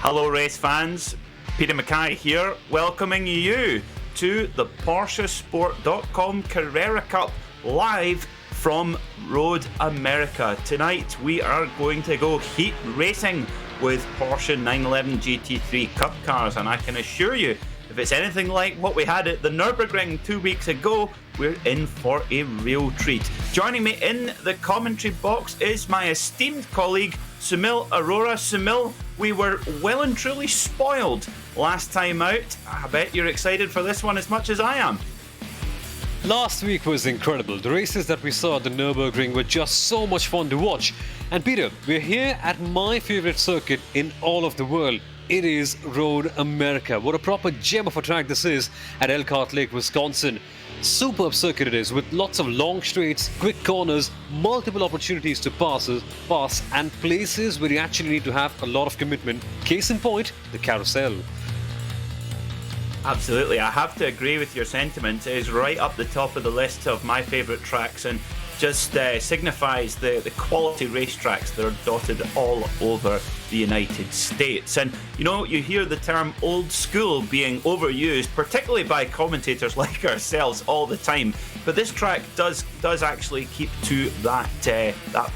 Hello race fans, Peter MacKay here, welcoming you to the PorscheSport.com Carrera Cup live from Road America. Tonight we are going to go heat racing with Porsche 911 GT3 Cup cars, and I can assure you, if it's anything like what we had at the Nürburgring 2 weeks ago, we're in for a real treat. Joining me in the commentary box is my esteemed colleague Soumil Arora. Soumil, we were well and truly spoiled last time out. I bet you're excited for this one as much as I am. Last week was incredible. The races that we saw at the Nürburgring were just so much fun to watch. And Peter, we're here at my favorite circuit in all of the world. It is Road America. What a proper gem of a track this is at Elkhart Lake, Wisconsin. Superb circuit it is, with lots of long straights, quick corners, multiple opportunities to pass, and places where you actually need to have a lot of commitment. Case in point, the carousel. Absolutely, I have to agree with your sentiment. It is right up the top of the list of my favourite tracks, and just signifies the quality racetracks that are dotted all over the United States. And you know, you hear the term old school being overused, particularly by commentators like ourselves all the time, but this track does actually keep to that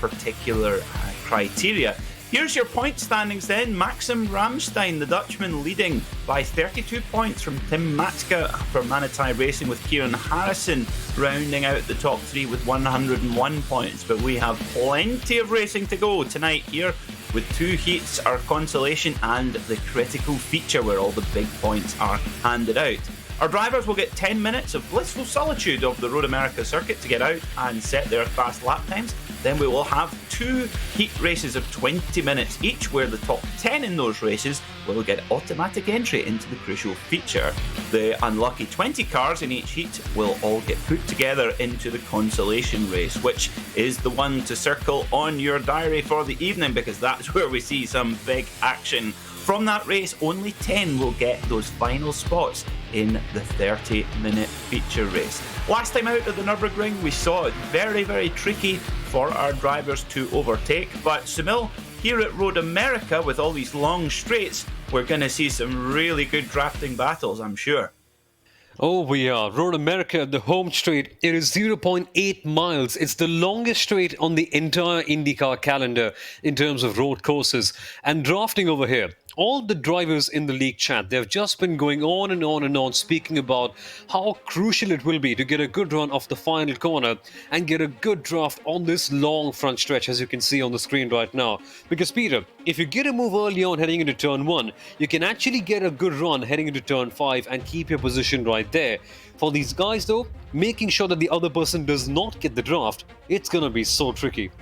particular criteria. Here's your point standings then. Maxim Ramstein, the Dutchman, leading by 32 points from Tim Matska for Maniti Racing, with Kieran Harrison rounding out the top three with 101 points. But we have plenty of racing to go tonight here, with two heats, our Consolation and the critical feature where all the big points are handed out. Our drivers will get 10 minutes of blissful solitude of the Road America circuit to get out and set their fast lap times. Then we will have two heat races of 20 minutes each, where the top 10 in those races will get automatic entry into the crucial feature. The unlucky 20 cars in each heat will all get put together into the Consolation race, which is the one to circle on your diary for the evening, because that's where we see some big action. From that race, only 10 will get those final spots in the 30-minute feature race. Last time out at the Nürburgring, we saw it very, very tricky for our drivers to overtake. But Soumil, here at Road America, with all these long straights, we're going to see some really good drafting battles, I'm sure. Oh, we are. Road America, the home straight, it is 0.8 miles. It's the longest straight on the entire IndyCar calendar in terms of road courses. And drafting over here, all the drivers in the league chat, they've just been going on and on and on, speaking about how crucial it will be to get a good run off the final corner and get a good draft on this long front stretch, as you can see on the screen right now. Because Peter, if you get a move early on heading into turn 1, you can actually get a good run heading into turn 5 and keep your position right there. For these guys though, making sure that the other person does not get the draft, it's gonna be so tricky.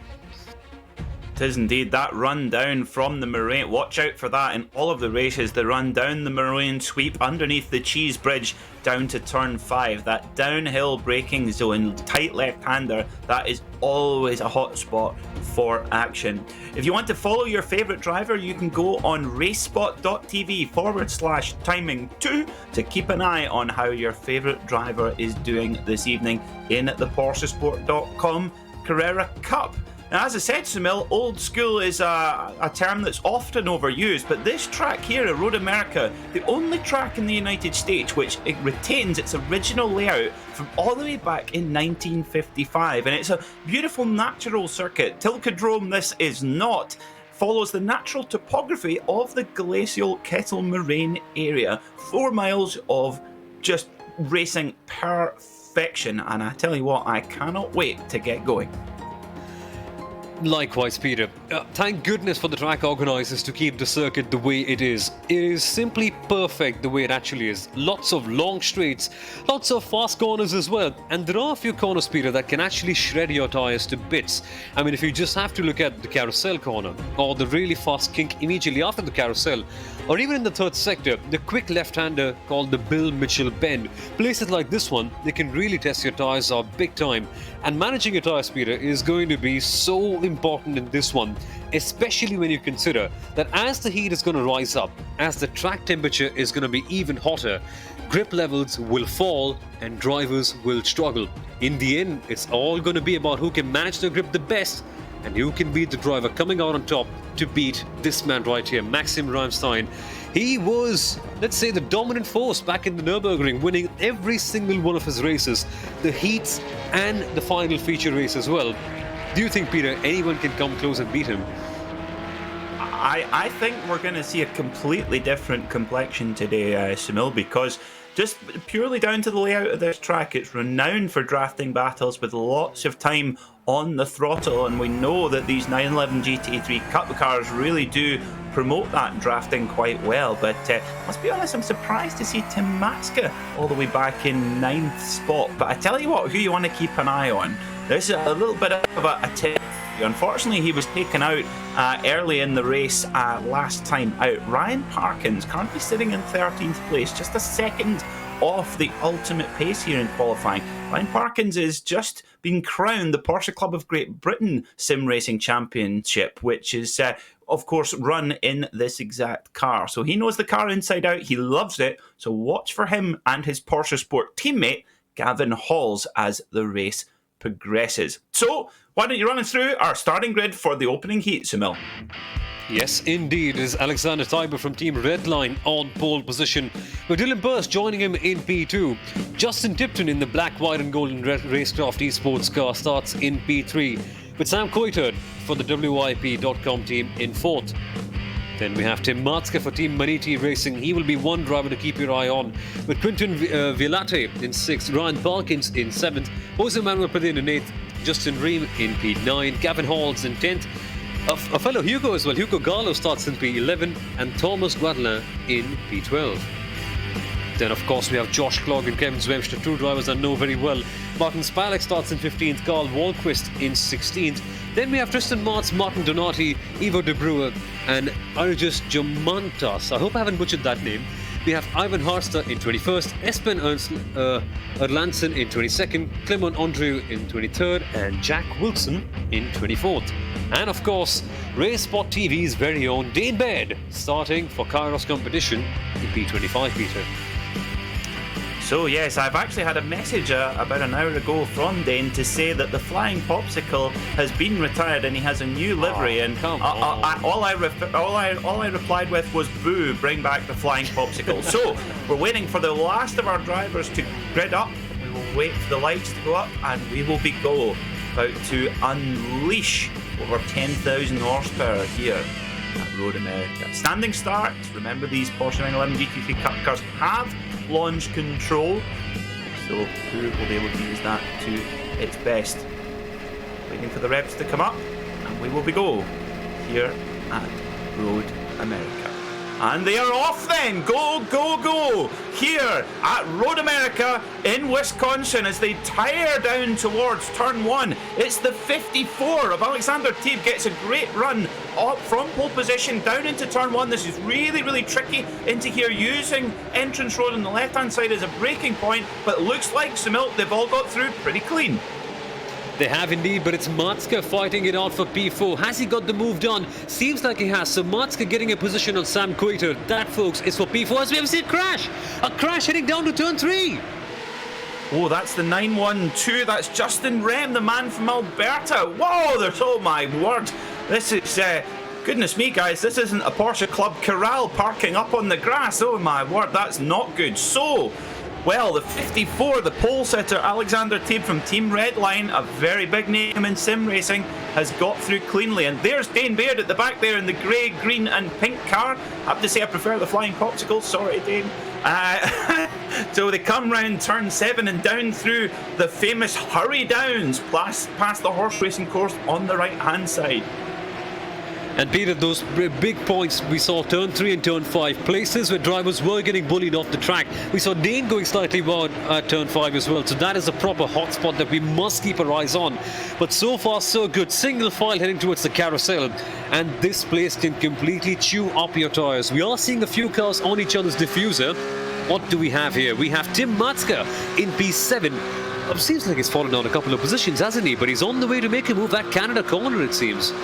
It is indeed. That run down from the moraine, watch out for that in all of the races, the run down the moraine sweep underneath the cheese bridge down to turn 5, that downhill braking zone, tight left-hander, that is always a hot spot for action. If you want to follow your favourite driver, you can go on Racespot.tv/timing2 to keep an eye on how your favourite driver is doing this evening in the PorscheSport.com Carrera Cup. Now, as I said, Soumil, old school is a term that's often overused, but this track here at Road America, the only track in the United States which it retains its original layout from all the way back in 1955, and it's a beautiful natural circuit. Tilkedrome this is not. Follows the natural topography of the glacial Kettle Moraine area. 4 miles of just racing perfection, and I tell you what, I cannot wait to get going. Likewise, Peter. Thank goodness for the track organizers to keep the circuit the way it is. It is simply perfect the way it actually is. Lots of long straights, lots of fast corners as well. And there are a few corners, Peter, that can actually shred your tires to bits. I mean, if you just have to look at the carousel corner, or the really fast kink immediately after the carousel, or even in the third sector, the quick left-hander called the Bill Mitchell Bend. Places like this one, they can really test your tires out big time. And managing your tire, Peter, is going to be so important in this one, especially when you consider that as the heat is going to rise up, as the track temperature is going to be even hotter, grip levels will fall and drivers will struggle. In the end, it's all going to be about who can manage their grip the best And who can beat the driver coming out on top to beat this man right here, Maxim Ramstein? He was, let's say, the dominant force back in the Nürburgring, winning every single one of his races, the heats and the final feature race as well. Do you think, Peter, anyone can come close and beat him? I think we're going to see a completely different complexion today, Soumil, because just purely down to the layout of this track, it's renowned for drafting battles with lots of time on the throttle, and we know that these 911 GT3 Cup cars really do promote that drafting quite well. But let's be honest, I'm surprised to see Tim Matska all the way back in 9th spot. But I tell you what, who you want to keep an eye on, there's a little bit of a tip. Unfortunately, he was taken out early in the race last time out. Ryan Parkins currently sitting in 13th place, just a second off the ultimate pace here in qualifying. Ryan Parkins is just being crowned the Porsche Club of Great Britain Sim Racing Championship, which is, of course, run in this exact car. So he knows the car inside out. He loves it. So watch for him and his PorscheSport teammate, Gavin Halls, as the race progresses. So why don't you run us through our starting grid for the opening heat, Soumil? Yes, indeed. It is Alexander Teiber from Team Redline on pole position, with Dylan Burst joining him in P2. Justin Tipton in the black, white and golden RaceKraft esports car starts in P3, with Sam Coitard for the WIP.com team in 4th. Then we have Tim Matska for Team Maniti Racing. He will be one driver to keep your eye on, with Quinton Violate in 6th, Ryan Parkins in 7th, Jose Manuel Padin in 8th, Justin Ream in P9, Gavin Halls in 10th, a fellow Hugo as well, Hugo Gallo starts in P11, and Thomas Guadelin in P12. Then, of course, we have Josh Clogg and Kevin Zwemster, two drivers I know very well. Martin Spalek starts in 15th, Carl Wahlquist in 16th. Then we have Tristan Martz, Martin Donati, Ivo De Brewer, and Arjus Jomantas. I hope I haven't butchered that name. We have Ivan Harster in 21st, Espen Erlandsen in 22nd, Clement Andreu in 23rd, and Jack Wilson in 24th. And of course, Racespot TV's very own Dane Baird starting for Kairos competition in P25, Peter. So yes, I've actually had a message about an hour ago from Dane to say that the Flying Popsicle has been retired and he has a new livery. And all I replied with was, "Boo! Bring back the Flying Popsicle." So we're waiting for the last of our drivers to grid up. We will wait for the lights to go up, and we will be about to unleash over 10,000 horsepower here at Road America. Standing start. Remember, these Porsche 911 GT3 Cup cars have launch control, so who will be able to use that to its best? Waiting for the reps to come up, and we will be go here at Road America. And they are off then! Go, go, go! Here at Road America in Wisconsin as they tire down towards turn 1. It's the 54 of Alexander Teeb, gets a great run up from pole position down into turn 1. This is really, really tricky into here, using entrance road on the left hand side as a braking point, but it looks like Soumil, they've all got through pretty clean. They have indeed, but it's Matska fighting it out for P4. Has he got the move done? Seems like he has. So Matska getting a position on Sam Coitard. That, folks, is for P4 as we have seen crash. A crash heading down to turn 3. Oh, that's the 912. That's Justin Rem, the man from Alberta. Whoa, there's, oh my word. This is, goodness me, guys, this isn't a Porsche Club Corral parking up on the grass. Oh my word, that's not good. So, well, the 54, the pole sitter, Alexander Teeb from Team Redline, a very big name in sim racing, has got through cleanly. And there's Dane Baird at the back there in the grey, green and pink car. I have to say I prefer the Flying Popsicle. Sorry, Dane. So they come round turn 7 and down through the famous Hurry Downs, past the horse racing course on the right-hand side. And Peter, those big points, we saw turn 3 and turn 5, places where drivers were getting bullied off the track. We saw Dane going slightly wide at turn 5 as well, so that is a proper hotspot that we must keep our eyes on. But so far so good, single file heading towards the carousel, and this place can completely chew up your tyres. We are seeing a few cars on each other's diffuser. What do we have here? We have Tim Matska in P7. Seems like he's fallen down a couple of positions, hasn't he? But he's on the way to make a move that Canada corner, it seems.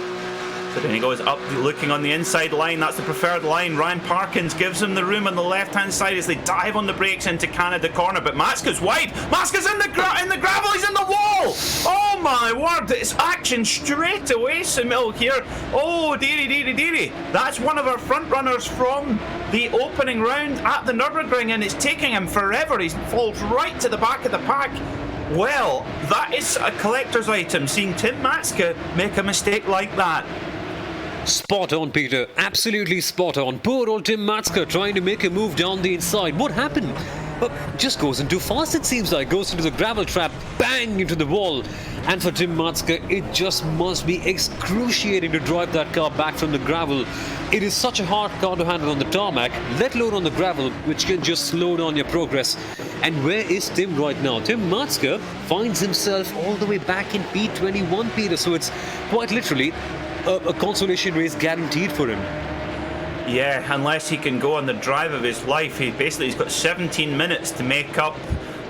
So then he goes up, looking on the inside line. That's the preferred line. Ryan Parkins gives him the room on the left-hand side as they dive on the brakes into Canada corner. But Matska's wide. Matska's in the gravel. He's in the wall. Oh my my word, it's action straight away, Soumil here. Oh, dearie. That's one of our front runners from the opening round at the Nürburgring, and it's taking him forever. He falls right to the back of the pack. Well, that is a collector's item, seeing Tim Matska make a mistake like that. Spot on, Peter. Absolutely spot on. Poor old Tim Matska trying to make a move down the inside. What happened? Just goes in too fast, it seems like. Goes into the gravel trap, bang into the wall. And for Tim Matska, it just must be excruciating to drive that car back from the gravel. It is such a hard car to handle on the tarmac, let alone on the gravel, which can just slow down your progress. And where is Tim right now? Tim Matska finds himself all the way back in P21, Peter. So it's quite literally a consolation race guaranteed for him. Yeah, unless he can go on the drive of his life. He's got 17 minutes to make up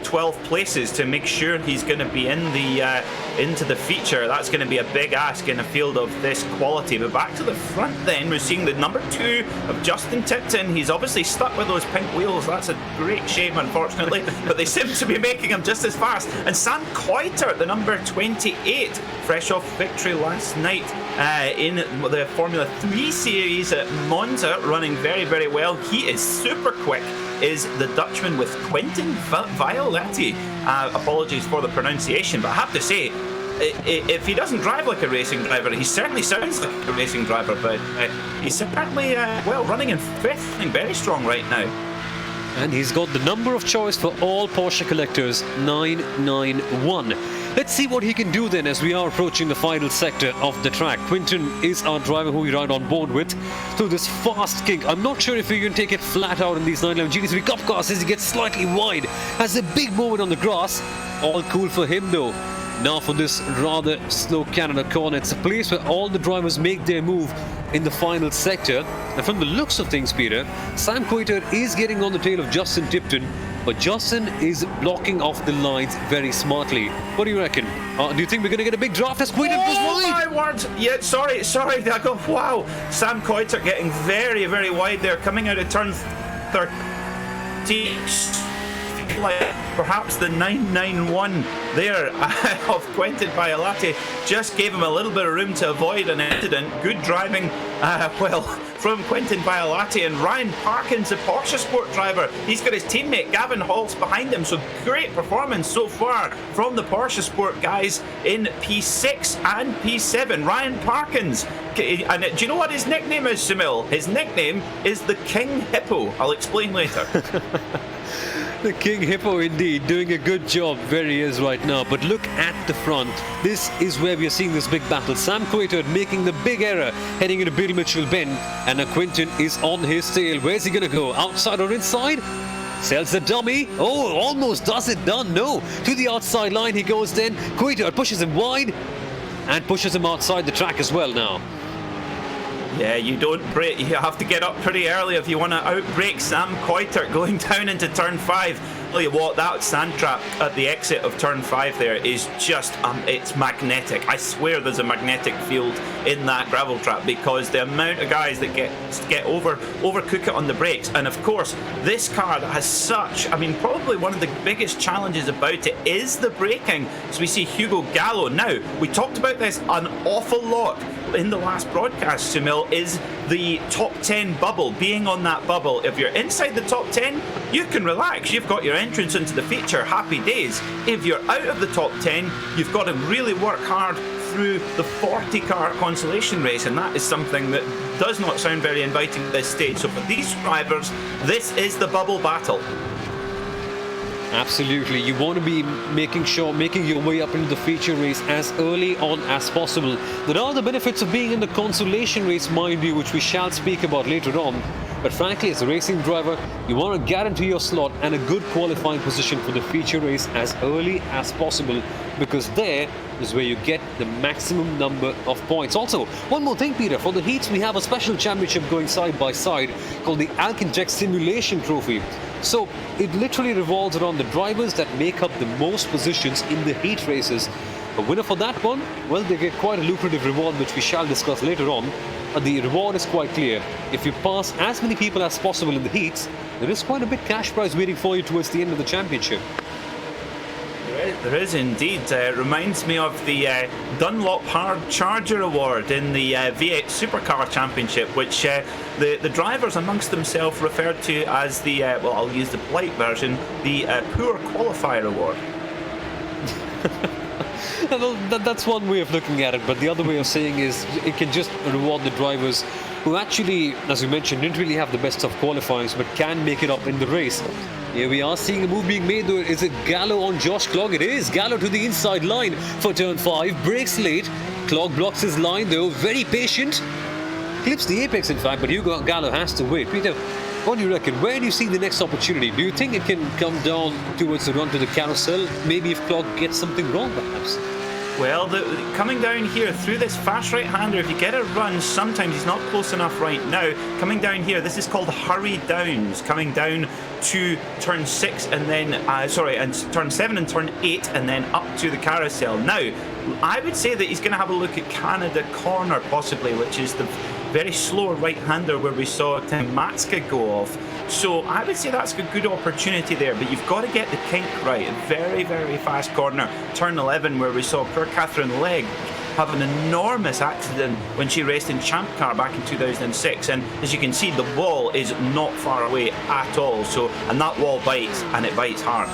12 places to make sure he's going to be in the into the feature. That's going to be a big ask in a field of this quality. But back to the front then, we're seeing the number 2 of Justin Tipton. He's obviously stuck with those pink wheels. That's a great shame, unfortunately, but they seem to be making him just as fast. And Sam Kuiter, the number 28, fresh off victory last night in the Formula 3 series at Monza, running very well. He is super quick, is the Dutchman with Quentin Violetti. Apologies for the pronunciation, but I have to say, if he doesn't drive like a racing driver, he certainly sounds like a racing driver, but he's certainly, running in 5th, and very strong right now. And he's got the number of choice for all Porsche collectors, 991. Let's see what he can do then as we are approaching the final sector of the track. Quinton is our driver who we ride on board with through this fast kick. I'm not sure if he can take it flat out in these 911 GT3 Cup cars as he gets slightly wide. Has a big moment on the grass. All cool for him though. Now for this rather slow Canada corner, it's a place where all the drivers make their move in the final sector. And from the looks of things, Peter, Sam Kuiter is getting on the tail of Justin Tipton, but Justin is blocking off the lines very smartly. What do you reckon? Do you think we're going to get a big draft as Kuiter goes wide? Oh my word! Yeah, sorry, Dago. Wow, Sam Kuiter getting very wide there, coming out of turn 13. Like perhaps the 991 there of Quentin Violetti just gave him a little bit of room to avoid an incident. Good driving, from Quentin Violetti. And Ryan Parkins, the PorscheSport driver, he's got his teammate Gavin Halls behind him. So great performance so far from the PorscheSport guys in P6 and P7. Ryan Parkins, and do you know what his nickname is, Soumil? His nickname is the King Hippo. I'll explain later. The King Hippo indeed, doing a good job where he is right now. But look at the front. This is where we are seeing this big battle. Sam Kuiter making the big error, heading into Bill Mitchell Bend. And Quinton is on his tail. Where's he going to go? Outside or inside? Sells the dummy. Oh, almost does it done. No. To the outside line he goes then. Kuiter pushes him wide and pushes him outside the track as well now. Yeah, you don't brake. You have to get up pretty early if you want to outbrake Sam Kuiter going down into turn 5. Tell you what, that sand trap at the exit of turn 5 there is just, it's magnetic. I swear there's a magnetic field in that gravel trap because the amount of guys that get overcook it on the brakes. And of course, this car that has such, probably one of the biggest challenges about it is the braking. So we see Hugo Gallo. Now, we talked about this an awful lot in the last broadcast, Soumil, is the top 10 bubble, being on that bubble. If you're inside the top 10, you can relax. You've got your entrance into the feature, happy days. If you're out of the top 10, you've got to really work hard through the 40-car consolation race, and that is something that does not sound very inviting at this stage. So for these drivers, this is the bubble battle. Absolutely, you want to be making your way up into the feature race as early on as possible. There are the benefits of being in the consolation race, mind you, which we shall speak about later on. But frankly, as a racing driver, you want to guarantee your slot and a good qualifying position for the feature race as early as possible, because there is where you get the maximum number of points. Also, one more thing, Peter, for the heats we have a special championship going side by side called the Alkinject Simulation Trophy. So it literally revolves around the drivers that make up the most positions in the heat races. A winner for that one, well, they get quite a lucrative reward, which we shall discuss later on. The reward is quite clear. If you pass as many people as possible in the heats, there is quite a big cash prize waiting for you towards the end of the championship. There There is indeed. It reminds me of the Dunlop Hard Charger Award in the V8 Supercar Championship, which the drivers amongst themselves referred to as the, well, I'll use the polite version, the Poor Qualifier Award. Well, that's one way of looking at it, but the other way of saying is it can just reward the drivers who actually, as you mentioned, didn't really have the best of qualifying, but can make it up in the race. Here we are seeing a move being made though. Is it Gallo on Josh Clogg? It is. Gallo to the inside line for turn 5. Brakes late. Clogg blocks his line though. Very patient. Clips the apex in fact, but Hugo Gallo has to wait. Peter, what do you reckon? Where do you see the next opportunity? Do you think it can come down towards the run to the carousel? Maybe if Clogg gets something wrong perhaps? Well, coming down here through this fast right-hander, if you get a run, sometimes he's not close enough right now. Coming down here, this is called hurry downs. Coming down to turn 6 and then, and turn 7 and turn 8 and then up to the carousel. Now, I would say that he's going to have a look at Canada Corner possibly, which is the very slow right-hander where we saw Tim Matska go off. So I would say that's a good opportunity there, but you've got to get the kink right. A very, very fast corner. Turn 11 where we saw poor Catherine Legg have an enormous accident when she raced in Champ Car back in 2006, and as you can see the wall is not far away at all, and that wall bites, and it bites hard.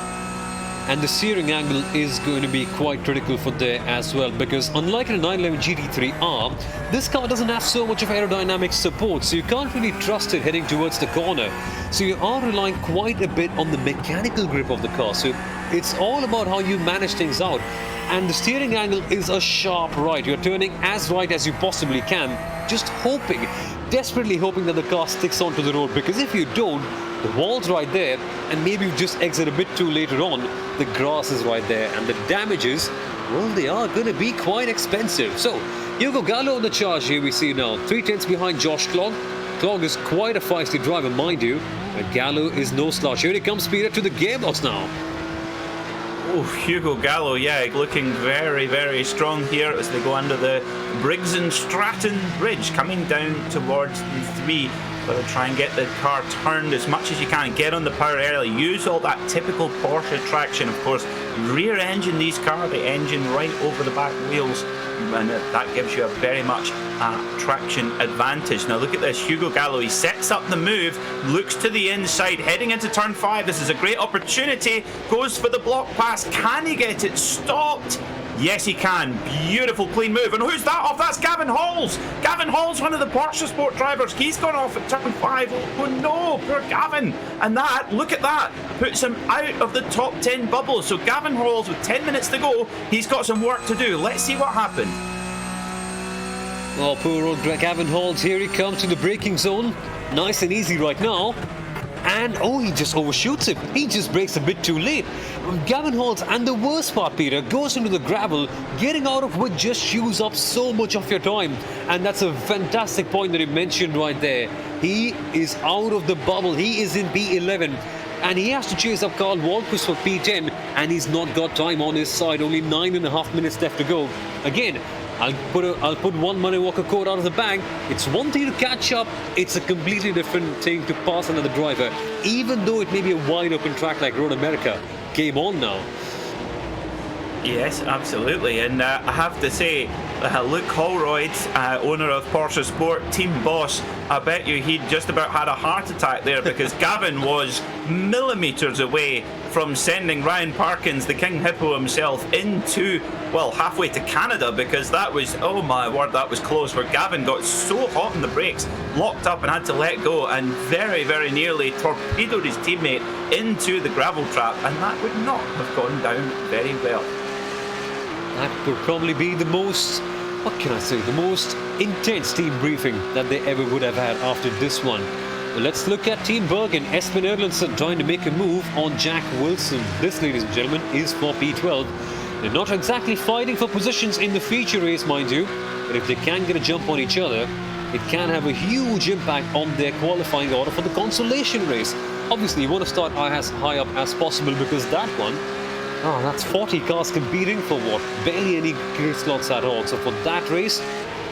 And the steering angle is going to be quite critical for there as well, because unlike in a 911 GT3R, this car doesn't have so much of aerodynamic support, so you can't really trust it heading towards the corner. So you are relying quite a bit on the mechanical grip of the car, so it's all about how you manage things out. And the steering angle is a sharp right. You're turning as right as you possibly can, just hoping, desperately hoping that the car sticks onto the road, because if you don't, the wall's right there, and maybe you just exit a bit too later on, the grass is right there, and the damages, well, they are going to be quite expensive. So, Hugo Gallo on the charge here we see now, 3/10 behind Josh Clogg. Clogg is quite a feisty driver, mind you, but Gallo is no slouch. Here he comes, Peter, to the gearbox now. Oh, Hugo Gallo, yeah, looking very, very strong here as they go under the Briggs and Stratton Bridge, coming down towards the 3. But try and get the car turned as much as you can. Get on the power early. Use all that typical Porsche traction. Of course, rear engine these cars, the engine right over the back wheels, and that gives you a very much traction advantage. Now look at this, Hugo Gallo, he sets up the move, looks to the inside, heading into turn 5. This is a great opportunity. Goes for the block pass. Can he get it stopped? Yes, he can. Beautiful, clean move. And who's that off? That's Gavin Halls. Gavin Halls, one of the PorscheSport drivers. He's gone off at turn 5. Oh no, poor Gavin. And that, look at that, puts him out of the top 10 bubble. So Gavin Halls, with 10 minutes to go, he's got some work to do. Let's see what happened. Oh, poor old Gavin Halls. Here he comes to the braking zone. Nice and easy right now. And, oh, he just overshoots it. He just brakes a bit too late. Gavin Halls, and the worst part, Peter, goes into the gravel, getting out of which just chews up so much of your time. And that's a fantastic point that he mentioned right there. He is out of the bubble. He is in P11. And he has to chase up Carl Walkus for P10. And he's not got time on his side. Only 9.5 minutes left to go. Again, I'll put one Money Walker quote out of the bag. It's one thing to catch up, it's a completely different thing to pass another driver, even though it may be a wide open track like Road America. Game on now. Yes, absolutely. And I have to say, Luke Holroyd, owner of PorscheSport, team boss, I bet you he just about had a heart attack there, because Gavin was millimetres away from sending Ryan Parkins, the King Hippo himself, into, well, halfway to Canada, because that was, oh my word, that was close, where Gavin got so hot in the brakes, locked up and had to let go, and very, very nearly torpedoed his teammate into the gravel trap, and that would not have gone down very well. That would probably be the most, what can I say, the most intense team briefing that they ever would have had after this one. Well, let's look at Team Bergen. Espen Erlandsen trying to make a move on Jack Wilson. This, ladies and gentlemen, is for P12. They're not exactly fighting for positions in the feature race, mind you, but if they can get a jump on each other, it can have a huge impact on their qualifying order for the Consolation race. Obviously, you want to start as high up as possible, because that one, that's 40 cars competing for what? Barely any grid slots at all. So for that race,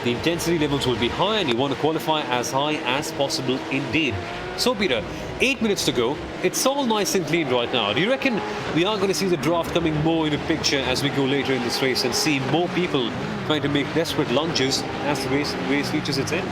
The intensity levels will be high and you want to qualify as high as possible indeed. So Peter, 8 minutes to go. It's all nice and clean right now. Do you reckon we are going to see the draft coming more into picture as we go later in this race and see more people trying to make desperate lunges as the race reaches its end?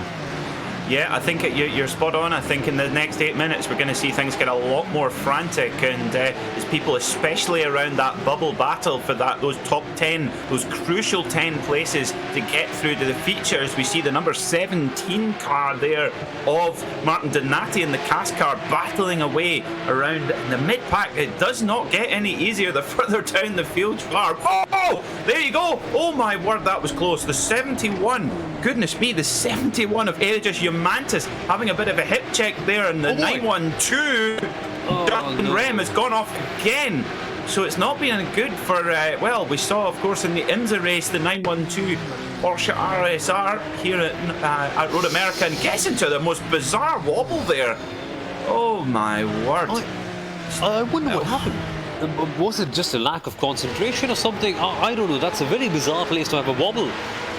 Yeah, I think you're spot on. I think in the next 8 minutes we're going to see things get a lot more frantic, and as people, especially around that bubble battle for those top 10, those crucial 10 places to get through to the features, we see the number 17 car there of Martin Donati in the CAS car battling away around in the mid-pack. It does not get any easier the further down the field you are. Oh, there you go. Oh my word, that was close. The 71. Goodness me, the 71 of Aegis Mantis having a bit of a hip check there, and the 912 Justin Rem has gone off again. So it's not been good for, well, we saw, of course, in the IMSA race, the 912 Porsche RSR here at Road America, and gets into the most bizarre wobble there. Oh my word. I wonder what happened. Was it just a lack of concentration or something? I don't know. That's a very bizarre place to have a wobble,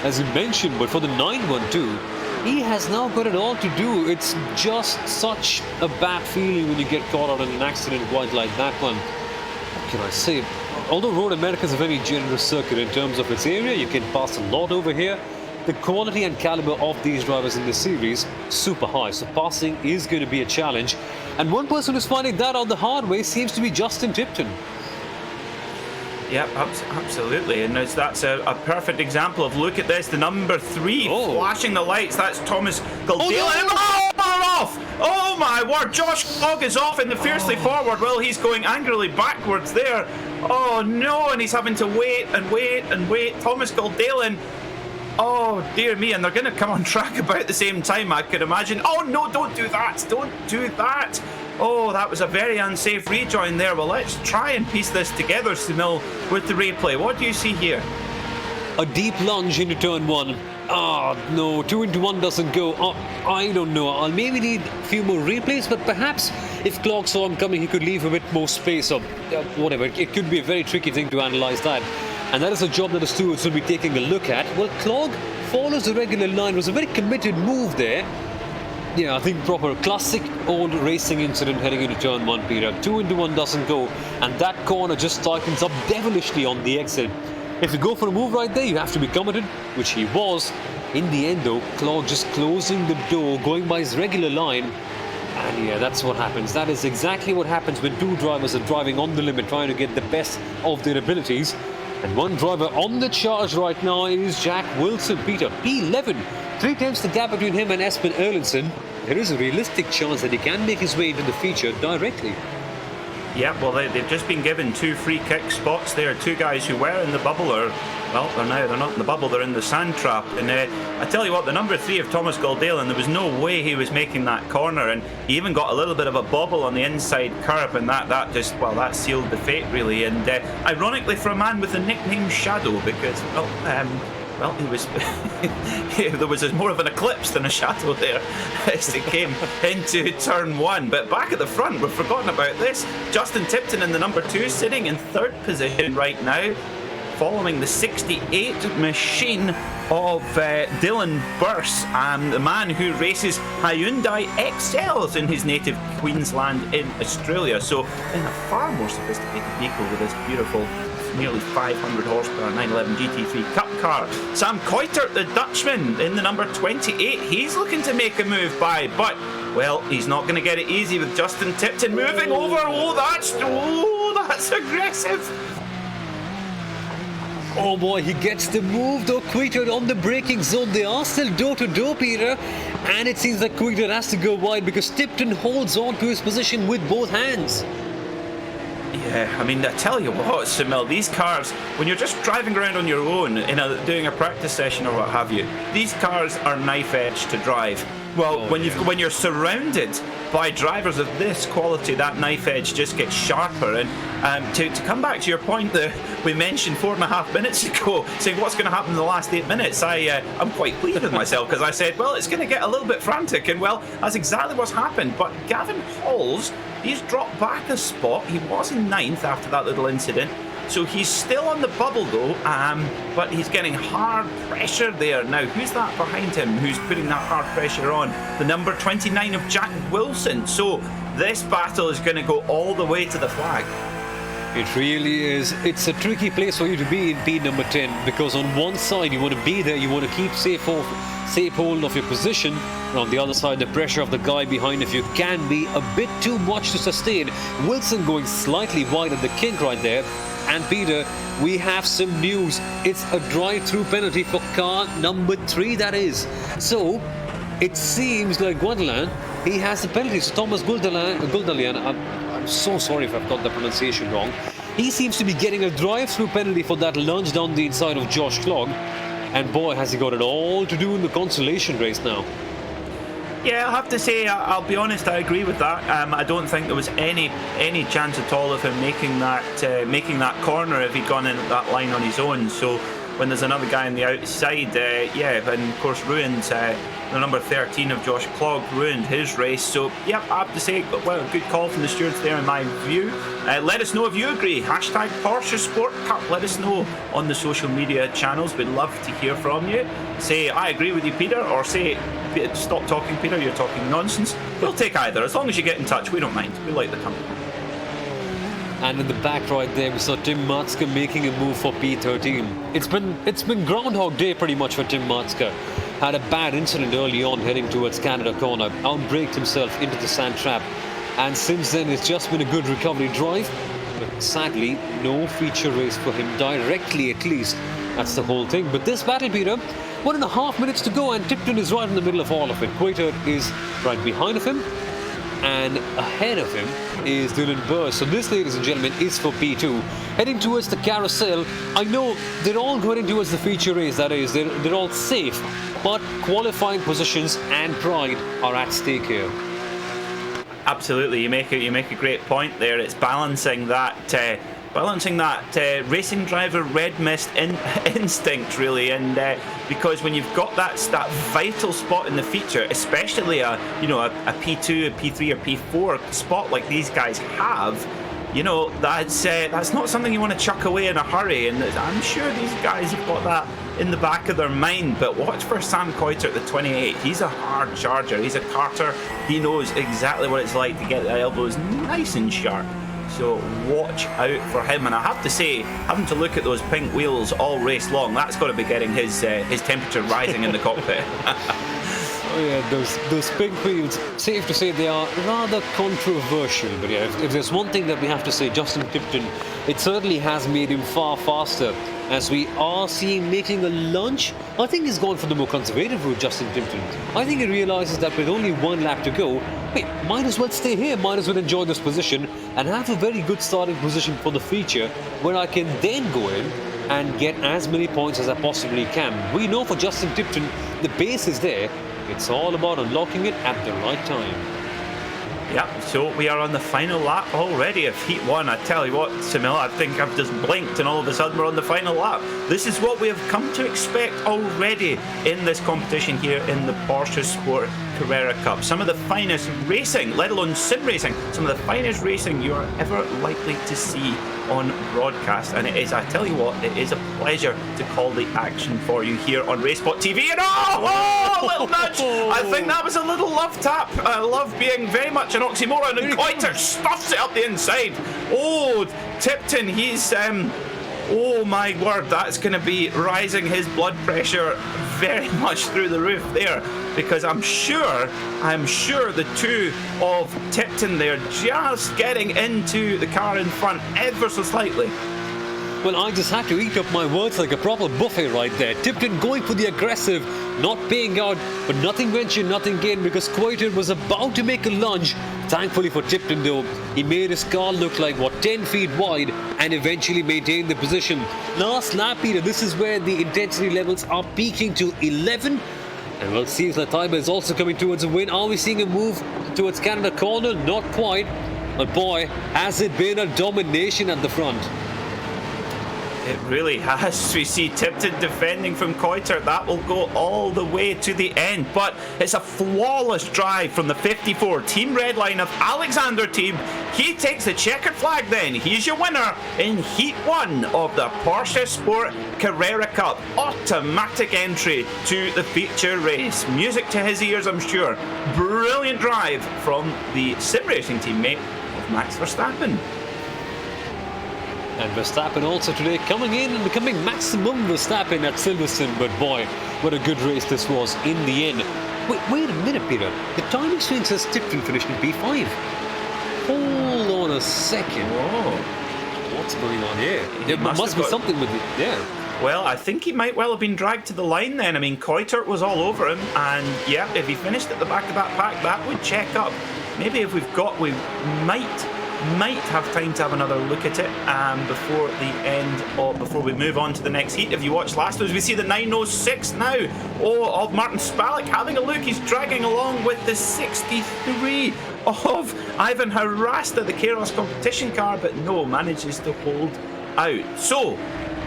as you mentioned, but for the 912, he has now got it all to do. It's just such a bad feeling when you get caught out in an accident quite like that one. What can I say? Although Road America is a very generous circuit in terms of its area, you can pass a lot over here. The quality and caliber of these drivers in this series, super high. So passing is going to be a challenge. And one person who's finding that on the hard way seems to be Justin Tipton. Yep, absolutely, and that's a perfect example of, look at this, the number 3 flashing the lights. That's Thomas Galdale. Off! Oh my word, Josh Clogg is off in the fiercely forward. Well, he's going angrily backwards there. Oh no, and he's having to wait and wait and wait. Thomas Galdale. Oh dear me, and they're going to come on track about the same time, I could imagine. Oh no, don't do that, don't do that. Oh, that was a very unsafe rejoin there. Well, let's try and piece this together, Soumil, with the replay. What do you see here? A deep lunge into turn 1. Oh, no, 2 into 1 doesn't go. Oh, I don't know. I'll maybe need a few more replays, but perhaps if Clogg saw him coming, he could leave a bit more space or whatever. It could be a very tricky thing to analyze that. And that is a job that the stewards will be taking a look at. Well, Clogg follows the regular line. It was a very committed move there. Yeah, I think proper classic old racing incident heading into turn 1, Peter. 2 into 1 doesn't go, and that corner just tightens up devilishly on the exit. If you go for a move right there, you have to be committed, which he was. In the end, though, Clogg just closing the door, going by his regular line. And yeah, that's what happens. That is exactly what happens when two drivers are driving on the limit, trying to get the best of their abilities. And one driver on the charge right now is Jack Wilson. Peter, P11. 3 times the gap between him and Espen Erlandsen. There is a realistic chance that he can make his way into the feature directly. Yeah, well, they've just been given 2 free kick spots there. 2 guys who were in the bubble are, well, they're not in the bubble, they're in the sand trap. And I tell you what, the number 3 of Thomas Galdale, and there was no way he was making that corner, and he even got a little bit of a bobble on the inside curb, and that just, well, that sealed the fate, really. And ironically, for a man with the nickname Shadow, because, well, he was there was more of an eclipse than a shadow there as it came into turn 1. But back at the front, we've forgotten about this. Justin Tipton in the number 2, sitting in 3rd position right now, following the 68 machine of Dylan Burse, the man who races Hyundai XLs in his native Queensland in Australia. So in a far more sophisticated vehicle with this beautiful nearly 500 horsepower 911 GT3 Cup car. Sam Kuijtert, the Dutchman, in the number 28. He's looking to make a move by, but, well, he's not going to get it easy with Justin Tipton moving over. Oh, that's aggressive. Oh boy, he gets the move though. Kuijtert on the braking zone. They are still door-to-door, Peter. And it seems like Kuijtert has to go wide because Tipton holds on to his position with both hands. Yeah, I mean, I tell you what, Soumil, these cars, when you're just driving around on your own, doing a practice session or what have you, these cars are knife edge to drive. Well, when you're surrounded by drivers of this quality, that knife edge just gets sharper. And to come back to your point that we mentioned 4.5 minutes ago, saying what's going to happen in the last 8 minutes, I'm quite pleased with myself because I said, well, it's going to get a little bit frantic, and well, that's exactly what's happened. But Gavin Halls, he's dropped back a spot. He was in 9th after that little incident, So he's still on the bubble though, but he's getting hard pressure there. Now, who's that behind him who's putting that hard pressure on? The number 29 of Jack Wilson. So this battle is going to go all the way to the flag. It really is. It's a tricky place for you to be in P number 10, because on one side you want to be there, you want to keep safe hold of your position, and on the other side the pressure of the guy behind if you can be a bit too much to sustain. Wilson going slightly wide at the kink right there. And Peter, we have some news. It's a drive-through penalty for car number 3, that is. So it seems like Guadalin, he has the penalty. So Thomas Guldalian, I'm so sorry if I've got the pronunciation wrong. He seems to be getting a drive-through penalty for that lunge down the inside of Josh Clogg. And boy, has he got it all to do in the consolation race now. Yeah, I'll have to say, I'll be honest, I agree with that. I don't think there was any chance at all of him making that corner if he'd gone in at that line on his own. So when there's another guy on the outside, yeah, and of course ruined the number 13 of Josh Clogg, ruined his race. So yeah, I have to say, well, good call from the stewards there in my view. Let us know if you agree. Hashtag PorscheSport Cup. Let us know on the social media channels. We'd love to hear from you. Say, I agree with you, Peter, or say, stop talking, Peter, you're talking nonsense. We'll take either. As long as you get in touch, we don't mind. We like the company. And in the back right there, we saw Tim Matska making a move for P13. It's been Groundhog Day pretty much for Tim Matska. Had a bad incident early on heading towards Canada corner, outbraked himself into the sand trap, and since then it's just been a good recovery drive, but sadly no feature race for him directly, at least. That's the whole thing. But this battle, Peter, 1.5 minutes to go, and Tipton is right in the middle of all of it. Quater is right behind of him, and ahead of him is Dylan Burr. So this, ladies and gentlemen, is for P2. Heading towards the carousel. I know they're all going towards the feature race, that is, they're all safe, but qualifying positions and pride are at stake here. Absolutely, you make a great point there. It's balancing that racing driver red mist instinct, really, and because when you've got that vital spot in the feature, especially a P2, a P3 or P4 spot like these guys have, that's not something you want to chuck away in a hurry, and I'm sure these guys have got that in the back of their mind. But watch for Sam Coiter at the 28. He's a hard charger, he's a carter, he knows exactly what it's like to get the elbows nice and sharp. So watch out for him, and I have to say, having to look at those pink wheels all race long, that's got to be getting his temperature rising in the cockpit. Oh yeah, those pink wheels, safe to say they are rather controversial, but yeah, if there's one thing that we have to say, Justin Tipton, it certainly has made him far faster. As we are seeing making a lunge, I think he's gone for the more conservative route, Justin Tipton. I think he realises that with only 1 lap to go, wait, might as well stay here, might as well enjoy this position and have a very good starting position for the feature where I can then go in and get as many points as I possibly can. We know for Justin Tipton, the base is there. It's all about unlocking it at the right time. Yeah, so we are on the final lap already of Heat 1. I tell you what, Soumil, I think I've just blinked and all of a sudden we're on the final lap. This is what we have come to expect already in this competition here in the PorscheSport Carrera Cup. Some of the finest racing, let alone sim racing, some of the finest racing you are ever likely to see on broadcast, and it is, I tell you what, it is a pleasure to call the action for you here on Racespot TV. And a little nudge. I think that was a little love tap. Love being very much an oxymoron, and Coiter stuffs it up the inside. Oh, Tipton, he's oh my word, that's going to be rising his blood pressure very much through the roof there, because I'm sure the two of Tipton there just getting into the car in front ever so slightly. Well, I just had to eat up my words like a proper buffet right there. Tipton going for the aggressive, not paying out, but nothing ventured, nothing gained, because Coiter was about to make a lunge. Thankfully for Tipton though, he made his car look like 10 feet wide and eventually maintained the position. Last lap, Peter, this is where the intensity levels are peaking to 11. And well, it seems like Taiba is also coming towards a win. Are we seeing a move towards Canada corner? Not quite. But boy, has it been a domination at the front. It really has. We see Tipton defending from Coiter. That will go all the way to the end. But it's a flawless drive from the 54 Team Redline of Alexander Team. He takes the checkered flag then. He's your winner in Heat 1 of the PorscheSport Carrera Cup. Automatic entry to the feature race. Music to his ears, I'm sure. Brilliant drive from the sim racing teammate of Max Verstappen. And Verstappen also today coming in and becoming maximum Verstappen at Silverstone. But boy, what a good race this was in the end. Wait a minute, Peter. The timing screen says Tipton finished in P5. Hold on a second. Whoa. What's going on here? There must be something with it. Yeah. Well, I think he might well have been dragged to the line then. I mean, Coiter was all over him, and yeah, if he finished at the back of that pack, that would check up. Maybe if we might have time to have another look at it before the end, or before we move on to the next heat. If you watched last week, we see the 906 now. Oh, of Martin Spalek having a look. He's dragging along with the 63 of Ivan Harassed at the Chaos competition car, but no, manages to hold out. So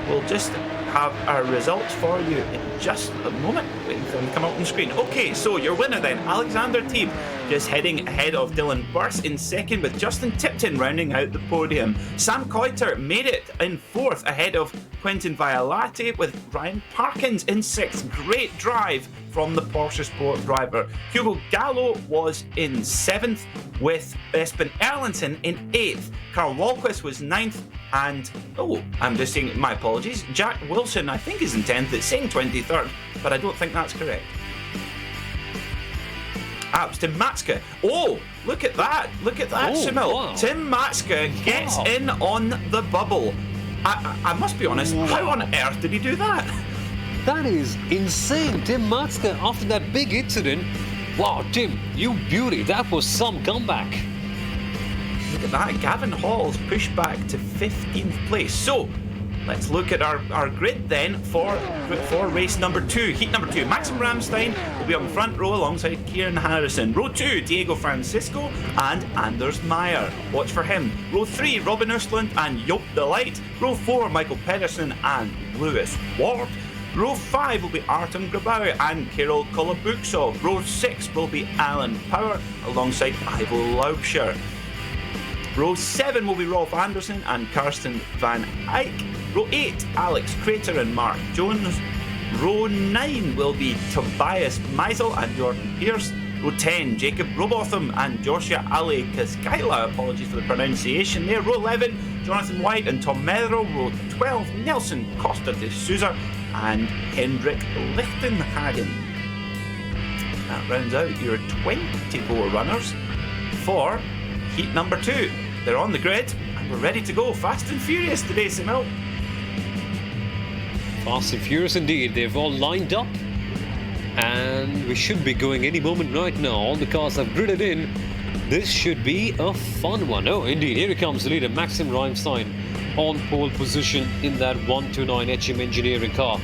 we'll just have our results for you in just a moment, waiting for them to come up on the screen. Okay, so your winner then, Alexander Teeb, just heading ahead of Dylan Burse in second, with Justin Tipton rounding out the podium. Sam Coiter made it in fourth ahead of Quentin Violati, with Ryan Parkins in sixth. Great drive from the PorscheSport driver. Hugo Gallo was in seventh, with Espen Erlandsen in eighth. Carl Walquist was ninth, and I'm just saying, my apologies, Jack Wilson I think is in 10th. It's saying 23rd, but I don't think that's correct. It's Tim Matska. Oh, look at that, Soumil. Wow. Tim Matska gets in on the bubble. I must be honest, how on earth did he do that? That is insane. Tim Matska, after that big incident. Wow, Tim, you beauty. That was some comeback. Look at that. Gavin Hall's pushed back to 15th place. So let's look at our grid then for race number 2. Heat number 2. Maxim Ramstein will be on the front row alongside Kieran Harrison. Row 2, Diego Francisco and Anders Meyer. Watch for him. Row 3, Robin Östlund and Joop de Light. Row 4, Michael Pedersen and Lewis Ward. Row 5 will be Artem Grabau and Kirill Kolobuksov. Row 6 will be Alan Power alongside Ivo Laubscher. Row 7 will be Rolf Anderson and Karsten van Eyck. Row 8, Alex Crater and Mark Jones. Row 9 will be Tobias Meisel and Jordan Pierce. Row 10, Jacob Robotham and Joshua Ali Kaskaila. Apologies for the pronunciation there. Row 11, Jonathan White and Tom Medro. Row 12, Nelson Costa de Souza and Hendrik Lichtenhagen. That rounds out your 24 runners for heat number 2. They're on the grid and we're ready to go. Fast and furious today, Soumil. Fast and furious indeed. They've all lined up and we should be going any moment right now. All the cars have gridded in. This should be a fun one. Oh, indeed. Here he comes, the leader, Maxim Reimstein, on pole position in that 129 HM Engineering car.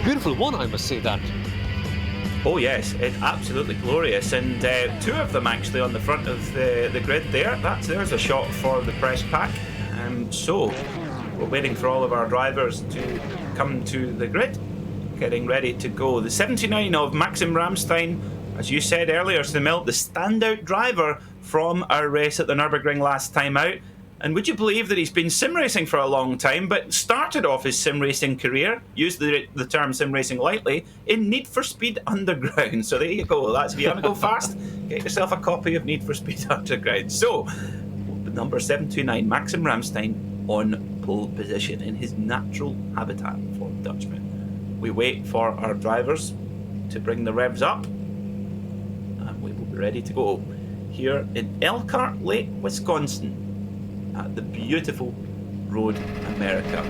Beautiful one, I must say that. Oh yes, it's absolutely glorious, and two of them actually on the front of the grid there. There's a shot for the press pack. So we're waiting for all of our drivers to come to the grid, getting ready to go. The 79 of Maxim Ramstein, as you said earlier, Soumil, the standout driver from our race at the Nürburgring last time out. And would you believe that he's been sim racing for a long time, but started off his sim racing career, used the term sim racing lightly, in Need for Speed Underground. So there you go. That's if you want to go fast, get yourself a copy of Need for Speed Underground. So, number 729, Maxim Ramstein on pole position in his natural habitat for Dutchman. We wait for our drivers to bring the revs up, and we will be ready to go here in Elkhart Lake, Wisconsin, at the beautiful Road America.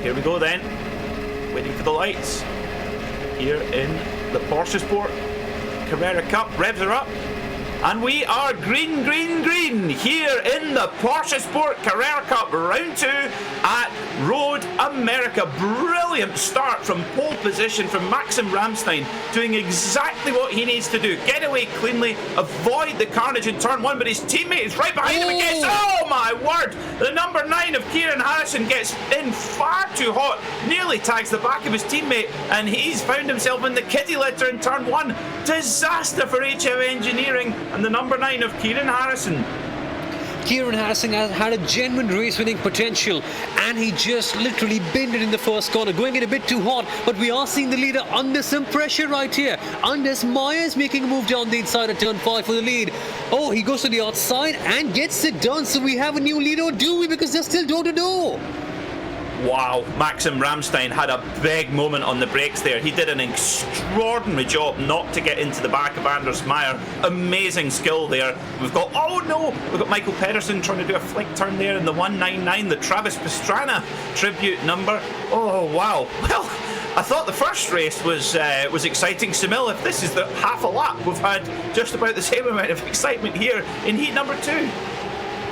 Here we go then, waiting for the lights here in the PorscheSport Carrera Cup. Revs are up and we are green here in the PorscheSport Carrera Cup round 2 at Road America. Brilliant brilliant start from pole position from Maxim Ramstein, doing exactly what he needs to do. Get away cleanly, avoid the carnage in turn 1, but his teammate is right behind him and gets, oh my word! The number 9 of Kieran Harrison gets in far too hot, nearly tags the back of his teammate, and he's found himself in the kiddie litter in turn 1. Disaster for HM Engineering and the number 9 of Kieran Harrison. Kieran Harrison has had a genuine race-winning potential, and he just literally binned it in the first corner, going in a bit too hot. But we are seeing the leader under some pressure right here. Anders Myers making a move down the inside of turn 5 for the lead. Oh, he goes to the outside and gets it done. So we have a new leader, or do we? Because they're still door-to-door. Wow, Maxim Ramstein had a big moment on the brakes there. He did an extraordinary job not to get into the back of Anders Meyer. Amazing skill there. We've got, oh no, we've got Michael Pedersen trying to do a flick turn there in the 199, the Travis Pastrana tribute number. Oh wow. Well, I thought the first race was exciting. Soumil, if this is the half a lap, we've had just about the same amount of excitement here in heat number 2.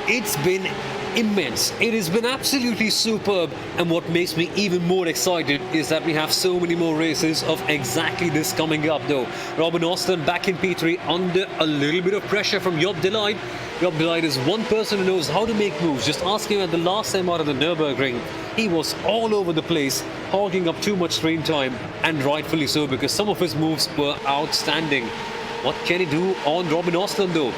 It's been immense. It has been absolutely superb, and what makes me even more excited is that we have so many more races of exactly this coming up though. Robin Austin back in P3 under a little bit of pressure from Job de Leid. Job de Leid is one person who knows how to make moves. Just ask him at the last time out of the Nürburgring. He was all over the place, hogging up too much screen time, and rightfully so, because some of his moves were outstanding. What can he do on Robin Austin though?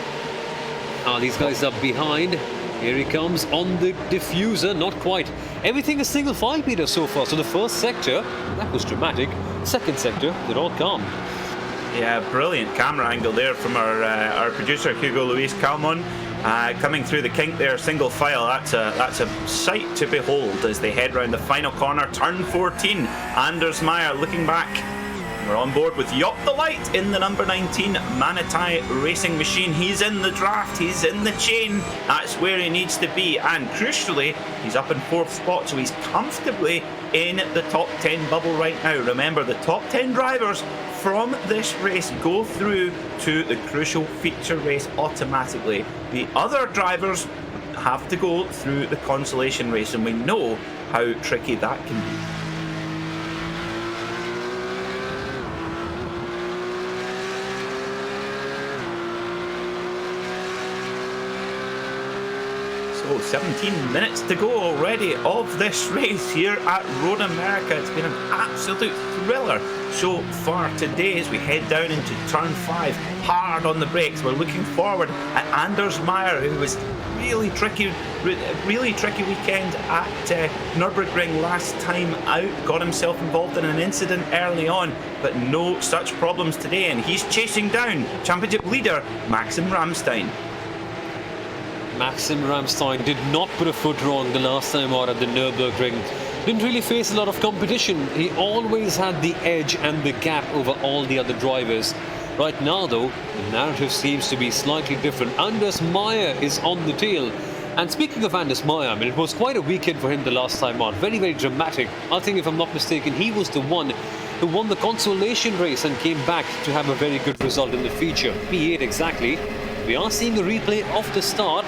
These guys are behind. Here he comes on the diffuser, not quite. Everything is single file, Peter, so far. So the first sector, that was dramatic. Second sector, they're all calm. Yeah, brilliant camera angle there from our producer Hugo Luis Calmon. Coming through the kink there, single file. That's a sight to behold as they head round the final corner, turn 14. Anders Meyer looking back. We're on board with Job de Leid in the number 19 Maniti Racing machine. He's in the draft, he's in the chain. That's where he needs to be, and crucially, he's up in 4th spot, so he's comfortably in the top 10 bubble right now. Remember, the top 10 drivers from this race go through to the crucial feature race automatically. The other drivers have to go through the consolation race, and we know how tricky that can be. So 17 minutes to go already of this race here at Road America. It's been an absolute thriller so far today as we head down into turn 5, hard on the brakes. We're looking forward at Anders Meyer, who was really tricky weekend at Nürburgring last time out. Got himself involved in an incident early on, but no such problems today, and he's chasing down championship leader Maxim Ramstein. Maxim Ramstein did not put a foot wrong the last time out at the Nürburgring. Didn't really face a lot of competition. He always had the edge and the gap over all the other drivers. Right now though, the narrative seems to be slightly different. Anders Meyer is on the tail. And speaking of Anders Meyer, I mean, it was quite a weekend for him the last time out. Very, very dramatic. I think, if I'm not mistaken, he was the one who won the consolation race and came back to have a very good result in the feature. P8 exactly. We are seeing a replay of the start.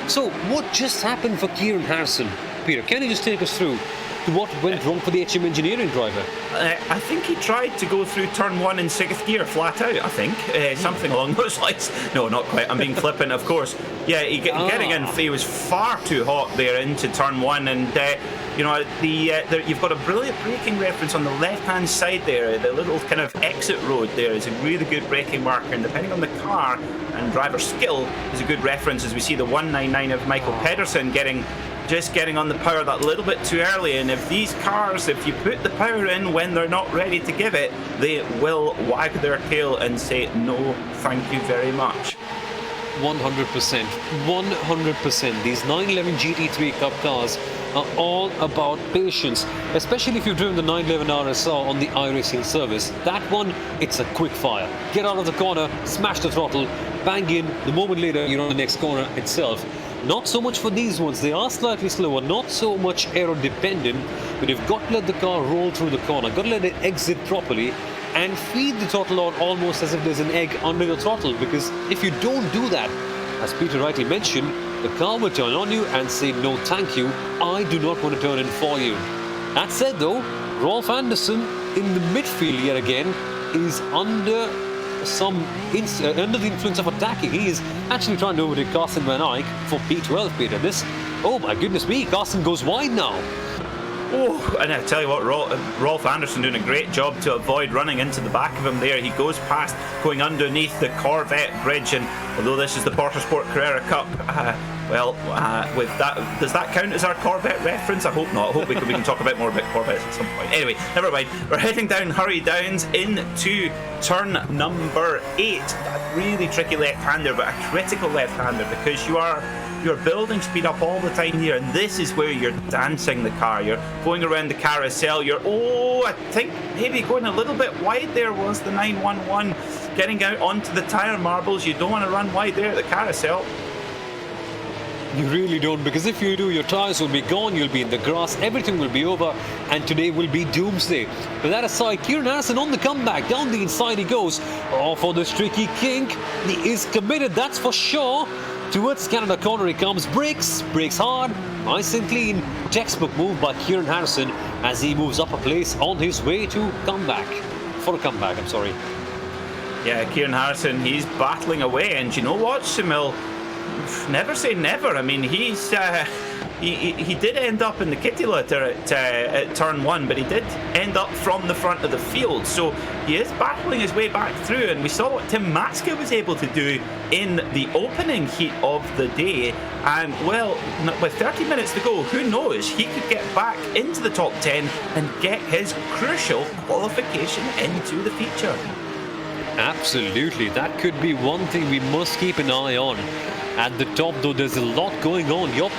So, what just happened for Kieran Harrison? Peter, can you just take us through to what went wrong for the HM Engineering driver? I think he tried to go through turn 1 in 6th gear flat out, I think. Something along those lines. No, not quite. I'm being flippant, of course. Yeah, getting in, he was far too hot there into turn 1, and you know, you've got a brilliant braking reference on the left-hand side there. The little kind of exit road there is a really good braking marker, and depending on the car and driver skill, is a good reference as we see the 199 of Michael Pedersen just getting on the power that little bit too early. And if these cars, if you put the power in when they're not ready to give it, they will wag their tail and say no thank you very much. 100%. 100%. These 911 GT3 Cup cars are all about patience, especially if you've driven the 911 RSR on the iRacing service. That one, it's a quick fire. Get out of the corner, smash the throttle, bang in, the moment later you're on the next corner itself. Not so much for these ones. They are slightly slower, not so much aero dependent, but you've got to let the car roll through the corner, got to let it exit properly and feed the throttle out almost as if there's an egg under the throttle, because if you don't do that, as Peter rightly mentioned, the car will turn on you and say no thank you, I do not want to turn in for you. That said though, Rolf Anderson in the midfield yet again is under under the influence of attacking. He is actually trying to overtake Carsten Van Eyck for P12, Peter. This, oh my goodness me, Carsten goes wide now. Oh, and I tell you what, Rolf Anderson doing a great job to avoid running into the back of him there. He goes past, going underneath the Corvette bridge, and although this is the PorscheSport Carrera Cup, with that, does that count as our Corvette reference? I hope not. I hope we can talk about more about Corvettes at some point. Anyway, never mind. We're heading down Hurry Downs into turn number 8. A really tricky left-hander, but a critical left-hander, because you're building speed up all the time here, and this is where you're dancing the car. You're going around the carousel. I think maybe going a little bit wide there was the 911. Getting out onto the tyre marbles. You don't want to run wide there at the carousel. You really don't, because if you do, your tyres will be gone, you'll be in the grass, everything will be over, and today will be doomsday. But that aside, Kieran Harrison on the comeback, down the inside he goes. Oh, for the streaky kink. He is committed, that's for sure. Towards Canada corner he comes, brakes hard, nice and clean. Textbook move by Kieran Harrison as he moves up a place on his way to comeback. For a comeback, I'm sorry. Yeah, Kieran Harrison, he's battling away, and you know what, Soumil? Never say never. I mean, he did end up in the kitty litter at turn 1, but he did end up from the front of the field, so he is battling his way back through, and we saw what Tim Matska was able to do in the opening heat of the day, and well, with 30 minutes to go, who knows, he could get back into the top 10 and get his crucial qualification into the feature. Absolutely, that could be one thing we must keep an eye on. At the top, though, there's a lot going on. Job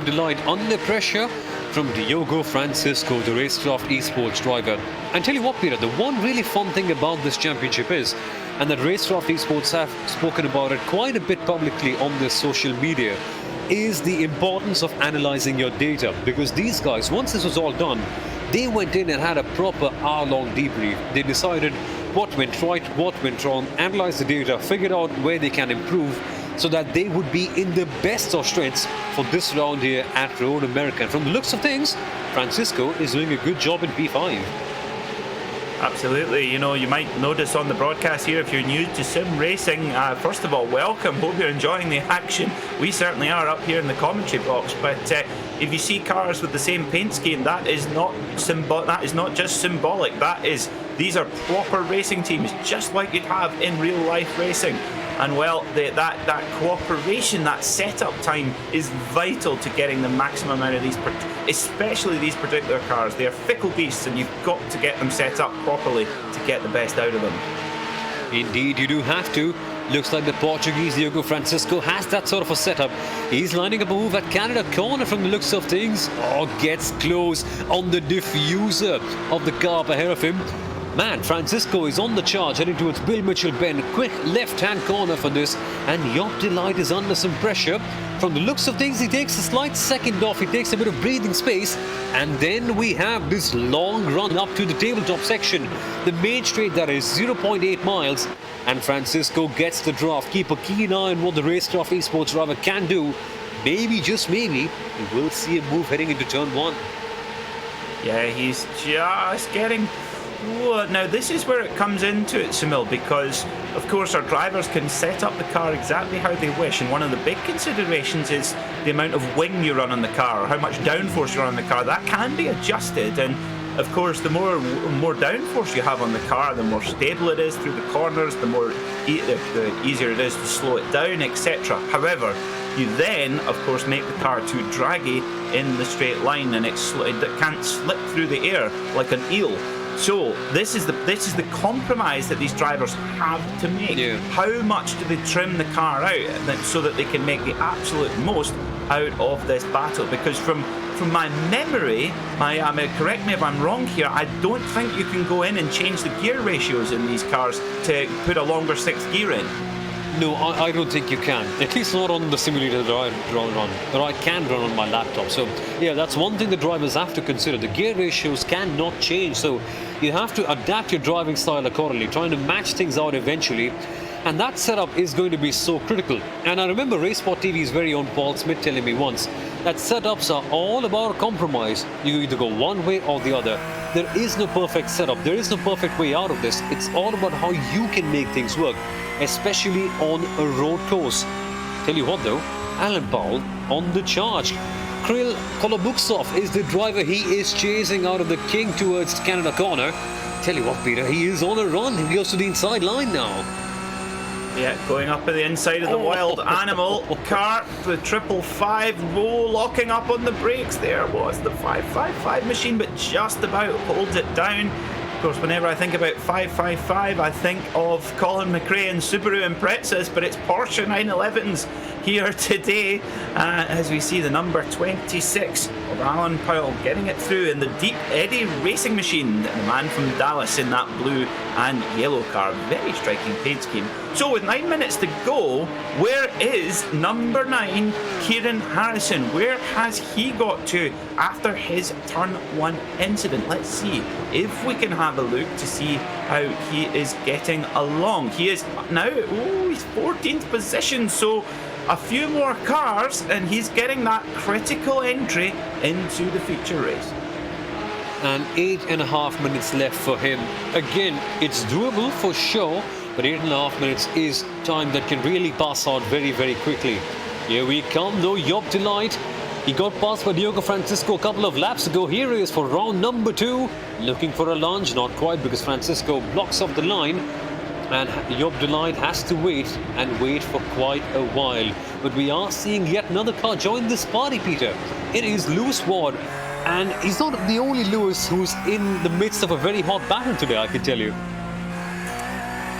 Delight under pressure from Diogo Francisco, the RaceKraft esports driver. And tell you what, Peter, the one really fun thing about this championship is, and that RaceKraft esports have spoken about it quite a bit publicly on their social media, is the importance of analyzing your data. Because these guys, once this was all done, they went in and had a proper hour-long debrief. They decided what went right, what went wrong, analyzed the data, figured out where they can improve, so that they would be in the best of strengths for this round here at Road America. And from the looks of things, Francisco is doing a good job in P5. Absolutely. You know, you might notice on the broadcast here, if you're new to sim racing, first of all, welcome. Hope you're enjoying the action. We certainly are up here in the commentary box. But if you see cars with the same paint scheme, that is not just symbolic. These are proper racing teams, just like you'd have in real life racing. And well, that cooperation, that setup time is vital to getting the maximum out of these, especially these particular cars. They are fickle beasts, and you've got to get them set up properly to get the best out of them. Indeed, you do have to. Looks like the Portuguese Diogo Francisco has that sort of a setup. He's lining up a move at Canada corner from the looks of things. Oh, gets close on the diffuser of the car up ahead of him. Man, Francisco is on the charge, heading towards Bill Mitchell Bend. Quick left-hand corner for this, and Job Delight is under some pressure. From the looks of things, he takes a slight second off. He takes a bit of breathing space, and then we have this long run up to the tabletop section. The main straight that is 0.8 miles, and Francisco gets the draft. Keep a keen eye on what the RaceKraft esports driver can do. Maybe, just maybe, we will see a move heading into turn 1. Yeah, he's just getting... Now this is where it comes into it, Soumil, because of course our drivers can set up the car exactly how they wish, and one of the big considerations is the amount of wing you run on the car, or how much downforce you run on the car. That can be adjusted, and of course the more downforce you have on the car, the more stable it is through the corners, the easier it is to slow it down, etc. However, you then of course make the car too draggy in the straight line, and it can't slip through the air like an eel. So this is the compromise that these drivers have to make. Yeah. How much do they trim the car out so that they can make the absolute most out of this battle? Because from my memory, correct me if I'm wrong here, I don't think you can go in and change the gear ratios in these cars to put a longer sixth gear in. No, I don't think you can. At least not on the simulator that I can run on my laptop. So yeah, that's one thing the drivers have to consider. The gear ratios cannot change, so you have to adapt your driving style accordingly, trying to match things out eventually. And that setup is going to be so critical. And I remember Racespot TV's very own Paul Smith telling me once that setups are all about a compromise. You either go one way or the other. There is no perfect setup. There is no perfect way out of this. It's all about how you can make things work, especially on a road course. Tell you what though, Alan Powell on the charge. Kirill Kolobuksov is the driver. He is chasing out of the King towards Canada corner. Tell you what, Peter, he is on a run. He goes to the inside line now. Yeah, going up at the inside of the wild animal car, the 555, locking up on the brakes. There was the 555 machine, but just about holds it down. Of course, whenever I think about 555, I think of Colin MacRae and Subaru Imprezas, but it's Porsche 911s here today as we see the number 26 of Alan Powell getting it through in the Deep Eddy racing machine. The man from Dallas in that blue and yellow car. Very striking paint scheme. So with 9 minutes to go, where is number 9, Kieran Harrison? Where has he got to after his turn 1 incident? Let's see if we can have a look to see how he is getting along. He is now, he's 14th position, so a few more cars and he's getting that critical entry into the feature race. And 8.5 minutes left for him. Again, it's doable for sure, but 8.5 minutes is time that can really pass out very, very quickly. Here we come, no Job Delight. He got past by Diogo Francisco a couple of laps ago. Here he is for round number 2. Looking for a lunge, not quite because Francisco blocks off the line. And Job Delight has to wait and wait for quite a while. But we are seeing yet another car join this party, Peter. It is Lewis Ward. And he's not the only Lewis who's in the midst of a very hot battle today, I can tell you.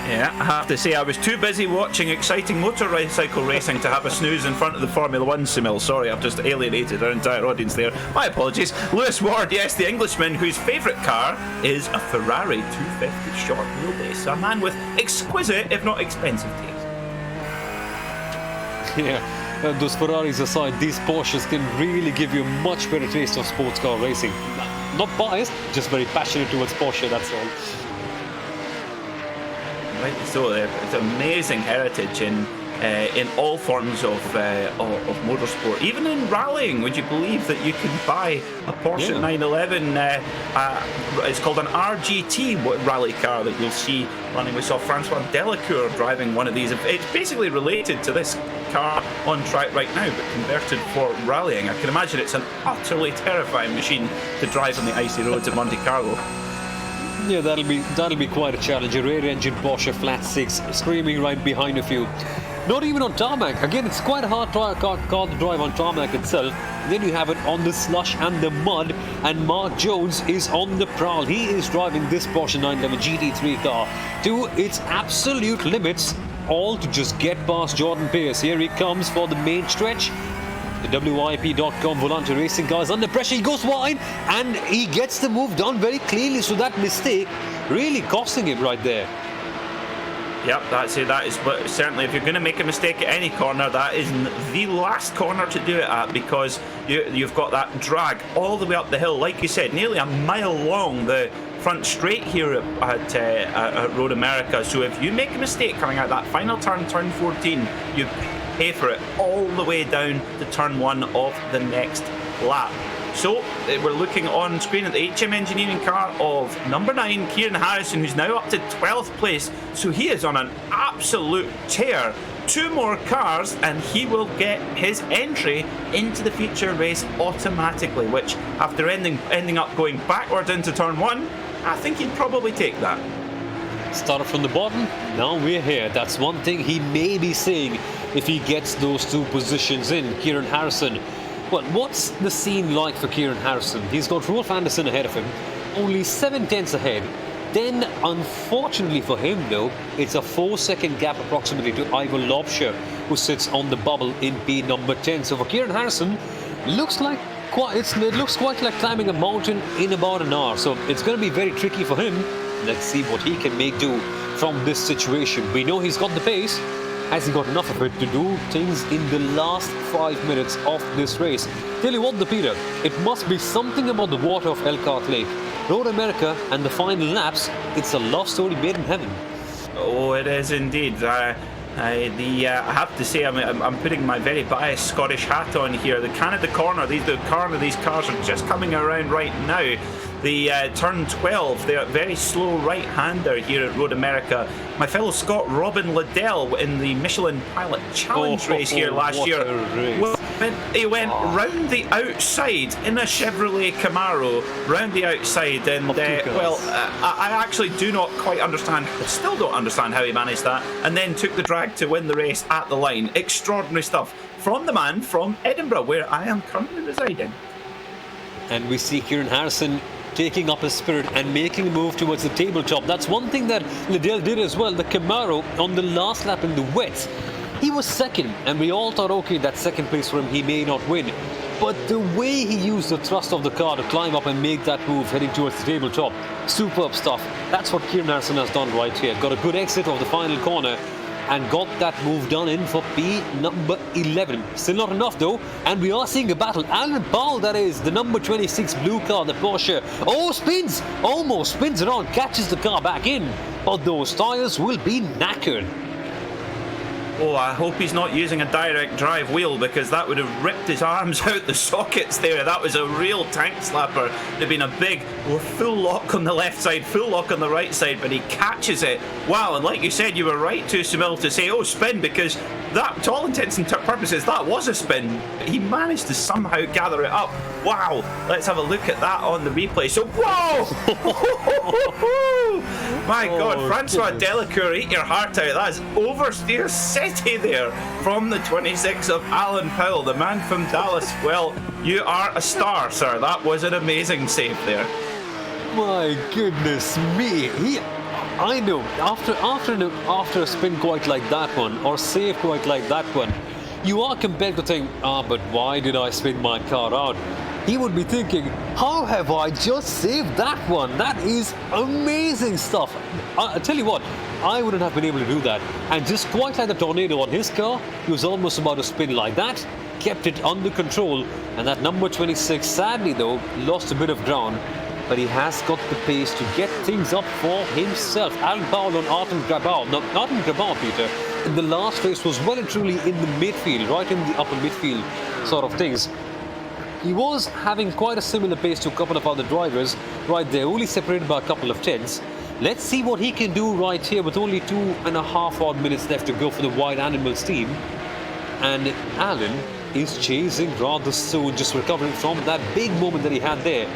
Yeah, I have to say I was too busy watching exciting motorcycle racing to have a snooze in front of the Formula 1, Soumil. Sorry, I've just alienated our entire audience there. My apologies. Lewis Ward, yes, the Englishman whose favourite car is a Ferrari 250 short wheelbase. A man with exquisite, if not expensive taste. Yeah, those Ferraris aside, these Porsches can really give you a much better taste of sports car racing. Not biased, just very passionate towards Porsche, that's all. Right, so it's amazing heritage in all forms of motorsport, even in rallying. Would you believe that you can buy a Porsche 911? It's called an RGT rally car that you'll see running. We saw Francois Delacour driving one of these. It's basically related to this car on track right now, but converted for rallying. I can imagine it's an utterly terrifying machine to drive on the icy roads of Monte Carlo. Yeah, that'll be quite a challenge. A rear-engine Porsche flat 6 screaming right behind of you. Not even on tarmac. Again, it's quite a hard car to drive on tarmac itself. Then you have it on the slush and the mud. And Mark Jones is on the prowl. He is driving this Porsche 911 GT3 car to its absolute limits, all to just get past Jordan Pierce. Here he comes for the main stretch. The WIP.com Volante Racing car is under pressure. He goes wide and he gets the move done very cleanly. So that mistake really costing him right there. Yep, that's it. That is certainly, if you're going to make a mistake at any corner, that is the last corner to do it at, because you've got that drag all the way up the hill. Like you said, nearly a mile long, the front straight here at Road America. So if you make a mistake coming out that final turn, turn 14, you pay for it all the way down to turn 1 of the next lap. So we're looking on screen at the HM Engineering car of number 9, Kieran Harrison, who's now up to 12th place. So he is on an absolute tear. 2 more cars and he will get his entry into the feature race automatically, which after ending up going backwards into turn 1, I think he'd probably take that. Started from the bottom, now we're here. That's one thing he may be saying if he gets those 2 positions in, Kieran Harrison. Well, what's the scene like for Kieran Harrison? He's got Rolf Anderson ahead of him, only 7 tenths ahead. Then, unfortunately for him though, it's a 4-second gap approximately to Ivor Lobsher, who sits on the bubble in P number 10. So for Kieran Harrison, it looks quite like climbing a mountain in about an hour. So it's going to be very tricky for him. Let's see what he can make do from this situation. We know he's got the pace. Has he got enough of it to do things in the last 5 minutes of this race? Tell you what, Peter, it must be something about the water of Elkhart Lake. Road America and the final laps, it's a love story made in heaven. Oh, it is indeed. I have to say, I'm putting my very biased Scottish hat on here. The Canada corner, these cars are just coming around right now. The turn 12, they're very slow right-hander here at Road America. My fellow Scot Robin Liddell in the Michelin Pilot Challenge race here last year. He went round the outside in a Chevrolet Camaro, round the outside, and I actually do not quite understand, still don't understand how he managed that, and then took the drag to win the race at the line. Extraordinary stuff from the man from Edinburgh, where I am currently residing. And we see Kieran Harrison taking up his spirit and making a move towards the tabletop. That's one thing that Liddell did as well. The Camaro on the last lap in the wet, he was second, and we all thought, okay, that's second place for him, he may not win. But the way he used the thrust of the car to climb up and make that move heading towards the tabletop, superb stuff. That's what Kieran Harrison has done right here. Got a good exit of the final corner and got that move done in for P number 11. Still not enough though, and we are seeing a battle. Alan Powell, that is, the number 26 blue car, the Porsche. Oh, spins! Almost spins around, catches the car back in, but those tyres will be knackered. Oh, I hope he's not using a direct drive wheel, because that would have ripped his arms out the sockets there. That was a real tank slapper. There'd been a big full lock on the left side, full lock on the right side, but he catches it. Wow, and like you said, you were right to Soumil to say, oh, spin, because that, to all intents and purposes, that was a spin. He managed to somehow gather it up. Wow, let's have a look at that on the replay. So, whoa! My God, Francois Delacour, eat your heart out. That is oversteer city there from the 26 of Alan Powell, the man from Dallas. Well, you are a star, sir. That was an amazing save there. My goodness me. I know, after a spin quite like that one, or save quite like that one, you are compelled to think, but why did I spin my car out? He would be thinking, how have I just saved that one? That is amazing stuff. I tell you what, I wouldn't have been able to do that. And just quite like the tornado on his car, he was almost about to spin like that, kept it under control, and that number 26, sadly though, lost a bit of ground. But he has got the pace to get things up for himself. Alan Powell on Artem Grabau. Now, Artem Grabau, Peter, in the last race was well and truly in the midfield, right in the upper midfield sort of things. He was having quite a similar pace to a couple of other drivers right there, only separated by a couple of tenths. Let's see what he can do right here with only 2.5 odd minutes left to go for the White Animals team. And Alan is chasing rather soon, just recovering from that big moment that he had there.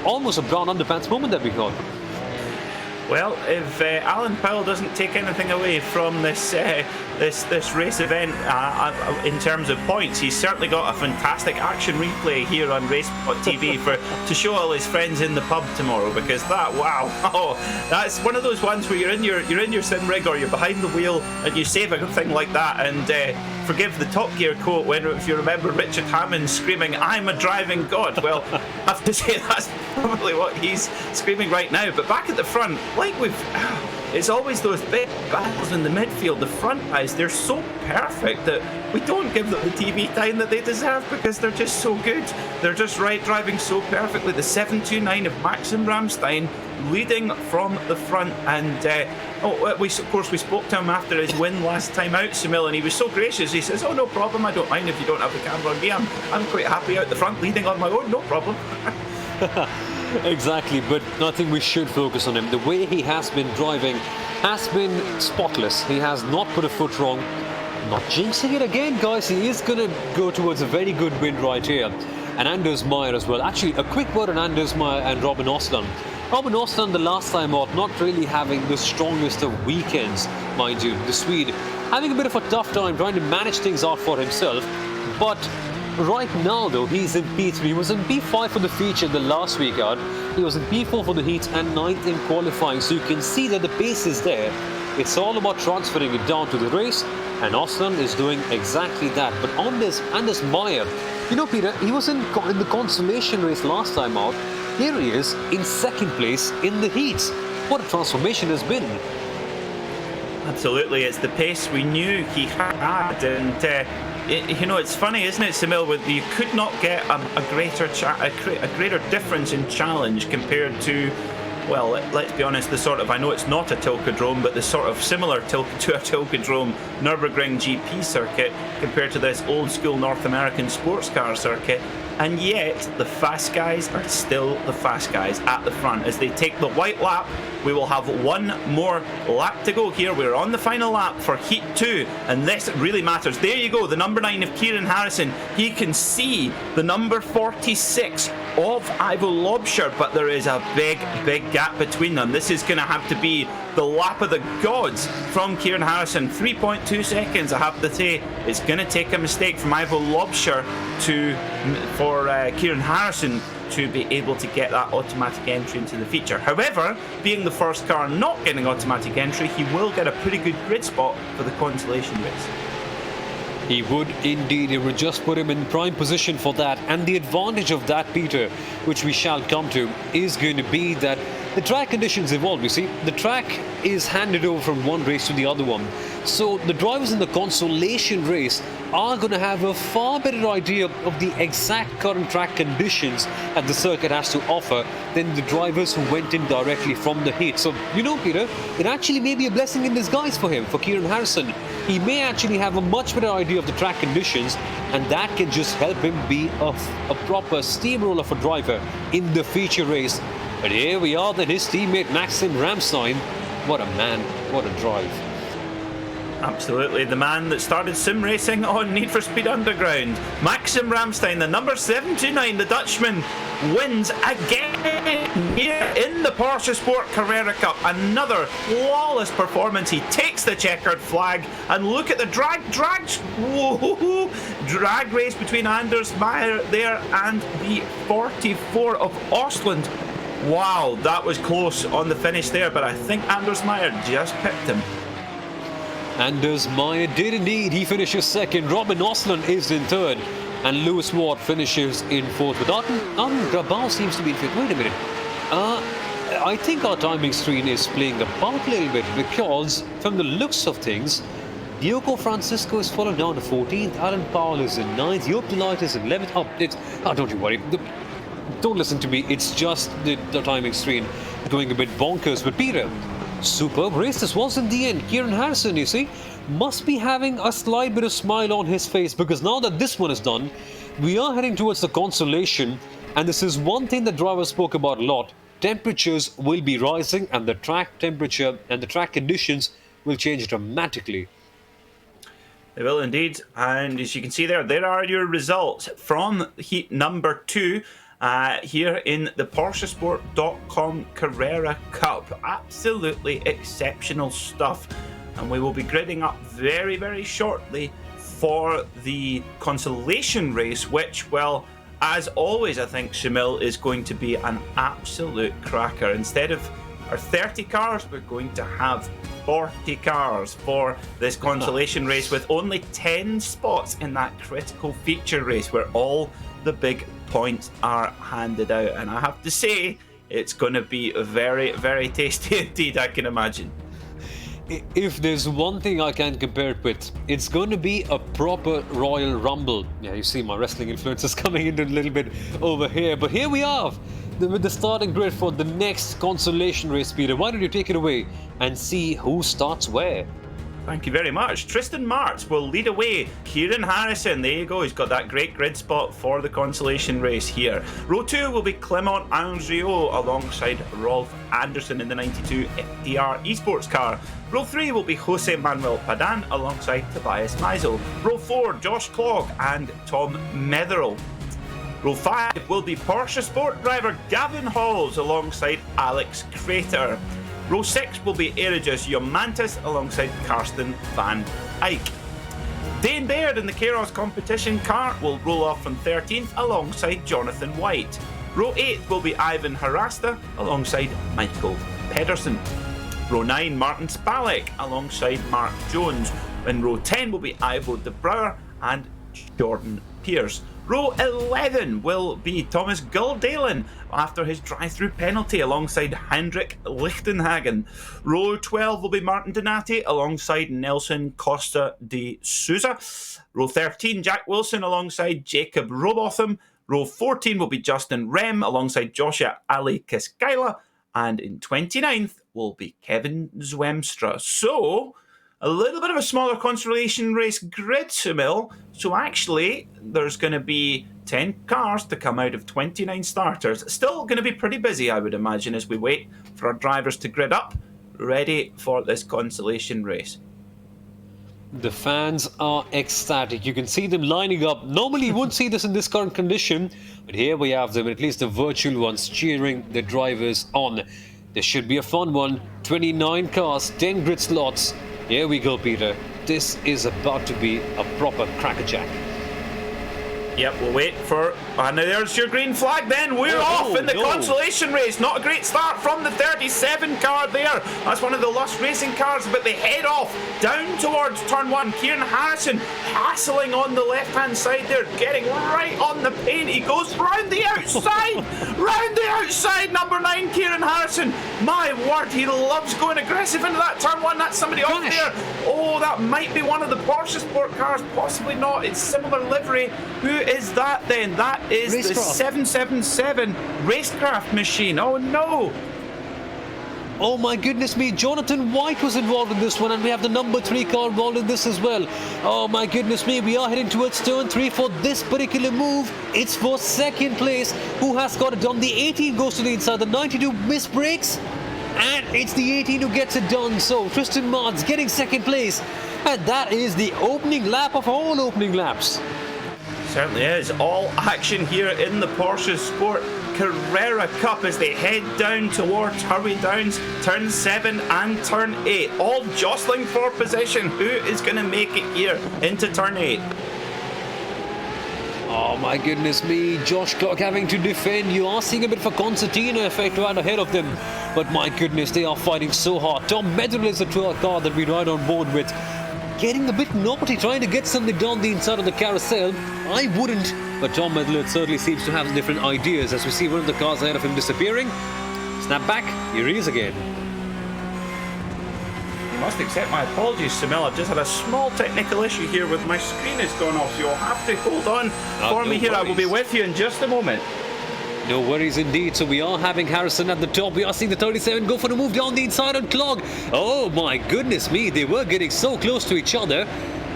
Almost a brown underpants moment that we got. Well, if Alan Powell doesn't take anything away from this race event in terms of points, he's certainly got a fantastic action replay here on Racespot TV to show all his friends in the pub tomorrow. Because that's one of those ones where you're in your sim rig or you're behind the wheel and you save a thing like that. And forgive the Top Gear quote when, if you remember, Richard Hammond screaming, "I'm a driving god." Well, I have to say that's probably what he's screaming right now. But back at the front, it's always those big battles in the midfield. The front guys, they're so perfect that we don't give them the TV time that they deserve, because they're just so good. They're just driving so perfectly. The 729 of Maxim Ramstein leading from the front, and we spoke to him after his win last time out, Soumil, and he was so gracious. He says, "Oh, no problem. I don't mind if you don't have the camera on me. I'm quite happy out the front, leading on my own. No problem." Exactly, but I think we should focus on him. The way he has been driving has been spotless. He has not put a foot wrong. Not jinxing it again, guys. He is going to go towards a very good win right here. And Anders Meyer as well. Actually, a quick word on Anders Meyer and Robin Osland. Robin Osland, the last time out, not really having the strongest of weekends, mind you. The Swede having a bit of a tough time trying to manage things out for himself. But right now, though, he's in P3. He was in P5 for the feature the last week out. He was in P4 for the heats and 9th in qualifying. So you can see that the pace is there. It's all about transferring it down to the race, and Osland is doing exactly that. But on this, Anders Meyer, you know, Peter, he was in the Consolation race last time out. Here he is in second place in the heats. What a transformation has been. Absolutely, it's the pace we knew he had, and it's funny, isn't it, Soumil? You could not get a greater difference in challenge compared to well, let's be honest, the sort of, I know it's not a Tilkedrome, but the sort of similar to a Tilkedrome Nürburgring GP circuit compared to this old school North American sports car circuit. And yet, the fast guys are still the fast guys at the front. As they take the white lap, we will have one more lap to go here. We're on the final lap for Heat 2, and this really matters. There you go, the number 9 of Kieran Harrison. He can see the number 46 of Ivo Lobsher, but there is a big gap between them. This is going to have to be the lap of the gods from Kieran Harrison. 3.2 seconds, I have to say. It's going to take a mistake from Ivo Lobsher for Kieran Harrison to be able to get that automatic entry into the feature. However, being the first car not getting automatic entry, he will get a pretty good grid spot for the Consolation race. He would indeed. It would just put him in prime position for that. And the advantage of that, Peter, which we shall come to, is going to be that the track conditions evolve. You see, the track is handed over from one race to the other one. So the drivers in the Consolation race are going to have a far better idea of the exact current track conditions that the circuit has to offer than the drivers who went in directly from the heat. So, you know, Peter, it actually may be a blessing in disguise for him, for Kieran Harrison. He may actually have a much better idea of the track conditions, and that can just help him be a proper steamroller for driver in the feature race. But here we are, then his teammate Maxim Ramstein. What a man, what a drive. Absolutely, the man that started sim racing on Need for Speed Underground. Maxim Ramstein, the number 729, the Dutchman, wins again here in the PorscheSport Carrera Cup. Another flawless performance. He takes the checkered flag, and look at the drag race between Anders Meyer there and the 44 of Ostland. Wow, that was close on the finish there, but I think Anders Meyer just pipped him. Anders Meyer did indeed. He finishes second. Robin Osland is in third. And Lewis Ward finishes in fourth. But Arden Grabau seems to be in fifth. Wait a minute. I think our timing screen is playing about a little bit, because from the looks of things, Diogo Francisco is followed down to 14th. Alan Powell is in 9th. Joop de Light is in 11th. Don't you worry. Don't listen to me. It's just the timing screen going a bit bonkers. But Peter, superb race this was in the end. Kieran Harrison, you see, must be having a slight bit of smile on his face, because now that this one is done, we are heading towards the Consolation, and this is one thing that drivers spoke about a lot. Temperatures will be rising, and the track temperature and the track conditions will change dramatically. They will indeed, and as you can see there are your results from heat number 2. Here in the PorscheSport.com Carrera Cup. Absolutely exceptional stuff. And we will be gridding up very shortly for the Consolation race, which, well, as always, I think Soumil is going to be an absolute cracker. Instead of our 30 cars, we're going to have 40 cars for this Consolation race, with only 10 spots in that critical feature race where all the big points are handed out. And I have to say, it's going to be very tasty indeed, I can imagine. If there's one thing I can compare it with, it's going to be a proper Royal Rumble. Yeah, you see my wrestling influences coming in a little bit over here. But here we are with the starting grid for the next Consolation race, Peter. Why don't you take it away and see who starts where? Thank you very much. Tristan Martz will lead away. Kieran Harrison, there you go. He's got that great grid spot for the Consolation race here. Row 2 will be Clement Andriot alongside Rolf Anderson in the 92 FDR esports car. Row 3 will be Jose Manuel Padan alongside Tobias Meisel. Row 4, Josh Clogg and Tom Metherell. Row 5 will be Porsche Sport driver Gavin Halls alongside Alex Crater. Row 6 will be Erijus Yomantis alongside Karsten van Eyck. Dane Baird in the Keros competition car will roll off from 13th alongside Jonathan White. Row 8 will be Ivan Harasta alongside Michael Pedersen. Row 9, Martin Spalek alongside Mark Jones. In row 10 will be Ivo de Brouwer and Jordan Pierce. Row 11 will be Thomas Guldalen after his drive-through penalty alongside Hendrik Lichtenhagen. Row 12 will be Martin Donati alongside Nelson Costa de Souza. Row 13, Jack Wilson alongside Jacob Robotham. Row 14 will be Justin Rem alongside Joshua Ali Kaskaila. and in 29th will be Kevin Zwemstra. So, a little bit of a smaller consolation race grid, Soumil. So actually, there's going to be 10 cars to come out of 29 starters. Still going to be pretty busy, I would imagine, as we wait for our drivers to grid up, ready for this consolation race. The fans are ecstatic. You can see them lining up. Normally you wouldn't see this in this current condition, but here we have them, at least the virtual ones, cheering the drivers on. This should be a fun one. 29 cars, 10 grid slots. Here we go, Peter. This is about to be a proper crackerjack. Yep, we'll wait for... And there's your green flag then. We're off in the consolation race. Not a great start from the 37 car there. That's one of the Lust Racing cars, but they head off down towards turn 1. Kieran Harrison hassling on the left-hand side there, getting right on the paint. He goes round the outside. Round the outside, number 9, Kieran Harrison. My word, he loves going aggressive into that turn 1. That's somebody off there. Oh, that might be one of the PorscheSport cars. Possibly not. It's similar livery. Who is that then? That is RaceKraft. The 777 RaceKraft machine. Oh no! Oh my goodness me, Jonathan White was involved in this one, and we have the number 3 car involved in this as well. Oh my goodness me, we are heading towards turn 3 for this particular move. It's for second place. Who has got it done? The 18 goes to the inside, the 92 miss brakes, and it's the 18 who gets it done. So Tristan Mards getting second place, and that is the opening lap of all opening laps. Certainly is. All action here in the PorscheSport Carrera Cup as they head down towards Hurry Downs, turn 7 and turn 8. All jostling for position. Who is going to make it here into turn 8? Oh my goodness me, Josh Clark having to defend. You are seeing a bit of a concertina effect right ahead of them. But my goodness, they are fighting so hard. Tom Medal is the car that we ride on board with. Getting a bit naughty, trying to get something down the inside of the carousel. I wouldn't, but Tom Medler certainly seems to have different ideas as we see one of the cars ahead of him disappearing. Snap back, here he is again. You must accept my apologies, Soumil. I've just had a small technical issue here with my screen has gone off. You'll have to hold on for me here. I will be with you in just a moment. No worries indeed. So we are having Harrison at the top. We are seeing the 37 go for the move down the inside and clog. Oh my goodness me, they were getting so close to each other.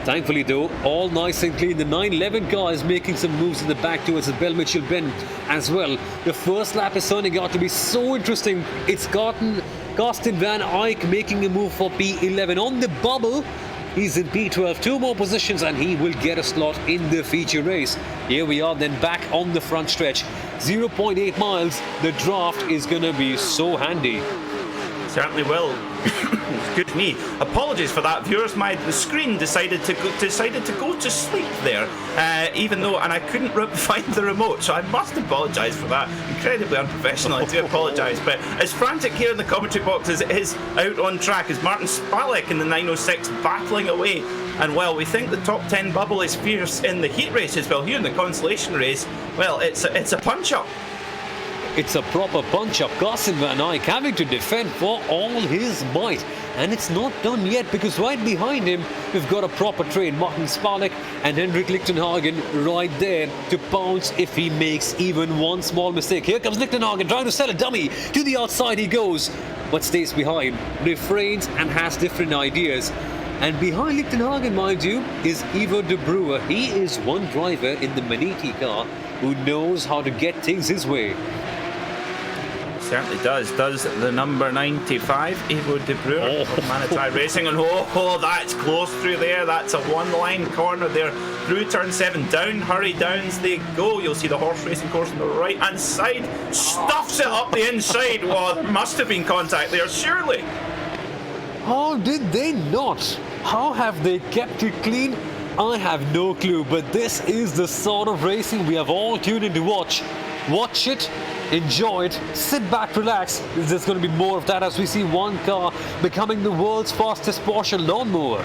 Thankfully though, all nice and clean. The 911 car is making some moves in the back towards the Bell Mitchell bend as well. The first lap is turning out to be so interesting. It's gotten Karsten Van Eyck making a move for P11 on the bubble. He's in P12, 2 more positions, and he will get a slot in the feature race. Here we are then back on the front stretch. 0.8 miles. The draft is going to be so handy. Certainly will. Excuse me. Apologies for that, viewers. The screen decided to go to sleep there, even though, and I couldn't find the remote, so I must apologise for that. Incredibly unprofessional. I do apologise, but as frantic here in the commentary box as it is out on track, as Martin Spalek in the 906 battling away. And while we think the top 10 bubble is fierce in the heat races, well, here in the consolation race, well, it's a punch-up. It's a proper punch-up. Karsten Van Eyck having to defend for all his might. And it's not done yet, because right behind him, we've got a proper train. Martin Spalek and Henrik Lichtenhagen right there to pounce if he makes even one small mistake. Here comes Lichtenhagen trying to sell a dummy. To the outside he goes, but stays behind, refrains and has different ideas. And behind Lichtenhagen, mind you, is Ivo de Brewer. He is one driver in the Maniti car who knows how to get things his way. Certainly does the number 95 Ivo de Brewer of Maniti Racing, and that's close through there. That's a one-line corner there through turn 7. Down Hurry Downs they go. You'll see the horse racing course on the right hand side, stuffs it up the inside. Well, there must have been contact there, surely. How did they not? How have they kept it clean? I have no clue, but this is the sort of racing we have all tuned in to watch. Watch it, enjoy it, sit back, relax. There's going to be more of that as we see one car becoming the world's fastest Porsche lawnmower.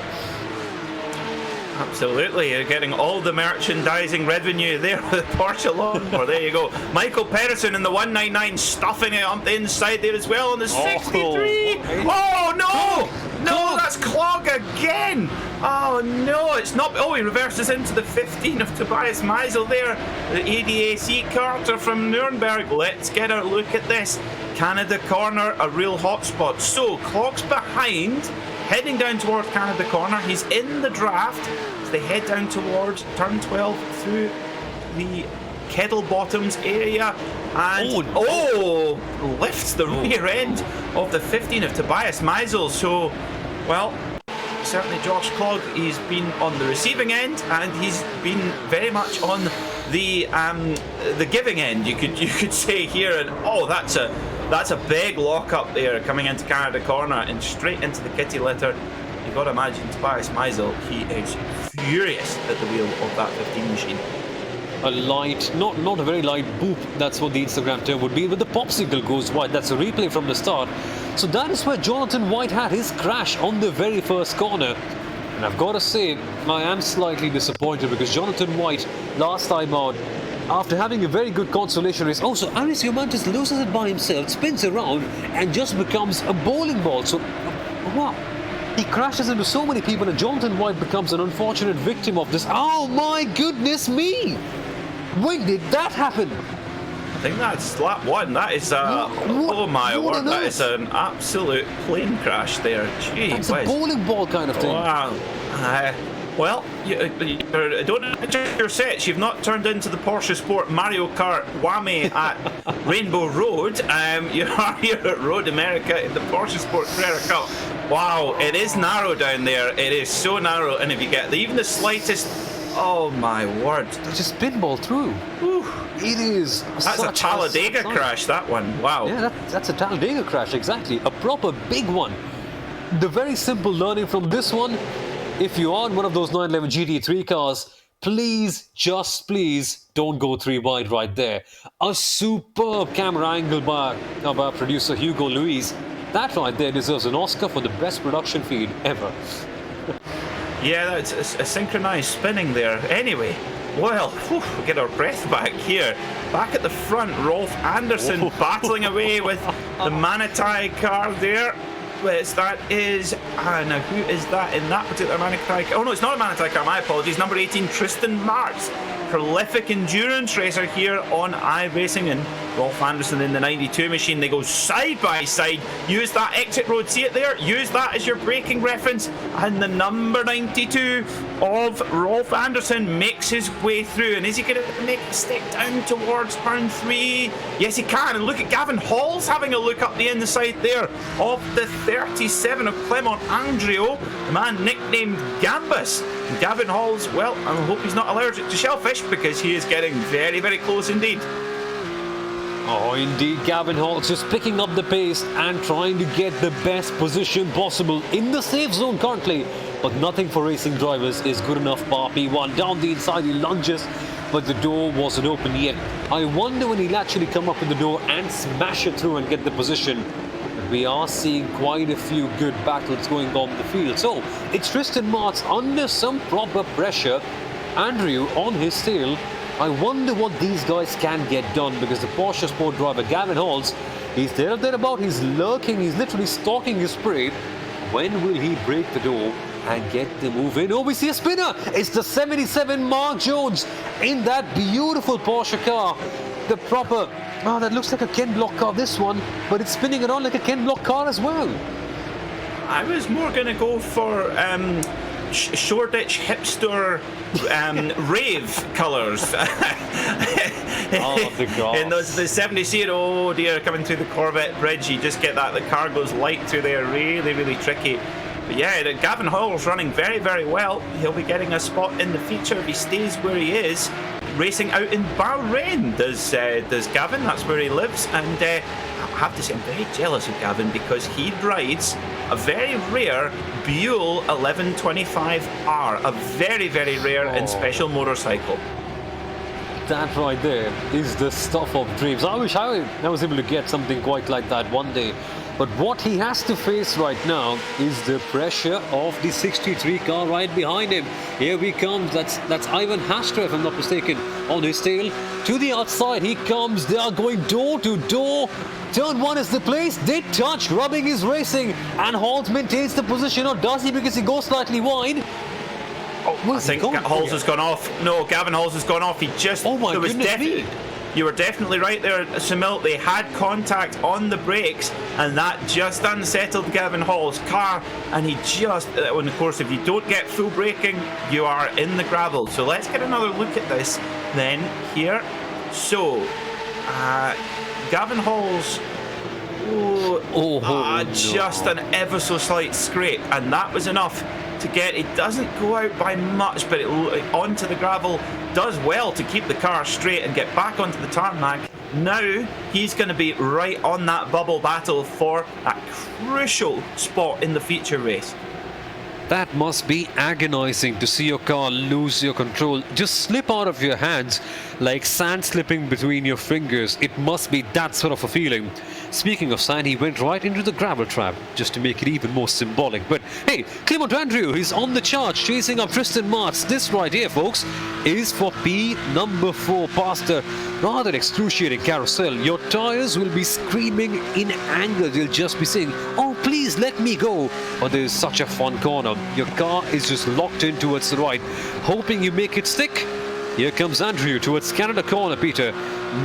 Absolutely, you're getting all the merchandising revenue there with Porsche lawnmower. There you go. Michael Pedersen in the 199 stuffing it on the inside there as well on the 63. Oh no! No, that's Clog again! Oh no, it's not. Oh, he reverses into the 15 of Tobias Meisel there. The ADAC Carter from Nuremberg. Let's get a look at this. Canada corner, a real hotspot. So, Clog's behind, heading down towards Canada corner. He's in the draft as they head down towards turn 12 through the Kettle Bottoms area. And lifts the rear end of the 15 of Tobias Meisel. So, well, certainly Josh Clog, he's been on the receiving end and he's been very much on the giving end, you could say here. And that's a big lock up there coming into Canada corner and straight into the kitty litter. You've got to imagine Tobias Meisel, he is furious at the wheel of that 15 machine. A light, not a very light boop, that's what the Instagram term would be, but the popsicle goes wide. That's a replay from the start. So that is where Jonathan White had his crash on the very first corner. And I've got to say, I am slightly disappointed because Jonathan White, last time out, after having a very good consolation race, also Aris Yomantis loses it by himself, spins around and just becomes a bowling ball. So, wow. He crashes into so many people and Jonathan White becomes an unfortunate victim of this. Oh my goodness me! When did that happen? I think that's lap one. That is oh my word, that is an absolute plane crash there. Gee, that's a bowling ball kind of thing. Wow. Well, you don't adjust your sets. You've not turned into the PorscheSport Mario Kart Wame at Rainbow Road. You are here at Road America in the PorscheSport Carrera Cup. Wow, it is narrow down there. It is so narrow, and if you get even the slightest, oh my word, they just pinball through. Whew. It is. That's a Talladega crash. That one. Wow. Yeah, that's a Talladega crash. Exactly, a proper big one. The very simple learning from this one. If you are in one of those 911 GT3 cars, please, just please, don't go 3 wide right there. A superb camera angle by our producer Hugo Luis. That right there deserves an Oscar for the best production feed ever. Yeah, that's a synchronized spinning there. Anyway, well, we get our breath back here. Back at the front, Rolf Anderson battling away with the Maniti car there. That is, now who is that in that particular Maniti car? Oh no, it's not a Maniti car, my apologies. Number 18, Tristan Marks. Prolific endurance racer here on iRacing, and Rolf Anderson in the 92 machine. They go side by side. Use that exit road, see it there? Use that as your braking reference. And the number 92 of Rolf Anderson makes his way through. And is he going to make a stick down towards turn 3? Yes, he can. And look at Gavin Hall's having a look up the inside there of the 37 of Clement Andrio, the man nicknamed Gambus. And Gavin Hall's, well, I hope he's not allergic to shellfish because he is getting very, very close indeed. Oh, indeed, Gavin Hall's just picking up the pace and trying to get the best position possible in the safe zone currently. But nothing for racing drivers is good enough bar P1. Down the inside, he lunges, but the door wasn't open yet. I wonder when he'll actually come up with the door and smash it through and get the position. We are seeing quite a few good battles going on the field. So, it's Tristan Marks under some proper pressure. Andrew on his tail. I wonder what these guys can get done because the PorscheSport driver Gavin Halls, he's thereabout, he's lurking, he's literally stalking his prey. When will he break the door and get the move in? Oh, we see a spinner! It's the 77 Mark Jones in that beautiful Porsche car. The proper, oh, that looks like a Ken Block car, this one, but it's spinning around like a Ken Block car as well. I was more going to go for Shoreditch hipster rave colours. Oh, the gosh. In those, the 70 oh dear, coming through the Corvette bridge, you just get that, the car goes light through there, really, really tricky. But yeah, Gavin Hall's running very, very well. He'll be getting a spot in the feature if he stays where he is. Racing out in Bahrain, does Gavin, that's where he lives. And I have to say, I'm very jealous of Gavin because he rides a very rare Buell 1125R, a very, very rare and special motorcycle. That right there is the stuff of dreams. I wish I was able to get something quite like that one day. But what he has to face right now is the pressure of the 63 car right behind him. Here he comes. That's Ivan Hastra, if I'm not mistaken, on his tail. To the outside he comes. They are going door to door. Turn 1 is the place. They touch. Rubbing is racing. And Halls maintains the position. Or does he, because he goes slightly wide? Oh, I think Halls has gone off. No, Gavin Halls has gone off. He just... Oh my goodness me. You were definitely right there, Soumil. They had contact on the brakes, and that just unsettled Gavin Hall's car, and he just, and of course, if you don't get full braking, you are in the gravel. So let's get another look at this then here. So, Gavin Hall's just an ever so slight scrape, and that was enough to get, it doesn't go out by much, but it onto the gravel, does well to keep the car straight and get back onto the tarmac. Now he's going to be right on that bubble battle for that crucial spot in the feature race. That must be agonizing to see your car lose your control, just slip out of your hands like sand slipping between your fingers. It must be that sort of a feeling. Speaking of sand, he went right into the gravel trap, just to make it even more symbolic. But hey, Clement Andrew is on the charge, chasing up Tristan Marks. This right here, folks, is for P number 4 past a rather excruciating carousel. Your tires will be screaming in anger. They'll just be saying, "Oh, please let me go." But there's such a fun corner. Your car is just locked in towards the right, hoping you make it stick. Here comes Andrew towards Canada corner, Peter.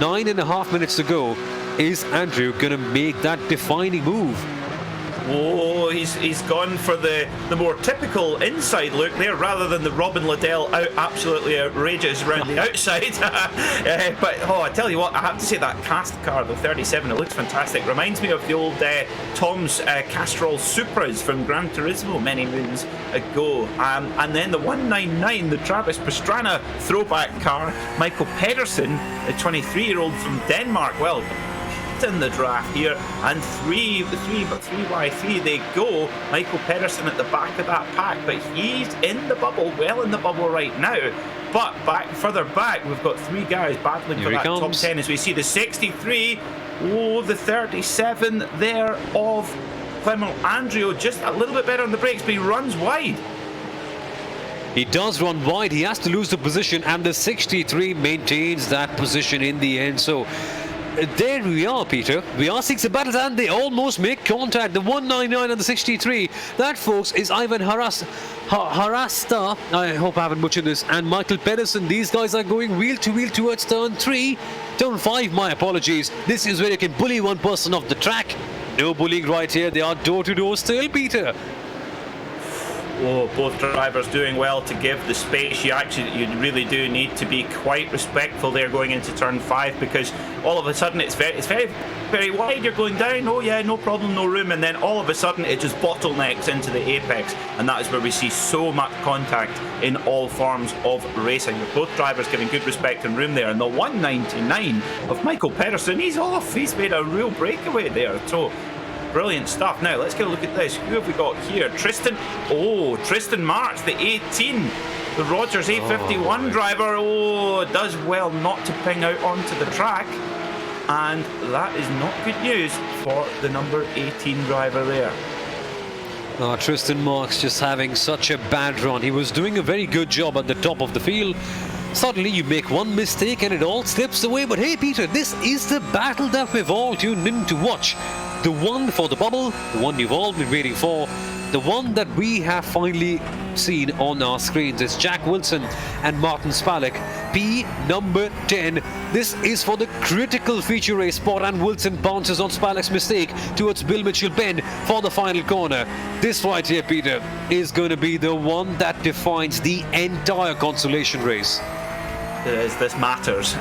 9.5 minutes to go. Is Andrew going to make that defining move? Oh, he's gone for the more typical inside look there, rather than the Robin Liddell out absolutely outrageous around the outside. But I tell you what, I have to say that cast car, the 37, it looks fantastic. Reminds me of the old Tom's Castrol Supras from Gran Turismo many moons ago. And then the 199, the Travis Pastrana throwback car. Michael Pedersen, the 23-year-old from Denmark. Well, in the draft here, and 3Y3 they go. Michael Pedersen at the back of that pack, but he's in the bubble, well in the bubble right now. But further back, we've got 3 guys battling for that top 10 as we see the 63, the 37 there of Clement Andrew, just a little bit better on the brakes, but he runs wide. He does run wide, he has to lose the position, and the 63 maintains that position in the end. So there we are, Peter. We are 6 battles and they almost make contact. The 199 and the 63. That, folks, is Ivan Harasta. I hope I haven't butchered this. And Michael Pedersen. These guys are going wheel to wheel towards turn 3. Turn 5, my apologies. This is where you can bully one person off the track. No bullying right here. They are door to door still, Peter. Oh, both drivers doing well to give the space. You really do need to be quite respectful there going into turn 5, because all of a sudden it's very wide. You're going down, oh yeah, no problem, no room, and then all of a sudden it just bottlenecks into the apex, and that is where we see so much contact in all forms of racing, with both drivers giving good respect and room there. And the 199 of Michael Pedersen, he's off. He's made a real breakaway there. So brilliant stuff. Now let's get a look at this. Who have we got here? Tristan Marks, the 18, the Rogers 851 driver. Does well not to ping out onto the track, and that is not good news for the number 18 driver there. Tristan Marks just having such a bad run. He was doing a very good job at the top of the field. Suddenly you make one mistake and it all slips away. But hey, Peter, this is the battle that we've all tuned in to watch. The one for the bubble, the one you've all been waiting for, the one that we have finally seen on our screens. It's Jack Wilson and Martin Spalek, P number 10. This is for the critical feature race spot, and Wilson bounces on Spalek's mistake towards Bill Mitchell Bend for the final corner. This right here, Peter, is going to be the one that defines the entire Consolation race. This matters.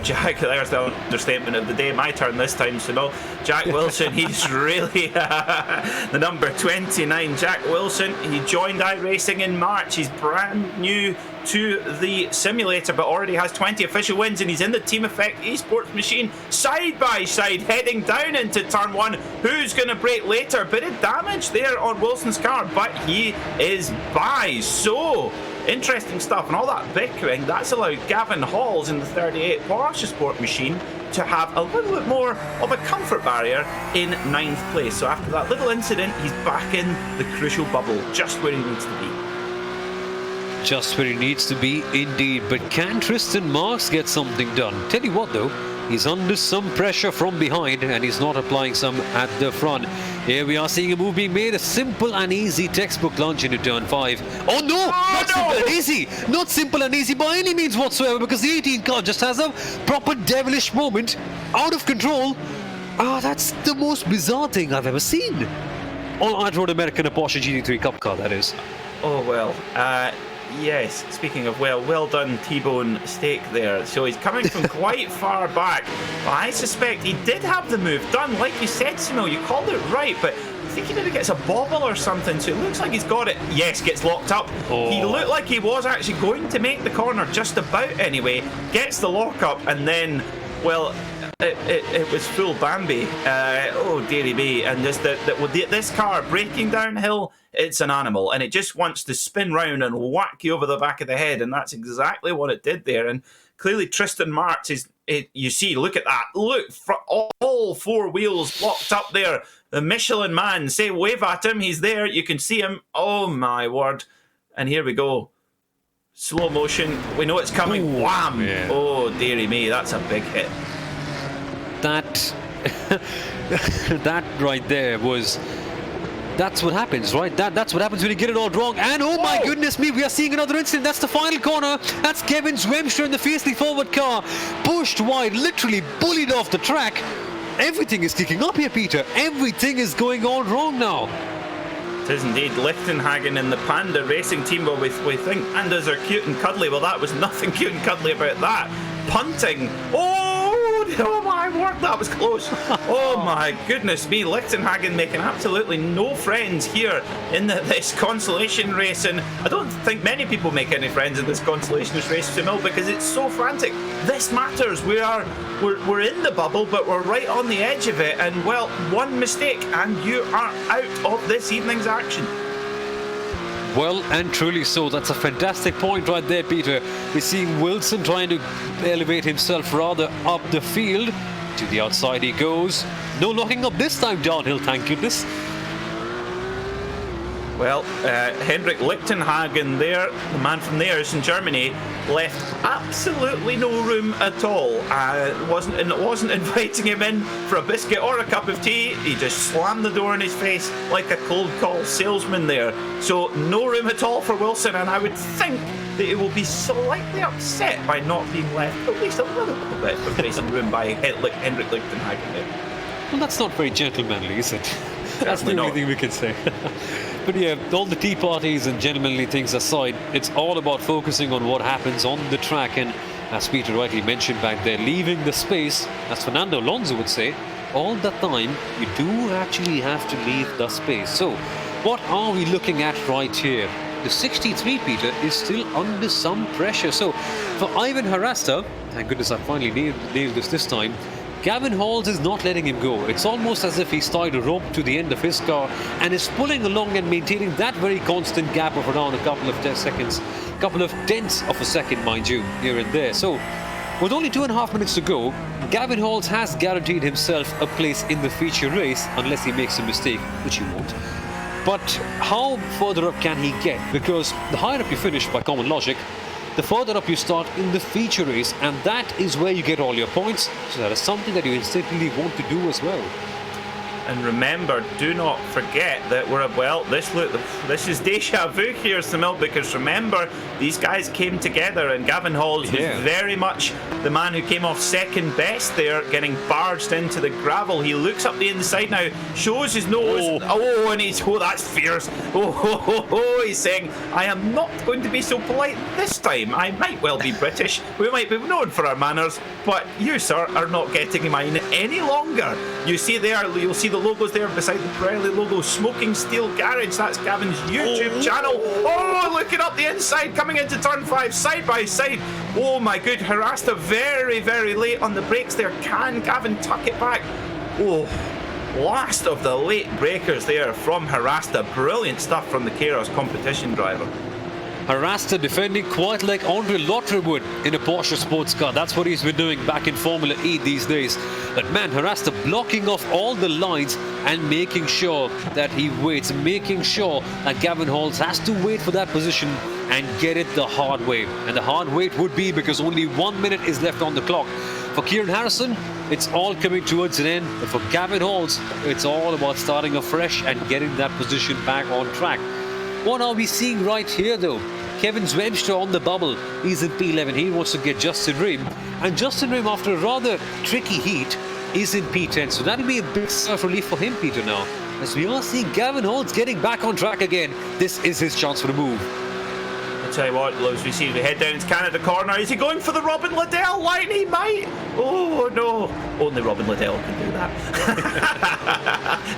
Jack, there's the understatement of the day. My turn this time, so no. Jack Wilson, he's really the number 29. Jack Wilson, he joined iRacing in March. He's brand new to the simulator, but already has 20 official wins, and he's in the Team Effect esports machine side by side, heading down into turn 1. Who's going to brake later? Bit of damage there on Wilson's car, but he is by. So interesting stuff, and all that bickering, that's allowed Gavin Halls in the 38 PorscheSport machine to have a little bit more of a comfort barrier in 9th place. So after that little incident, he's back in the crucial bubble, just where he needs to be. Just where he needs to be, indeed. But can Tristan Marks get something done? Tell you what though, He's under some pressure from behind and he's not applying some at the front. Here we are seeing a move being made, a simple and easy textbook launch into turn 5. Oh no! Not simple and easy! Not simple and easy by any means whatsoever, because the 18 car just has a proper devilish moment, out of control. That's the most bizarre thing I've ever seen. On Road American, a Porsche GT3 Cup car, that is. Oh well, yes, speaking of well done T-bone steak there. So he's coming from quite far back. Well, I suspect he did have the move done, like you said, Soumil, you called it right, but I think he maybe gets a bobble or something, so it looks like he's got it. Yes, gets locked up. Oh. He looked like he was actually going to make the corner, just about anyway, gets the lock up, and then, well, it was full Bambi. Oh dearie me. And just this car braking downhill, it's an animal, and it just wants to spin round and whack you over the back of the head, and that's exactly what it did there. And clearly Tristan Marks is, you see, look at that, look, for all 4 wheels locked up there. The Michelin man, say wave at him, he's there, you can see him. Oh my word. And here we go, slow motion, we know it's coming. Ooh, wham. Yeah. Oh dearie me, that's a big hit. That that right there was, that's what happens, right? That's what happens when you get it all wrong. And oh my goodness me, we are seeing another incident. That's the final corner. That's Kevin Zwemstra in the fiercely forward car, pushed wide, literally bullied off the track. Everything is kicking up here, Peter. Everything is going all wrong now. It is indeed. Lichtenhagen and the Panda Racing team, well, we think pandas are cute and cuddly. Well, that was nothing cute and cuddly about that. Punting. Oh my word, that was close. Oh my goodness me, Lichtenhagen making absolutely no friends here in this consolation race, and I don't think many people make any friends in this consolation race, Soumil, because it's so frantic. This matters. We're in the bubble, but we're right on the edge of it, and well, one mistake and you are out of this evening's action. Well and truly so. That's a fantastic point right there, Peter. We're seeing Wilson trying to elevate himself rather up the field. To the outside he goes. No locking up this time downhill, thank goodness. Well, Henrik Lichtenhagen there, the man from there in Germany, left absolutely no room at all. It wasn't inviting him in for a biscuit or a cup of tea. He just slammed the door in his face like a cold call salesman there. So no room at all for Wilson, and I would think that he will be slightly upset by not being left at least a little bit of racing room by Henrik Lichtenhagen there. Well, that's not very gentlemanly, is it? That's the only thing we can say. But yeah, all the tea parties and gentlemanly things aside, it's all about focusing on what happens on the track. And as Peter rightly mentioned back there, leaving the space, as Fernando Alonso would say, all the time you do actually have to leave the space. So what are we looking at right here? The 63, Peter, is still under some pressure. So for Ivan Harasta, thank goodness I finally nailed this time, Gavin Halls is not letting him go. It's almost as if he's tied a rope to the end of his car and is pulling along and maintaining that very constant gap of around a couple of seconds, couple of tenths of a second, mind you, here and there. So with only 2.5 minutes to go, Gavin Halls has guaranteed himself a place in the feature race unless he makes a mistake, which he won't. But how further up can he get? Because the higher up you finish by common logic, the further up you start in the feature race, and that is where you get all your points. So that is something that you instinctively want to do as well. And remember, do not forget that this is deja vu here, Soumil, because remember, these guys came together and Gavin Halls was very much the man who came off second best there, getting barged into the gravel. He looks up the inside now, shows his nose, and he's, that's fierce. He's saying, I am not going to be so polite this time. I might well be British, we might be known for our manners, but you, sir, are not getting mine any longer. You see there, you'll see the logos there beside the Pirelli logo, Smoking Steel Garage, that's Gavin's YouTube channel. Looking up the inside, coming into turn 5, side by side. Oh my good, Harasta very, very late on the brakes there. Can Gavin tuck it back? Last of the late breakers there from Harasta. Brilliant stuff from the Keros competition driver. Harasta defending quite like Andre Lotterer would in a Porsche sports car. That's what he's been doing back in Formula E these days. But man, Harasta blocking off all the lines and making sure that he waits, making sure that Gavin Halls has to wait for that position and get it the hard way. And the hard wait would be because only 1 minute is left on the clock. For Kieran Harrison, it's all coming towards an end. But for Gavin Halls, it's all about starting afresh and getting that position back on track. What are we seeing right here though? Kevin Webster on the bubble. He's in P11. He wants to get Justin Ream. And Justin Ream, after a rather tricky heat, is in P10. So that'll be a big self-relief for him, Peter, now. As we are seeing Gavin Halls getting back on track again. This is his chance for the move. I'll tell you what, Loves, we see we head down to Canada corner. Is he going for the Robin Liddell line? He might. Oh no, only Robin Liddell can do that.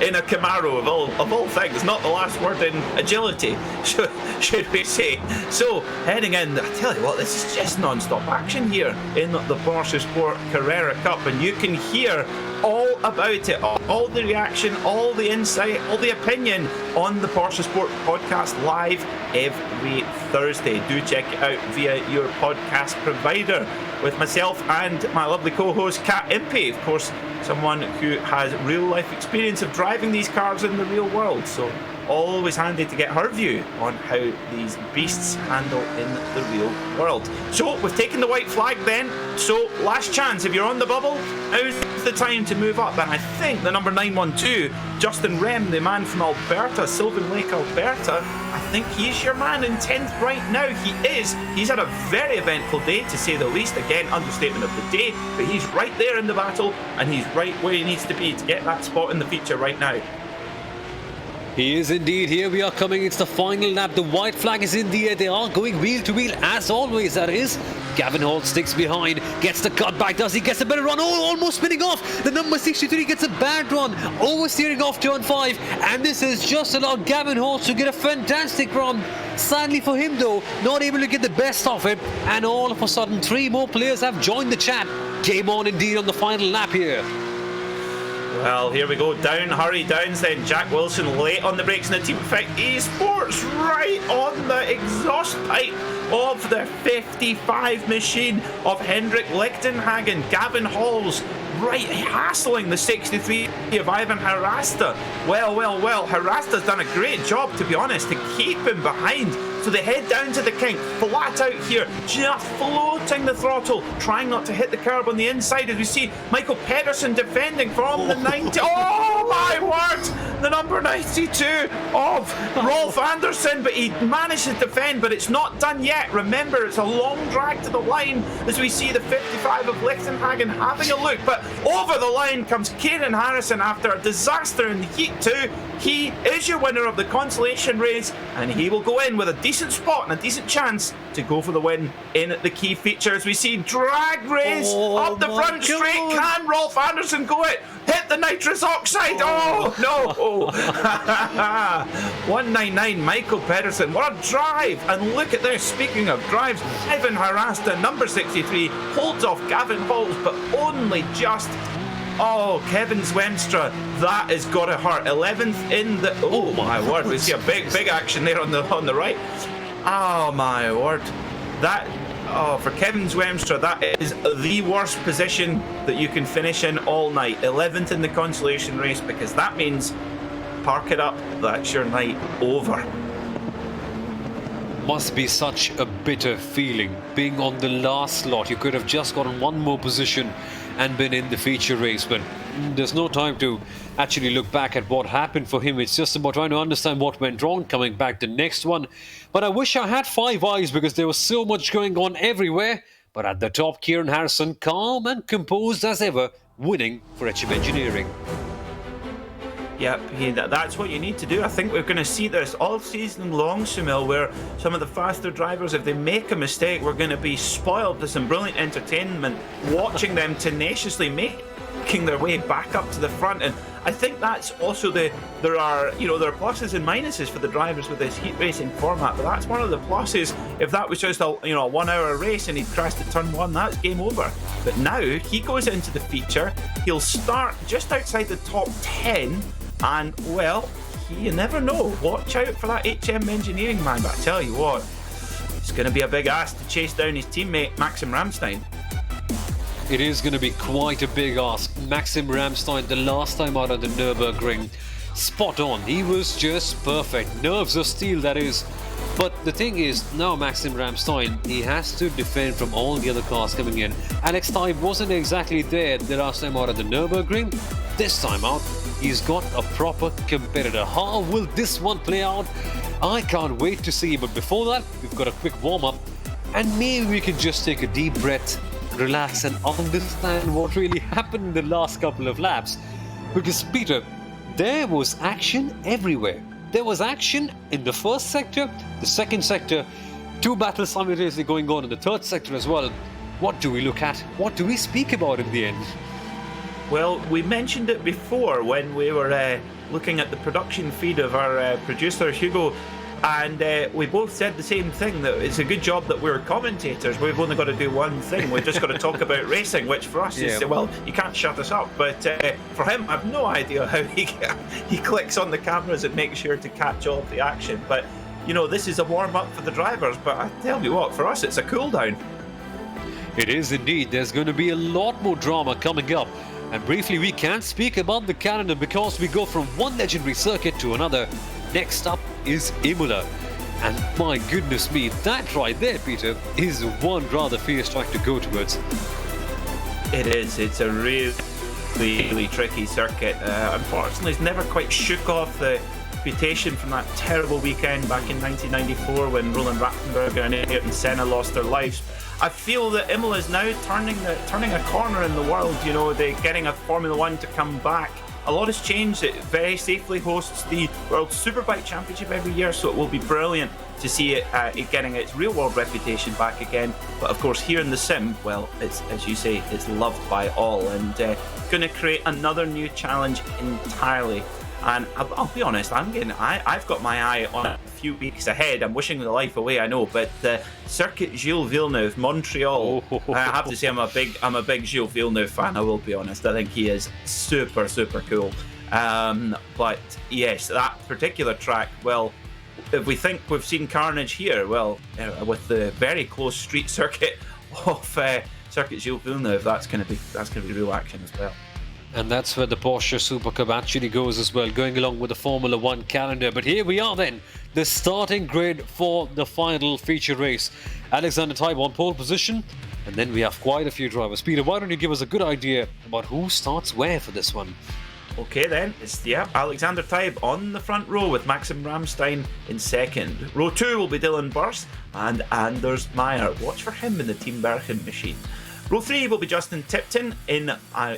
In a Camaro of all things, not the last word in agility, should we say. So heading in, I tell you what, this is just non-stop action here in the PorscheSport Carrera Cup, and you can hear all about it, all the reaction, all the insight, all the opinion on the PorscheSport podcast live every Thursday. Do check it out via your podcast provider with myself and my lovely co-host Kat Impey, of course, someone who has real life experience of driving these cars in the real world, so always handy to get her view on how these beasts handle in the real world. So we've taken the white flag then, so last chance, if you're on the bubble, now's the time to move up. And I think the number 912, Justin Rem, the man from Alberta, Sylvan Lake, Alberta, I think he's your man in 10th right now. He is. He's had a very eventful day, to say the least. Again, understatement of the day, but he's right there in the battle, and he's right where he needs to be to get that spot in the feature right now. He is indeed. Here we are coming. It's the final lap. The white flag is in the air. They are going wheel to wheel as always, that is. Gavin Hall sticks behind, gets the cut back, does he? Gets a better run. Oh, almost spinning off. The number 63 gets a bad run, oversteering off turn 5, and this has just allowed Gavin Hall to get a fantastic run. Sadly for him though, not able to get the best of it, and all of a sudden 3 more players have joined the chat. Game on indeed on the final lap here. Well, here we go, down, hurry downs then. Jack Wilson late on the brakes in the Team Effect Esports, right on the exhaust pipe of the 55 machine of Hendrik Lichtenhagen. Gavin Halls right hassling the 63 of Ivan Harasta. Well, Harasta's done a great job, to be honest, to keep him behind. So they head down to the kink, flat out here, just floating the throttle, trying not to hit the curb on the inside, as we see Michael Pedersen defending from the 90. Oh my word! The number 92 of Rolf Anderson, but he managed to defend, but it's not done yet. Remember, it's a long drag to the line as we see the 55 of Lichtenhagen having a look, but over the line comes Kieran Harrison after a disaster in the Heat 2. He is your winner of the Consolation race, and he will go in with a decent spot and a decent chance to go for the win in the key feature. As we see drag race up the front straight. Can Rolf Anderson go it? Hit the nitrous oxide. Oh no! 199 Michael Pedersen. What a drive! And look at this. Speaking of drives, Ivan Harasta, number 63, holds off Gavin Halls, but only just. Oh, Kevin Zwemstra, that has got to hurt. 11th in the. Oh my word! We see a big action there on the right. Oh my word! That. Oh, for Kevin Zwemstra, that is the worst position that you can finish in all night. 11th in the Consolation race, because that means park it up. That's your night over. Must be such a bitter feeling being on the last slot. You could have just gotten one more position and been in the feature race, but there's no time to actually look back at what happened for him. It's just about trying to understand what went wrong, coming back the next one. But I wish I had 5 eyes, because there was so much going on everywhere. But at the top, Kieran Harrison, calm and composed as ever, winning for HM Engineering. Yep, that's what you need to do. I think we're going to see this all season long, Soumil, where some of the faster drivers, if they make a mistake, we're going to be spoiled to some brilliant entertainment, watching them tenaciously making their way back up to the front. And I think that's also there are pluses and minuses for the drivers with this heat racing format, but that's one of the pluses. If that was just a 1 hour race and he crashed at turn 1, that's game over. But now he goes into the feature, he'll start just outside the top 10, and well, you never know. Watch out for that HM Engineering man, but I tell you what, it's going to be a big ask to chase down his teammate Maxim Ramstein. It is going to be quite a big ask. Maxim Ramstein, the last time out of the Nürburgring, spot on. He was just perfect. Nerves of steel, that is. But the thing is, now Maxim Ramstein, he has to defend from all the other cars coming in. Alex Taib wasn't exactly there the last time out at the Nürburgring. This time out, he's got a proper competitor. How will this one play out? I can't wait to see. But before that, we've got a quick warm-up. And maybe we can just take a deep breath, relax and understand what really happened in the last couple of laps. Because, Peter, there was action everywhere. There was action in the first sector, the second sector, two battles simultaneously going on in the third sector as well. What do we look at? What do we speak about in the end? Well, we mentioned it before when we were looking at the production feed of our producer Hugo, and we both said the same thing, that it's a good job that we're commentators. We've only got to do one thing. We've just got to talk about racing, which for us is, well, you can't shut us up. But for him, I've no idea how he clicks on the cameras and makes sure to catch all of the action. But, you know, this is a warm-up for the drivers. But I tell you what, for us, it's a cool-down. It is indeed. There's going to be a lot more drama coming up. And briefly, we can't speak about the calendar because we go from one legendary circuit to another. Next up is Imola. And my goodness me, that right there, Peter, is one rather fierce track to go towards. It is. It's a really tricky circuit. Unfortunately, it's never quite shook off the reputation from that terrible weekend back in 1994 when Roland Ratzenberger and Ayrton Senna lost their lives. I feel that Imola is now turning a corner in the world. You know, they're getting a Formula One to come back. A lot has changed. It very safely hosts the World Superbike Championship every year, so it will be brilliant to see it getting its real-world reputation back again. But of course, here in the sim, well, it's, as you say, it's loved by all, and going to create another new challenge entirely. And I'll be honest, I've got my eye on a few weeks ahead. I'm wishing the life away, I know, but Circuit Gilles Villeneuve, Montreal. I have to say, I'm a big Gilles Villeneuve fan. I will be honest. I think he is super cool. But yes, that particular track. Well, if we think we've seen carnage here, well, with the very close street circuit of Circuit Gilles Villeneuve, that's going to be real action as well. And that's where the Porsche Super Cup actually goes as well, going along with the Formula One calendar. But here we are then, the starting grid for the final feature race. Alexander Taib on pole position, and then we have quite a few drivers. Peter, why don't you give us a good idea about who starts where for this one? Okay then, it's Alexander Taib on the front row with Maxim Ramstein in second. Row 2 will be Dylan Burst and Anders Meyer. Watch for him in the Team Bergen machine. Row 3 will be Justin Tipton,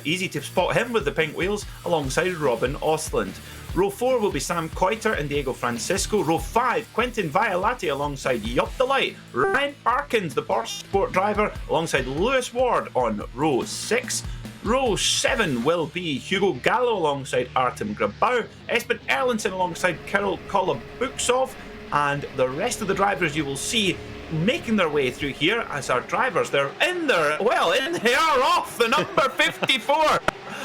easy to spot him with the pink wheels, alongside Robin Ostland. Row 4 will be Sam Coiter and Diego Francisco. Row 5, Quentin Violati alongside Yop the Light. Ryan Parkins, the PorscheSport driver, alongside Lewis Ward on Row 6. Row 7 will be Hugo Gallo alongside Artem Grabau. Espen Erlandsen alongside Kirill Kolobuksov. And the rest of the drivers you will see making their way through here as our drivers. They're in there. Well, in they are off. The number 54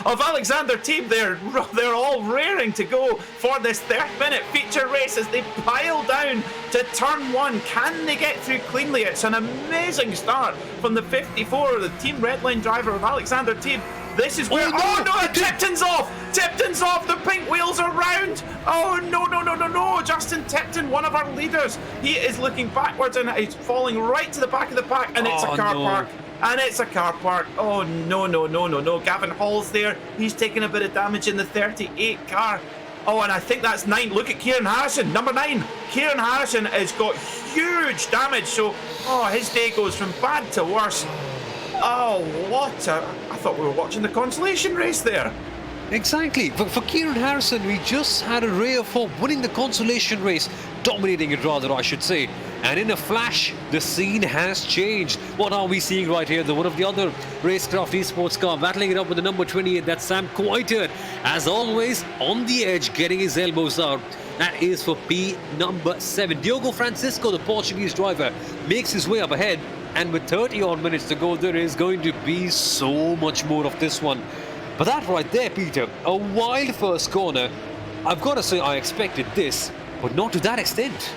of Alexander Taib. They're all raring to go for this 30-minute feature race as they pile down to turn 1. Can they get through cleanly? It's an amazing start from the 54, the Team Redline driver of Alexander Taib. This is where... Oh no, Tipton's off! Tipton's off! The pink wheels are round! Oh no. Justin Tipton, one of our leaders. He is looking backwards and he's falling right to the back of the pack, and it's a car park. And it's a car park. Oh no. Gavin Hall's there. He's taking a bit of damage in the 38 car. Oh, and I think that's 9. Look at Kieran Harrison, number 9. Kieran Harrison has got huge damage. So, his day goes from bad to worse. Oh, I thought we were watching the consolation race there. Exactly. For Kieran Harrison, we just had a ray of hope, winning the consolation race, dominating it rather, I should say. And in a flash, the scene has changed. What are we seeing right here? One of the other RaceKraft esports car battling it up with the number 28. That's Sam Coiter. As always, on the edge, getting his elbows out. That is for P number 7. Diogo Francisco, the Portuguese driver, makes his way up ahead. And with 30 odd minutes to go, there is going to be so much more of this one. But that right there, Peter, a wild first corner. I've got to say I expected this, but not to that extent.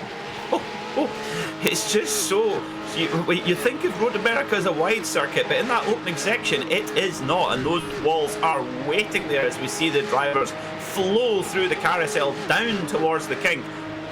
It's just so... You think of Road America as a wide circuit, but in that opening section, it is not. And those walls are waiting there as we see the drivers flow through the carousel down towards the King.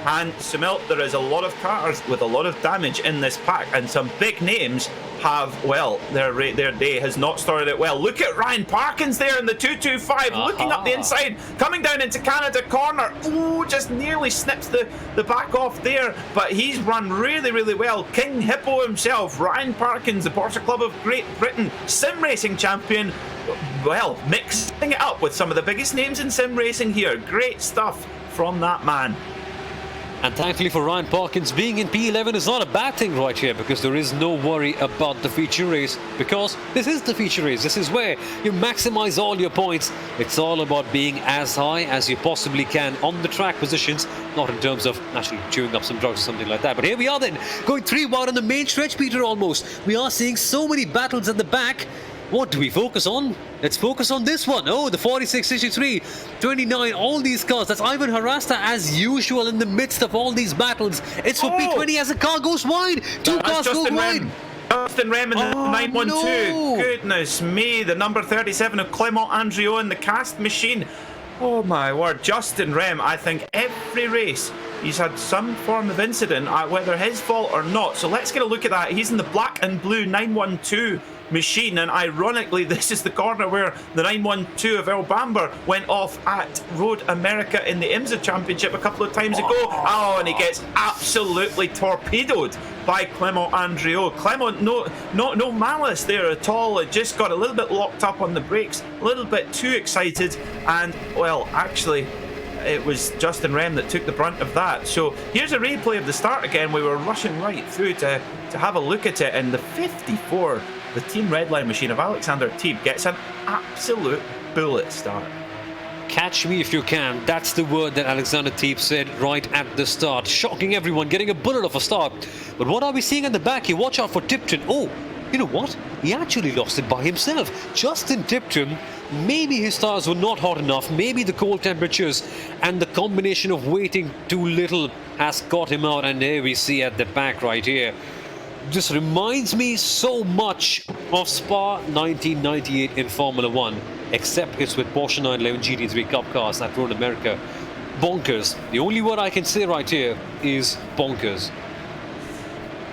And Soumil, there is a lot of cars with a lot of damage in this pack, and some big names have, well, their day has not started out well. Look at Ryan Parkins there in the 225, looking up the inside, coming down into Canada corner. Ooh, just nearly snips the back off there, but he's run really, really well. King Hippo himself, Ryan Parkins, the Porsche Club of Great Britain, sim racing champion. Well, mixing it up with some of the biggest names in sim racing here. Great stuff from that man. And thankfully for Ryan Parkins, being in P11 is not a bad thing right here, because there is no worry about the feature race, because this is the feature race. This is where you maximize all your points. It's all about being as high as you possibly can on the track positions, not in terms of actually chewing up some drugs or something like that. But here we are then, going 3 wide on the main stretch, Peter, almost. We are seeing so many battles at the back. What do we focus on? Let's focus on this one. Oh, the 46, 63, 29, all these cars. That's Ivan Harasta as usual in the midst of all these battles. It's for P20 as the car goes wide. 2 cars go wide. Justin Rem in the 912. No. Goodness me, the number 37 of Clement Andriot in the cast machine. Oh my word, Justin Rem, I think every race he's had some form of incident, whether his fault or not. So let's get a look at that. He's in the black and blue 912 machine, and ironically this is the corner where the 912 of El Bamber went off at Road America in the IMSA Championship a couple of times ago. Oh, and he gets absolutely torpedoed by Clement Andriot. Clement, no malice there at all. It just got a little bit locked up on the brakes, a little bit too excited, and well, actually it was Justin Rem that took the brunt of that. So here's a replay of the start again. We were rushing right through to have a look at it, and the 54, the Team Redline machine of Alexander Teeb, gets an absolute bullet start. Catch me if you can. That's the word that Alexander Teeb said right at the start. Shocking everyone, getting a bullet of a start. But what are we seeing at the back here? Watch out for Tipton. Oh, you know what? He actually lost it by himself. Justin Tipton, maybe his tires were not hot enough. Maybe the cold temperatures and the combination of waiting too little has got him out. And there we see at the back right here. Just reminds me so much of Spa 1998 in Formula 1, except it's with Porsche 911 GT3 Cup cars at Road America. Bonkers. The only word I can say right here is bonkers.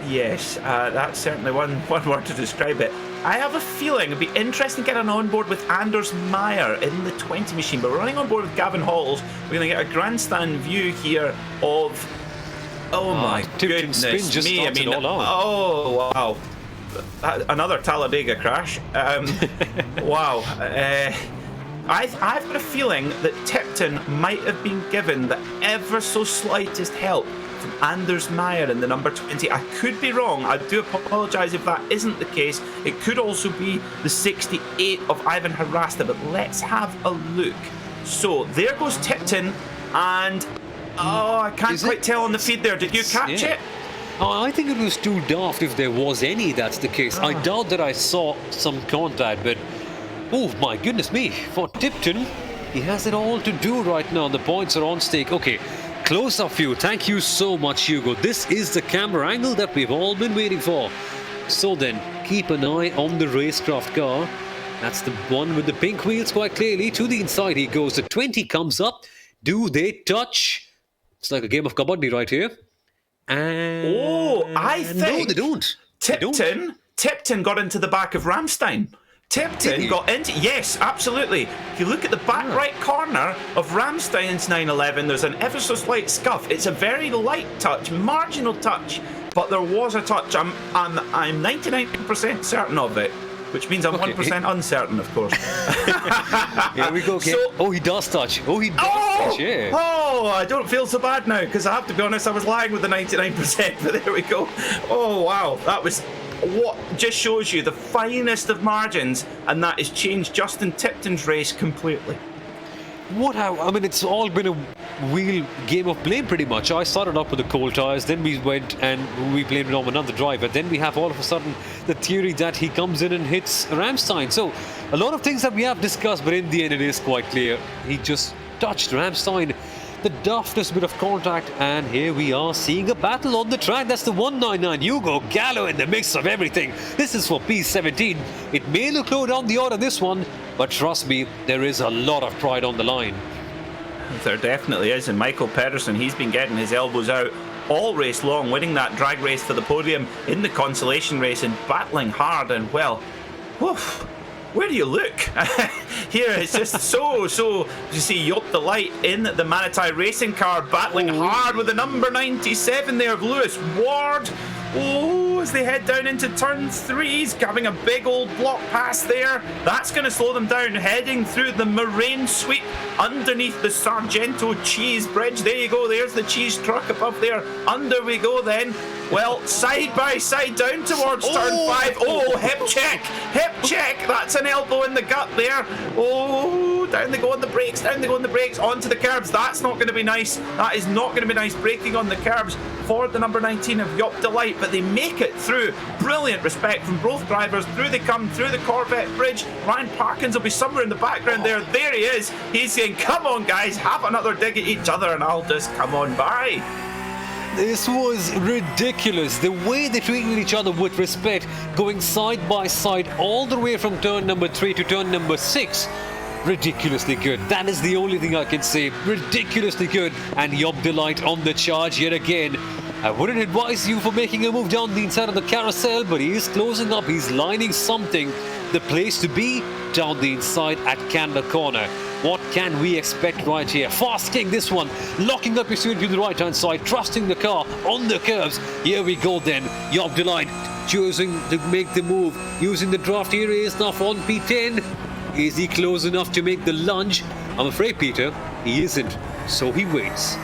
Yes, that's certainly one word to describe it. I have a feeling it'd be interesting getting on board with Anders Meyer in the 20 machine, but we're running on board with Gavin Halls. We're going to get a grandstand view here of... Oh my goodness me, I mean, oh wow, another Talladega crash. Wow. I've got a feeling that Tipton might have been given the ever so slightest help from Anders Meyer in the number 20. I could be wrong. I do apologise if that isn't the case. It could also be the 68 of Ivan Harasta, but let's have a look. So there goes Tipton, and oh, I can't quite tell on the feed there. Did you catch it? Oh, I think it was too daft if there was any, that's the case. I doubt that I saw some contact, but oh my goodness me. For Tipton, he has it all to do right now. The points are on stake. Okay, close-up view. Thank you so much, Hugo. This is the camera angle that we've all been waiting for. So then, keep an eye on the RaceKraft car. That's the one with the pink wheels quite clearly. To the inside he goes. The 20 comes up. Do they touch? It's like a game of kabaddi right here. And I think no, they don't. Tipton got into the back of Ramstein. Tipton got into... Yes, absolutely. If you look at the back right corner of Ramstein's 911, there's an ever so slight scuff. It's a very light touch, marginal touch, but there was a touch. I'm 99% certain of it. Which means I'm 1% uncertain, of course. Here we go. Okay. So, he does touch. He does touch, yeah. Oh, I don't feel so bad now, because I have to be honest, I was lying with the 99%, but there we go. Oh, wow. That was what just shows you the finest of margins, and that has changed Justin Tipton's race completely. I mean, it's all been a wheel game of blame pretty much. I started off with the cold tyres, then we went and we blamed it on another driver. Then we have all of a sudden the theory that he comes in and hits Ramstein. So a lot of things that we have discussed, but in the end it is quite clear. He just touched Ramstein. The daftest bit of contact, and here we are seeing a battle on the track. That's the 199 Hugo Gallo in the mix of everything. This is for P17. It may look low down the order, this one, but trust me, there is a lot of pride on the line. There definitely is, and Michael Pedersen, he's been getting his elbows out all race long, winning that drag race for the podium in the Consolation race and battling hard, and well, woof, where do you look? Here it's just so, you see Yop the Light in the Maniti Racing car battling hard with the number 97 there of Lewis Ward. Oh, as they head down into turn 3, he's having a big old block pass there. That's going to slow them down, heading through the moraine sweep underneath the Sargento Cheese Bridge. There you go, there's the cheese truck above there. Under we go then. Well, side by side down towards turn 5. Oh, hip check, that's an elbow in the gut there. Oh, down they go on the brakes, onto the curbs. That's not going to be nice. That is not going to be nice, braking on the curbs for the number 19 of Yop Delight, but they make it through. Brilliant respect from both drivers. Through they come, through the Corvette bridge. Ryan Parkins will be somewhere in the background there. There he is. He's saying, come on guys, have another dig at each other and I'll just come on by. This was ridiculous. The way they treated each other with respect, going side by side all the way from turn number 3 to turn number 6. Ridiculously good. That is the only thing I can say. Ridiculously good. And Yop Delight on the charge yet again. I wouldn't advise you for making a move down the inside of the carousel, but he is closing up. He's lining something. The place to be down the inside at Canada Corner. What can we expect right here? Fast king this one, locking up your steering to the right hand side, trusting the car on the curves. Here we go then. Yop Delight choosing to make the move, using the draft area stuff on P10. Is he close enough to make the lunge? I'm afraid, Peter, he isn't, so he waits.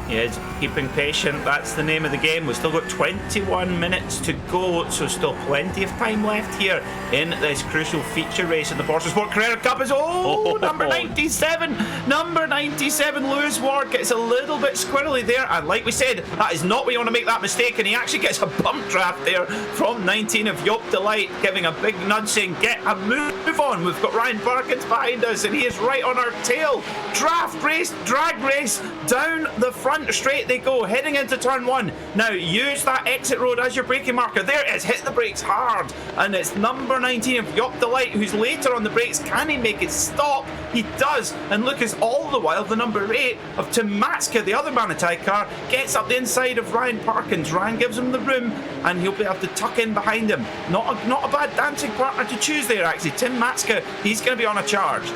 He is keeping patient, that's the name of the game. We've still got 21 minutes to go, so still plenty of time left here in this crucial feature race in the PorscheSport Carrera Cup. Is number 97! Number 97, Lewis Ward, gets a little bit squirrely there, and like we said, that is not where you want to make that mistake, and he actually gets a bump draft there from 19 of Yop Delight, giving a big nudge saying, get a move on. We've got Ryan Parkins behind us, and he is right on our tail. Draft race, drag race, down the front straight they go, heading into turn 1. Now use that exit road as your braking marker. There it is, hit the brakes hard, and it's number 19 of Yop Delight who's later on the brakes. Can he make it stop? He does, and look, as all the while the number 8 of Tim Matska, the other Maniti car, gets up the inside of Ryan Parkins. Ryan gives him the room, and he'll be able to tuck in behind him. Not a bad dancing partner to choose there actually. Tim Matska, he's going to be on a charge.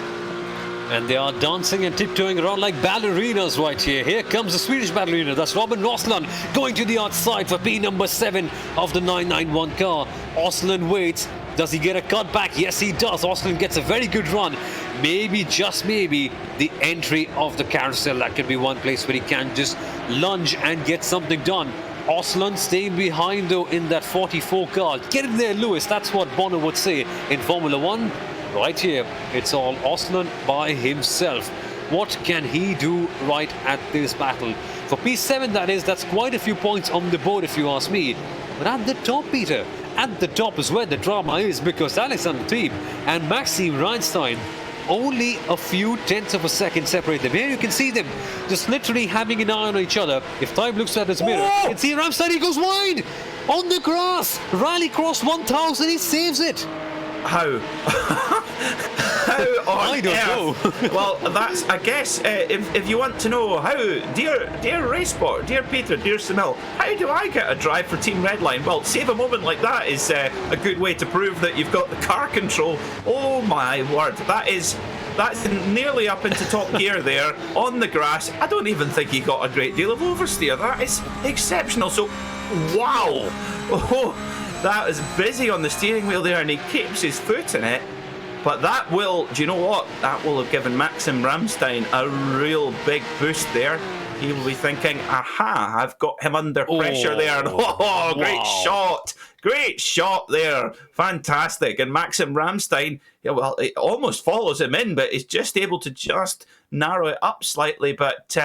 And they are dancing and tiptoeing around like ballerinas right here. Here comes the Swedish ballerina. That's Robin Rosland going to the outside for P number 7 of the 991 car. Osland waits. Does he get a cut back? Yes, he does. Osland gets a very good run. Maybe, just maybe, the entry of the carousel. That could be one place where he can just lunge and get something done. Osland staying behind, though, in that 44 car. Get in there, Lewis. That's what Bonner would say in Formula 1. Right here, it's all Osland by himself. What can he do right at this battle? For P7, that is, that's quite a few points on the board if you ask me. But at the top, Peter, at the top is where the drama is, because Alexander Team and Maxime Reinstein, only a few tenths of a second separate them. Here you can see them just literally having an eye on each other. If time looks at his mirror, you can see Reinstein, he goes wide on the grass. Rallycross 1000, he saves it. How? How on I don't earth? know. Well, that's, I guess, if you want to know how, dear Racespot, dear Peter, dear Soumil, how do I get a drive for Team Redline? Well, save a moment like that is a good way to prove that you've got the car control. Oh my word, that's nearly up into top gear there on the grass. I don't even think he got a great deal of oversteer. That is exceptional. So, wow. Oh, that is busy on the steering wheel there, and he keeps his foot in it. But that will, do you know what? That will have given Maxim Ramstein a real big boost there. He will be thinking, aha, I've got him under pressure there. And, oh, great shot. Great shot there. Fantastic. And Maxim Ramstein, yeah, well, it almost follows him in, but he's just able to just narrow it up slightly. But,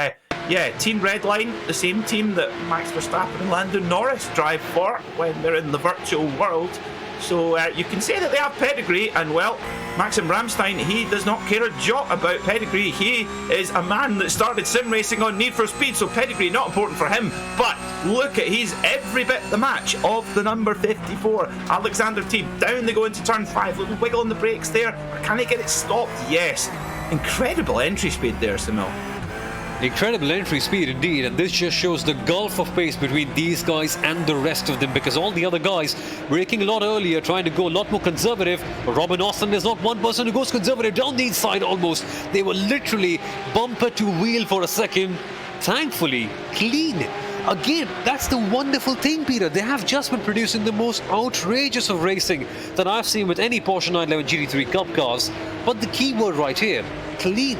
yeah, Team Redline, the same team that Max Verstappen and Lando Norris drive for when they're in the virtual world. So you can say that they have pedigree, and well, Maxim Ramstein, he does not care a jot about pedigree. He is a man that started sim racing on Need for Speed, so pedigree not important for him. But look at, he's every bit the match of the number 54, Alexander Team. Down they go into turn 5, little wiggle on the brakes there. Can he get it stopped? Yes. Incredible entry speed there, Soumil. Incredible entry speed indeed, and this just shows the gulf of pace between these guys and the rest of them, because all the other guys braking a lot earlier, trying to go a lot more conservative. Robin Austin is not one person who goes conservative down the inside almost. They were literally bumper to wheel for a second. Thankfully, clean. Again, that's the wonderful thing, Peter. They have just been producing the most outrageous of racing that I've seen with any Porsche 911 GT3 Cup cars. But the key word right here, clean.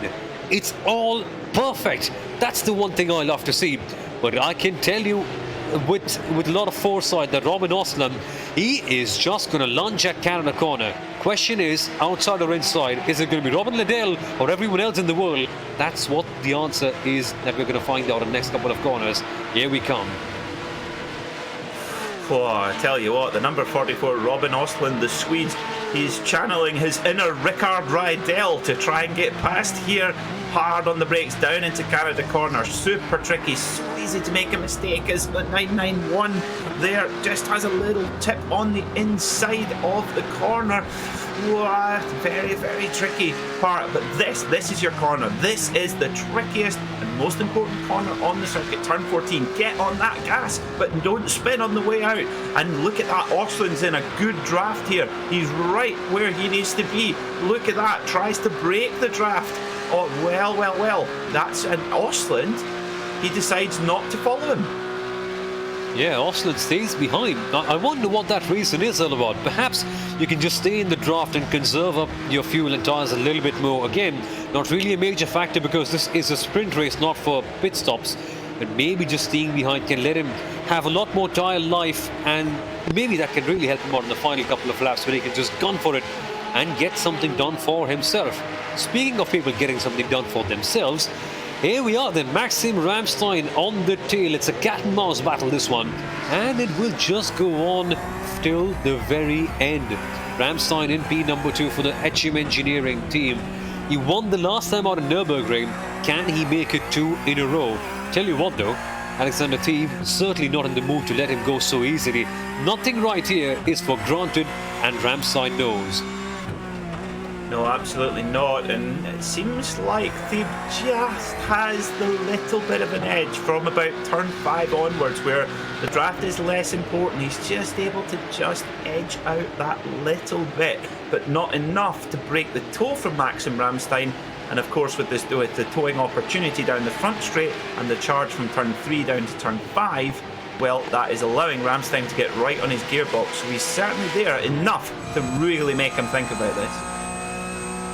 It's all perfect. That's the one thing I love to see. But I can tell you with a lot of foresight that Robin Oslam, he is just going to lunge at Canada corner. Question is, outside or inside, is it going to be Robin Liddell or everyone else in the world? That's what the answer is that we're going to find out in the next couple of corners. Here we come. Oh, I tell you what, the number 44, Robin Ostlund, the Swede, he's channeling his inner Rickard Rydell to try and get past here. Hard on the brakes, down into Canada corner. Super tricky, so easy to make a mistake as the 991 there just has a little tip on the inside of the corner. Wow, very, very tricky part. But this is your corner. This is the trickiest and most important corner on the circuit. Turn 14. Get on that gas, but don't spin on the way out. And look at that. Ostlund's in a good draft here. He's right where he needs to be. Look at that. Tries to break the draft. Oh, well. That's an Ostlund. He decides not to follow him. Yeah, Ostlund stays behind. I wonder what that reason is all about. Perhaps you can just stay in the draft and conserve up your fuel and tyres a little bit more. Again, not really a major factor because this is a sprint race, not for pit stops. But maybe just staying behind can let him have a lot more tyre life, and maybe that can really help him out in the final couple of laps when he can just gun for it and get something done for himself. Speaking of people getting something done for themselves, here we are then, Maxim Ramstein on the tail. It's a cat and mouse battle, this one, and it will just go on till the very end. Ramstein in P number 2 for the HM Engineering team. He won the last time out in Nürburgring. Can he make it 2 in a row? Tell you what though, Alexander Thieb certainly not in the mood to let him go so easily. Nothing right here is for granted, and Ramstein knows. No, absolutely not, and it seems like Thieb just has the little bit of an edge from about turn 5 onwards, where the draft is less important. He's just able to just edge out that little bit, but not enough to break the toe from Maxim Ramstein. And of course with the towing opportunity down the front straight and the charge from turn 3 down to turn 5, well, that is allowing Ramstein to get right on his gearbox, so he's certainly there enough to really make him think about this.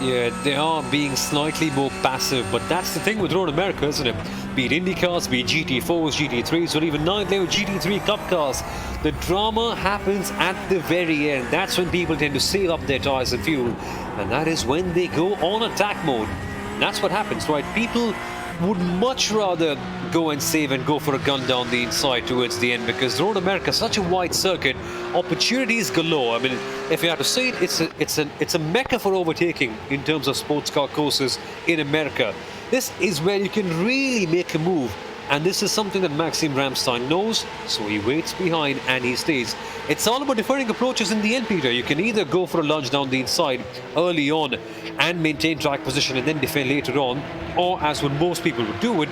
Yeah, they are being slightly more passive, but that's the thing with Road America, isn't it? Be it Indy cars, be it GT4s, GT3s, or even 911 GT3 Cup cars. The drama happens at the very end. That's when people tend to save up their tyres and fuel, and that is when they go on attack mode. And that's what happens, right? People would much rather go and save and go for a gun down the inside towards the end, because Road America is such a wide circuit, opportunities galore. I mean, if you have to say it, it's a mecca for overtaking in terms of sports car courses in America. This is where you can really make a move, and this is something that Maxim Ramstein knows, so he waits behind and he stays. It's all about differing approaches in the end, Peter. You can either go for a lunge down the inside early on and maintain track position and then defend later on, or as what most people would do it,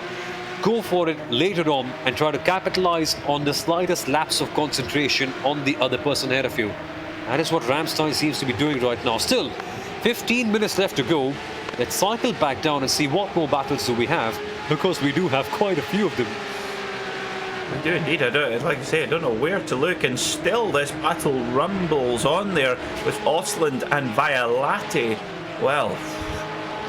go for it later on and try to capitalize on the slightest lapse of concentration on the other person ahead of you. That is what Ramstein seems to be doing right now. Still, 15 minutes left to go. Let's cycle back down and see what more battles do we have, because we do have quite a few of them. I do indeed. Like I say, I don't know where to look, and still this battle rumbles on there with Ostlund and Violati. Well,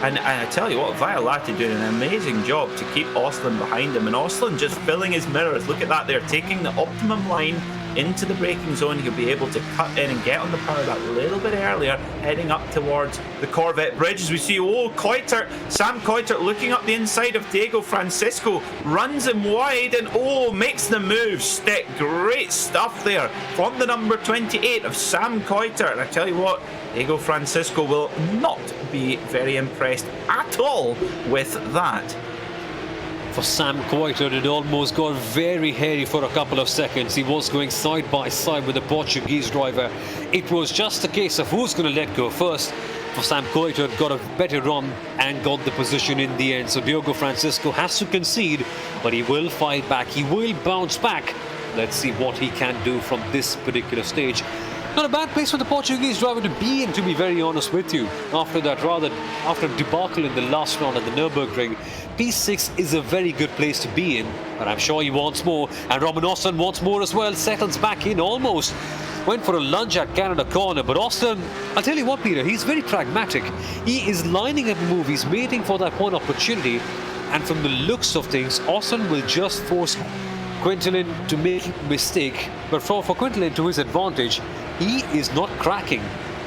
and I tell you what, Violati doing an amazing job to keep Ostlund behind him, and Ostlund just filling his mirrors. Look at that, they're taking the optimum line into the braking zone. He'll be able to cut in and get on the power that little bit earlier, heading up towards the Corvette bridge. As we see, Sam Coitert looking up the inside of Diego Francisco, runs him wide and makes the move stick. Great stuff there from the number 28 of Sam Coitert. And I tell you what, Diego Francisco will not be very impressed at all with that. for Sam Coulthard. It almost got very hairy for a couple of seconds. He was going side by side with the Portuguese driver. It was just a case of who's going to let go first. For Sam Coulthard, got a better run and got the position in the end. So Diogo Francisco has to concede, but he will fight back. He will bounce back. Let's see what he can do from this particular stage. Not a bad place for the Portuguese driver to be in, to be very honest with you. After debacle in the last round at the Nürburgring, P6 is a very good place to be in, but I'm sure he wants more, and Robin Austin wants more as well. Settles back in almost. Went for a lunge at Canada corner, but Austin, I'll tell you what, Peter, he's very pragmatic. He is lining up a move, he's waiting for that one opportunity, and from the looks of things, Austin will just force Quintelin to make a mistake, but for Quintelin, to his advantage, he is not cracking.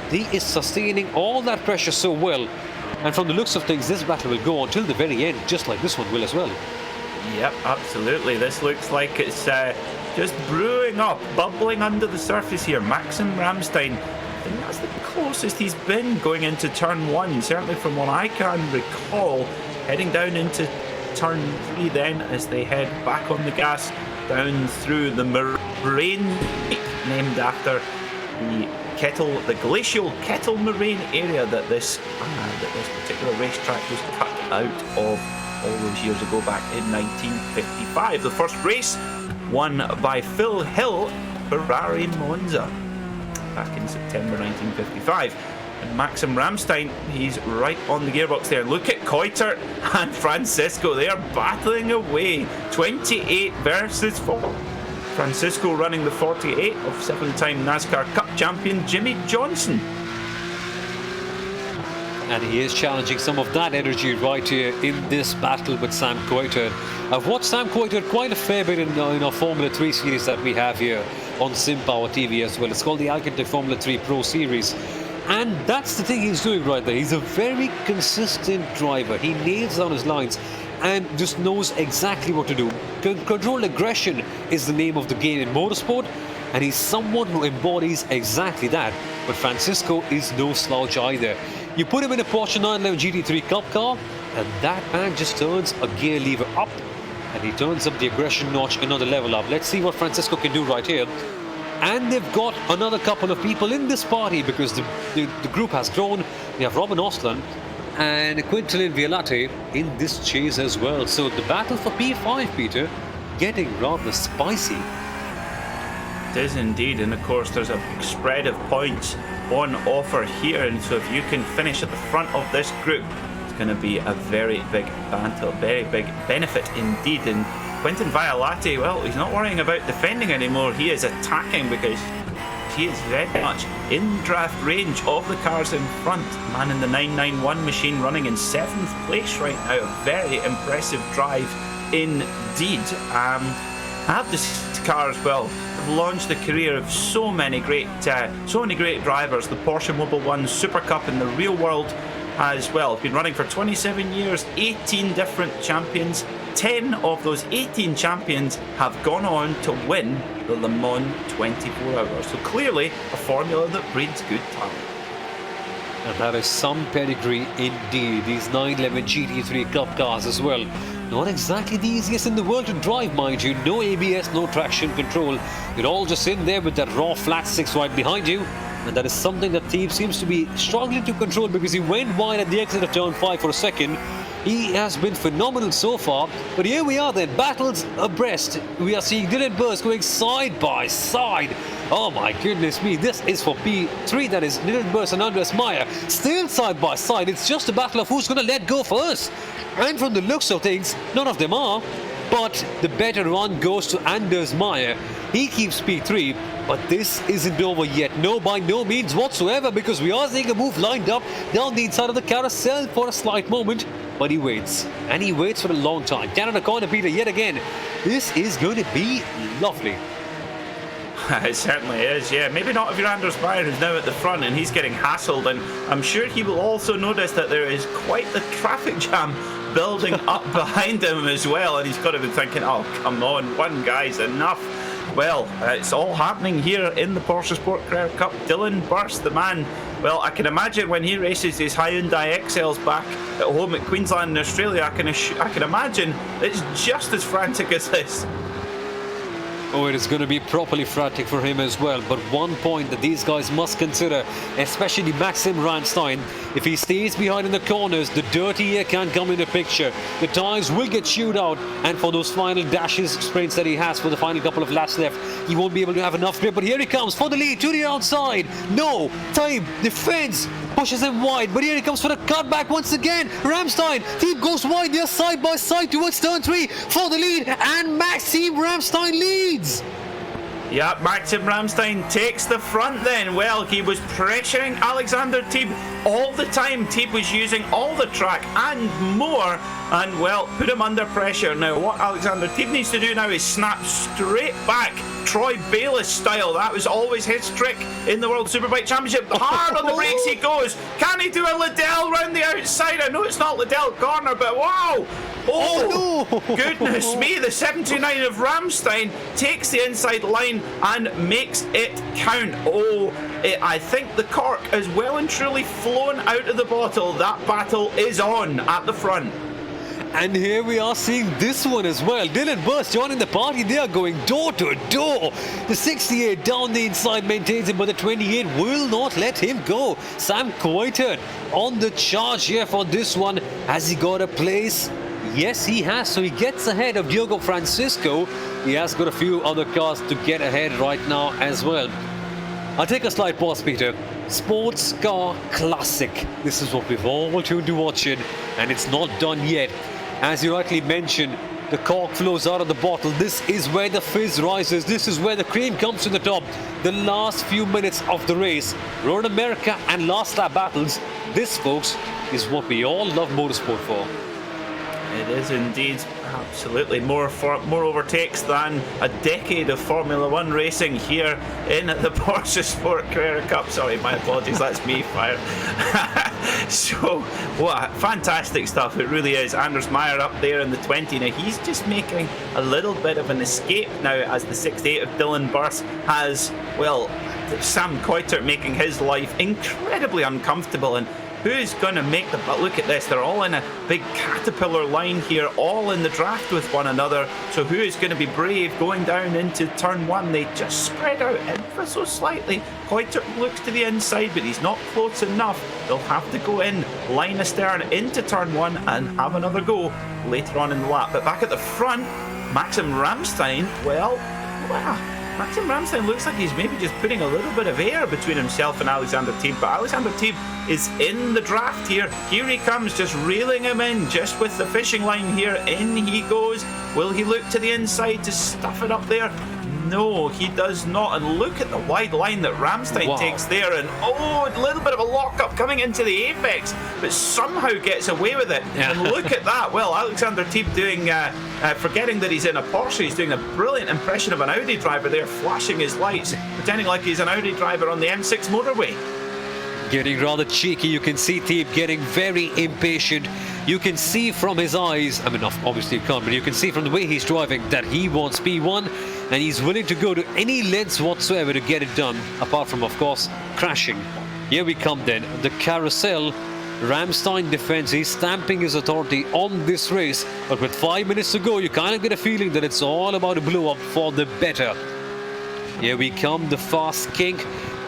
He is sustaining all that pressure so well, and from the looks of things, this battle will go on till the very end, just like this one will as well. Yep, absolutely. This looks like it's just brewing up, bubbling under the surface here. Maxim Ramstein, I think that's the closest he's been going into turn 1, certainly from what I can recall. Heading down into turn 3 then, as they head back on the gas down through the moraine, named after the glacial Kettle Moraine area that this particular racetrack was cut out of all those years ago, back in 1955. The first race won by Phil Hill, Ferrari Monza, back in September 1955. And Maxim Ramstein, he's right on the gearbox there. Look at Coulthard and Francisco, they are battling away. 28 versus 4. Francisco running the 48 of 7-time NASCAR Cup champion Jimmy Johnson. And he is challenging some of that energy right here in this battle with Sam Coulthard. I've watched Sam Coulthard quite a fair bit in our Formula 3 series that we have here on Simpower TV as well. It's called the Alcantara Formula 3 Pro Series. And that's the thing he's doing right there. He's a very consistent driver. He nails down his lines and just knows exactly what to do. Controlled aggression is the name of the game in motorsport, and he's someone who embodies exactly that. But Francisco is no slouch either. You put him in a Porsche 911 GT3 Cup car, and that man just turns a gear lever up, and he turns up the aggression notch another level up. Let's see what Francisco can do right here. And they've got another couple of people in this party, because the group has grown. We have Robin Osland and Quintelin Violate in this chase as well. So the battle for P5, Peter, getting rather spicy. It is indeed, and of course there's a big spread of points on offer here, and so if you can finish at the front of this group, it's going to be a very big battle, very big benefit indeed. And Quintin Violate, well, he's not worrying about defending anymore, he is attacking, because he is very much in draft range of the cars in front. Man in the 991 machine running in 7th place right now. A very impressive drive indeed. Have this car as well launched the career of so many great drivers. The Porsche Mobile 1 Super Cup in the real world as well. Been running for 27 years, 18 different champions. 10 of those 18 champions have gone on to win the Le Mans 24 Hours. So clearly a formula that breeds good talent. And that is some pedigree indeed. These 911 GT3 Cup cars as well. Not exactly the easiest in the world to drive, mind you. No ABS, no traction control. You're all just in there with that raw flat 6 right behind you. And that is something that Thief seems to be struggling to control, because he went wide at the exit of turn 5 for a second. He has been phenomenal so far, but here we are then, battles abreast. We are seeing Dylan Burst going side by side. Oh my goodness me, this is for P3, that is Dylan Burst and Andreas Meyer. Still side by side, it's just a battle of who's going to let go first. And from the looks of things, none of them are. But the better run goes to Anders Meyer. He keeps P3, but this isn't over yet. No, by no means whatsoever, because we are seeing a move lined up down the inside of the carousel for a slight moment. But he waits, and he waits for a long time. Canada corner, Peter, yet again. This is going to be lovely. It certainly is, yeah. Maybe not if you're Anders Meyer, who's now at the front and he's getting hassled, and I'm sure he will also notice that there is quite the traffic jam building up behind him as well, and he's got to be thinking, oh come on, one guy's enough. Well, it's all happening here in the PorscheSport Carrera Cup. Dylan Burst, the man, well, I can imagine when he races his Hyundai XLs back at home at Queensland in Australia, I can imagine it's just as frantic as this. Oh, it is going to be properly frantic for him as well. But one point that these guys must consider, especially Maxim Ramstein, if he stays behind in the corners, the dirty air can't come in the picture. The tyres will get chewed out, and for those final dashes, sprints that he has for the final couple of laps left, he won't be able to have enough grip. But here he comes for the lead to the outside. No, time, defense, pushes him wide. But here he comes for the cutback once again. Ramstein, team goes wide. They're side by side towards turn 3 for the lead, and Maxim Ramstein leads. Yeah, Maxim Ramstein takes the front then. Well, he was pressuring Alexander Teeb all the time. Teeb was using all the track and more, and well, put him under pressure. Now, what Alexander Teeb needs to do now is snap straight back, Troy Bayliss style. That was always his trick in the World Superbike Championship. Hard on the brakes he goes. Can he do a Liddell round the outside? I know it's not Liddell corner, but wow! Oh, no. Goodness me, the 79 of Ramstein takes the inside line and makes it count. I think the cork has well and truly flown out of the bottle. That battle is on at the front. And here we are seeing this one as well. Dylan Burst joining the party. They are going door to door. The 68 down the inside maintains him, but the 28 will not let him go. Sam Coitert on the charge here for this one. Has he got a place? Yes, he has. So he gets ahead of Diogo Francisco. He has got a few other cars to get ahead right now as well. I'll take a slight pause, Peter. Sports car classic. This is what we've all tuned to watching, and it's not done yet. As you rightly mentioned, the cork flows out of the bottle. This is where the fizz rises. This is where the cream comes to the top. The last few minutes of the race, Road America and last lap battles. This, folks, is what we all love motorsport for. It is indeed, absolutely. More overtakes than a decade of Formula One racing here in the PorscheSport Carrera Cup. Sorry, my apologies, that's me fired. So, what fantastic stuff, it really is. Anders Meyer up there in the 20. Now, he's just making a little bit of an escape now as the 68 of Dylan Burst has, well, Sam Coitert making his life incredibly uncomfortable. And who's going to make the... But look at this, they're all in a big caterpillar line here, all in the draft with one another. So who is going to be brave going down into turn 1? They just spread out ever so slightly. Coitert looks to the inside, but he's not close enough. They'll have to go in, line astern into turn 1 and have another go later on in the lap. But back at the front, Maxim Ramstein, well, wow. Maxim Ramstein looks like he's maybe just putting a little bit of air between himself and Alexander Teeb, but Alexander Teeb is in the draft here. Here he comes, just reeling him in, just with the fishing line here. In he goes. Will he look to the inside to stuff it up there? No, he does not. And look at the wide line that Ramstein takes there. And a little bit of a lock-up coming into the apex, but somehow gets away with it. Yeah. And look at that. Well, Alexander Teeb doing, forgetting that he's in a Porsche, he's doing a brilliant impression of an Audi driver there, flashing his lights, pretending like he's an Audi driver on the M6 motorway. Getting rather cheeky. You can see Teeb getting very impatient. You can see from his eyes, I mean, obviously you can't, but you can see from the way he's driving that he wants P1, and he's willing to go to any lengths whatsoever to get it done, apart from, of course, crashing. Here we come then, the carousel. Ramstein defends, he's stamping his authority on this race, but with 5 minutes to go, you kind of get a feeling that it's all about a blow up for the better. Here we come, the fast kink.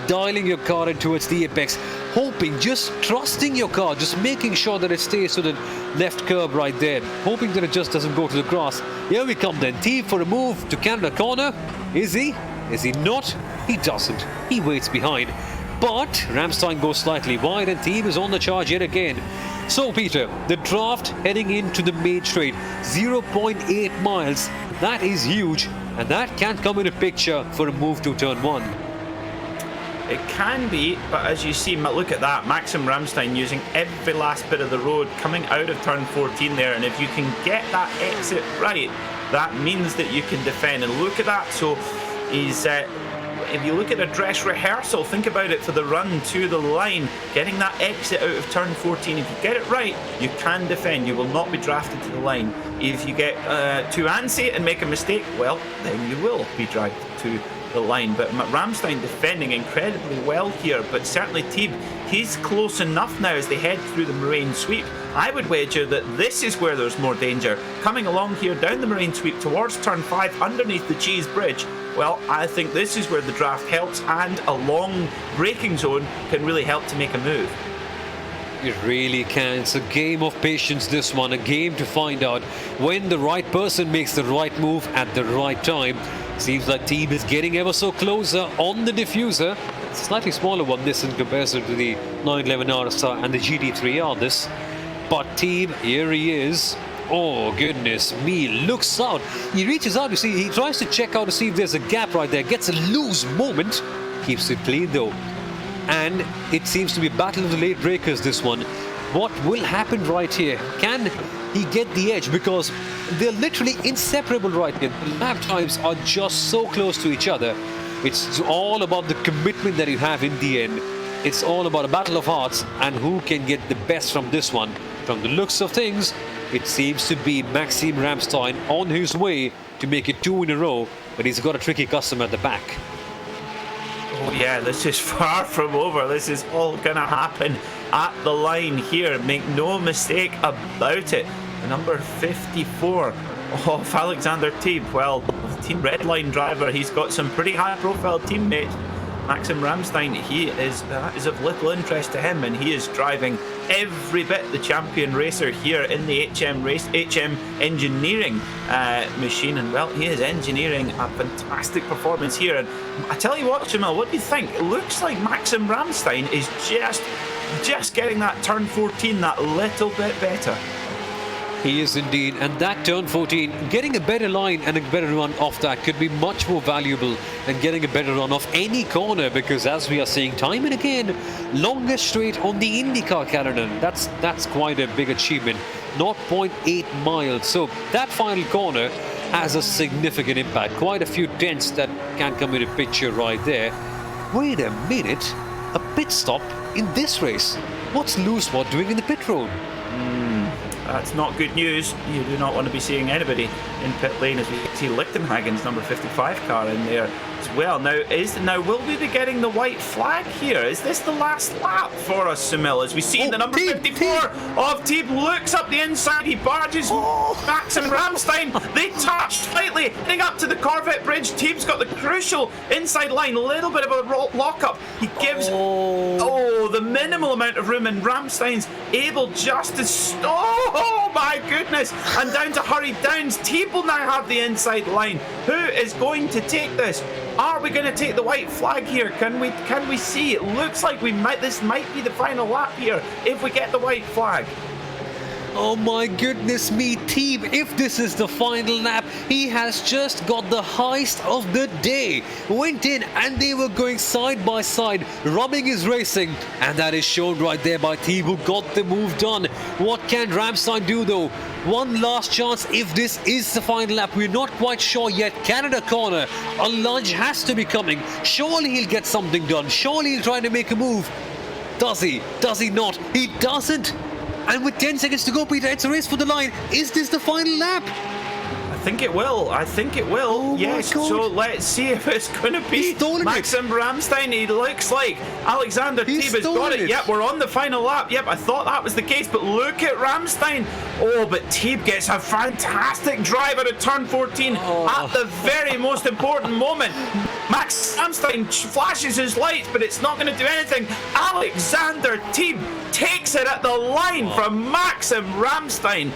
Dialing your car in towards the apex, hoping, just trusting your car, just making sure that it stays to the left curb right there, hoping that it just doesn't go to the grass. Here we come then, Teeb for a move to Canada corner. Is he? Is he not? He doesn't. He waits behind. But Ramstein goes slightly wide and Teeb is on the charge yet again. So Peter, the draft heading into the main straight, 0.8 miles. That is huge, and that can't come in a picture for a move to turn 1. It can be, but as you see, look at that, Maxim Ramstein using every last bit of the road coming out of turn 14 there, and if you can get that exit right, that means that you can defend. And look at that, so he's if you look at a dress rehearsal, think about it for the run to the line, getting that exit out of turn 14. If you get it right, you can defend. You will not be drafted to the line. If you get too antsy and make a mistake, well, then you will be dragged to the line. But Ramstein defending incredibly well here, but certainly Teeb, he's close enough now as they head through the Moraine Sweep. I would wager that this is where there's more danger. Coming along here down the Moraine Sweep towards turn 5 underneath the Cheese Bridge, well, I think this is where the draft helps, and a long braking zone can really help to make a move. It really can. It's a game of patience, this one. A game to find out when the right person makes the right move at the right time. Seems like Teeb is getting ever so closer on the diffuser. It's a slightly smaller one, this, in comparison to the 911 RSR and the GT3R, this. But Teeb, here he is. Oh, goodness me, looks out. He reaches out, you see, he tries to check out to see if there's a gap right there. Gets a loose moment. Keeps it clean, though. And it seems to be a battle of the late breakers, this one. What will happen right here? Can he get the edge? Because they're literally inseparable right here. The lap times are just so close to each other. It's all about the commitment that you have in the end. It's all about a battle of hearts and who can get the best from this one. From the looks of things, it seems to be Maxime Ramstein on his way to make it 2 in a row, but he's got a tricky customer at the back. Oh yeah, this is far from over. This is all gonna happen at the line here. Make no mistake about it. The number 54 of Alexander Teeb. Well, Team Redline driver, he's got some pretty high profile teammates. Maxim Ramstein, that is of little interest to him, and he is driving every bit the champion racer here in the HM engineering machine. And well, he is engineering a fantastic performance here. And I tell you what, Soumil, what do you think? It looks like Maxim Ramstein is just getting that turn 14 that little bit better. He is indeed, and that turn 14, getting a better line and a better run off that could be much more valuable than getting a better run off any corner, because as we are seeing time and again, longest straight on the IndyCar calendar. That's quite a big achievement, 0.8 miles. So that final corner has a significant impact, quite a few tenths that can come into picture right there. Wait a minute, a pit stop in this race. What's Racespot doing in the pit road? That's not good news. You do not want to be seeing anybody in pit lane, as we see Lichtenhagen's number 55 car in there as well. Now will we be getting the white flag here? Is this the last lap for us, Soumil? As we see the number 54 of Teeb looks up the inside, he barges Maxim Ramstein. They touch slightly, heading up to the Corvette bridge. Teeb's got the crucial inside line, a little bit of a lock-up. He gives the minimal amount of room, and Ramstein's able just to oh my goodness, and down to Hurry Downs. Teeb will now have the inside line. Who is going to take this? Are we going to take the white flag here? Can we see? It looks like this might be the final lap here if we get the white flag. Oh my goodness me, Teeb, if this is the final lap, he has just got the heist of the day. Went in and they were going side by side, rubbing his racing, and that is shown right there by Teeb, who got the move done. What can Ramstein do though? One last chance if this is the final lap. We're not quite sure yet. Canada corner, a lunge has to be coming. Surely he'll get something done. Surely he'll try to make a move. Does he? Does he not? He doesn't. And with 10 seconds to go, Peter, it's a race for the line. Is this the final lap? I think it will. Oh yes, so let's see if it's going to be Maxim Ramstein. He looks like Alexander Teeb has got it. Yep, we're on the final lap. Yep, I thought that was the case, but look at Ramstein. Oh, but Teeb gets a fantastic drive out of turn 14 at the very most important moment. Max Ramstein flashes his lights, but it's not going to do anything. Alexander Teeb takes it at the line from Maxim Ramstein.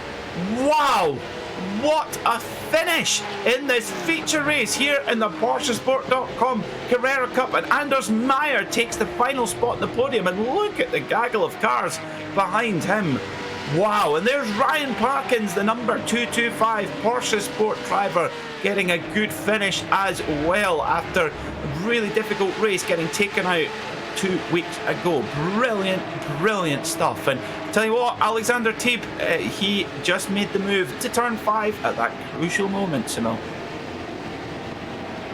Wow. What a finish in this feature race here in the PorscheSport.com Carrera Cup, and Anders Meyer takes the final spot on the podium, and look at the gaggle of cars behind him. Wow, and there's Ryan Parkins, the number 225 Porsche Sport driver, getting a good finish as well after a really difficult race, getting taken out 2 weeks ago. Brilliant stuff. And tell you what, Alexander Teeb, he just made the move to turn 5 at that crucial moment, Soumil.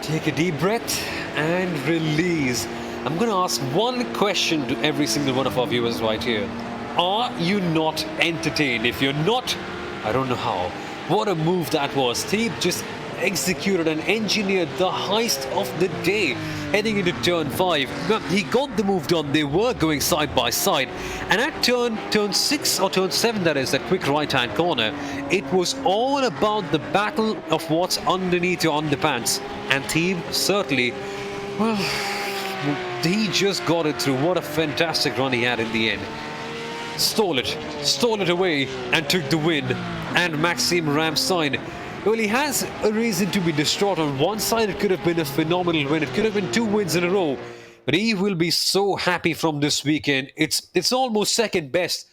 Take a deep breath and release. I'm going to ask one question to every single one of our viewers right here. Are you not entertained? If you're not, I don't know how. What a move that was. Steve just executed and engineered the heist of the day heading into turn 5. Now, he got the move done. They were going side by side, and at turn 6 or turn 7, that is, that quick right hand corner, it was all about the battle of what's underneath your underpants. And Steve certainly, well, he just got it through. What a fantastic run he had in the end. Stole it away and took the win. And Maxime Ramstein, well, he has a reason to be distraught. On one side, it could have been a phenomenal win. It could have been 2 wins in a row. But he will be so happy from this weekend. It's almost second best.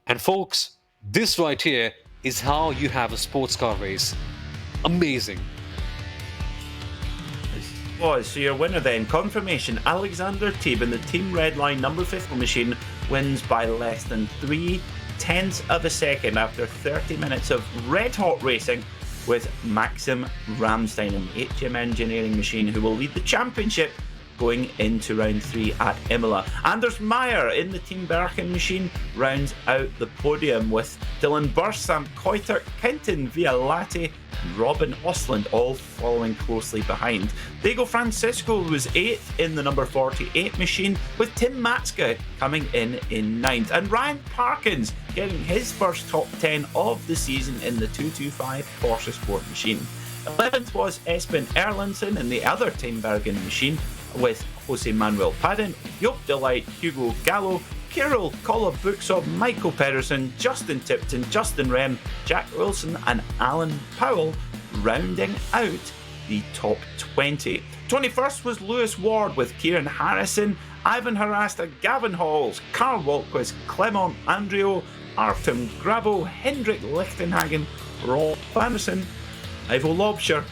And folks, this right here is how you have a sports car race. Amazing. So your winner then, confirmation, Alexander Teeb in the Team Redline number 50 machine wins by less than 0.3 of a second after 30 minutes of red-hot racing with Maxim Ramstein in the HM Engineering machine, who will lead the championship going into round 3 at Imola. Anders Meyer in the Team Birkin machine rounds out the podium with Dylan Burst, Sam Koiter, Kenton Vialati, Robin Osland all following closely behind. Diego Francisco was 8th in the number 48 machine, with Tim Matska coming in 9th, and Ryan Parkins getting his first top 10 of the season in the 225 Porsche Sport machine. 11th was Espen Erlandsen in the other Team Bergen machine, with Jose Manuel Padden, Joop de Light, Hugo Gallo, Kirill Kolobuksov, Michael Pedersen, Justin Tipton, Justin Rem, Jack Wilson and Alan Powell rounding out the top 20. 21st was Lewis Ward with Kieran Harrison, Ivan Harasta, Gavin Halls, Carl Walquist, Clement Andrio, Artem Grabo, Hendrik Lichtenhagen, Rob Anderson, Ivo Lobsher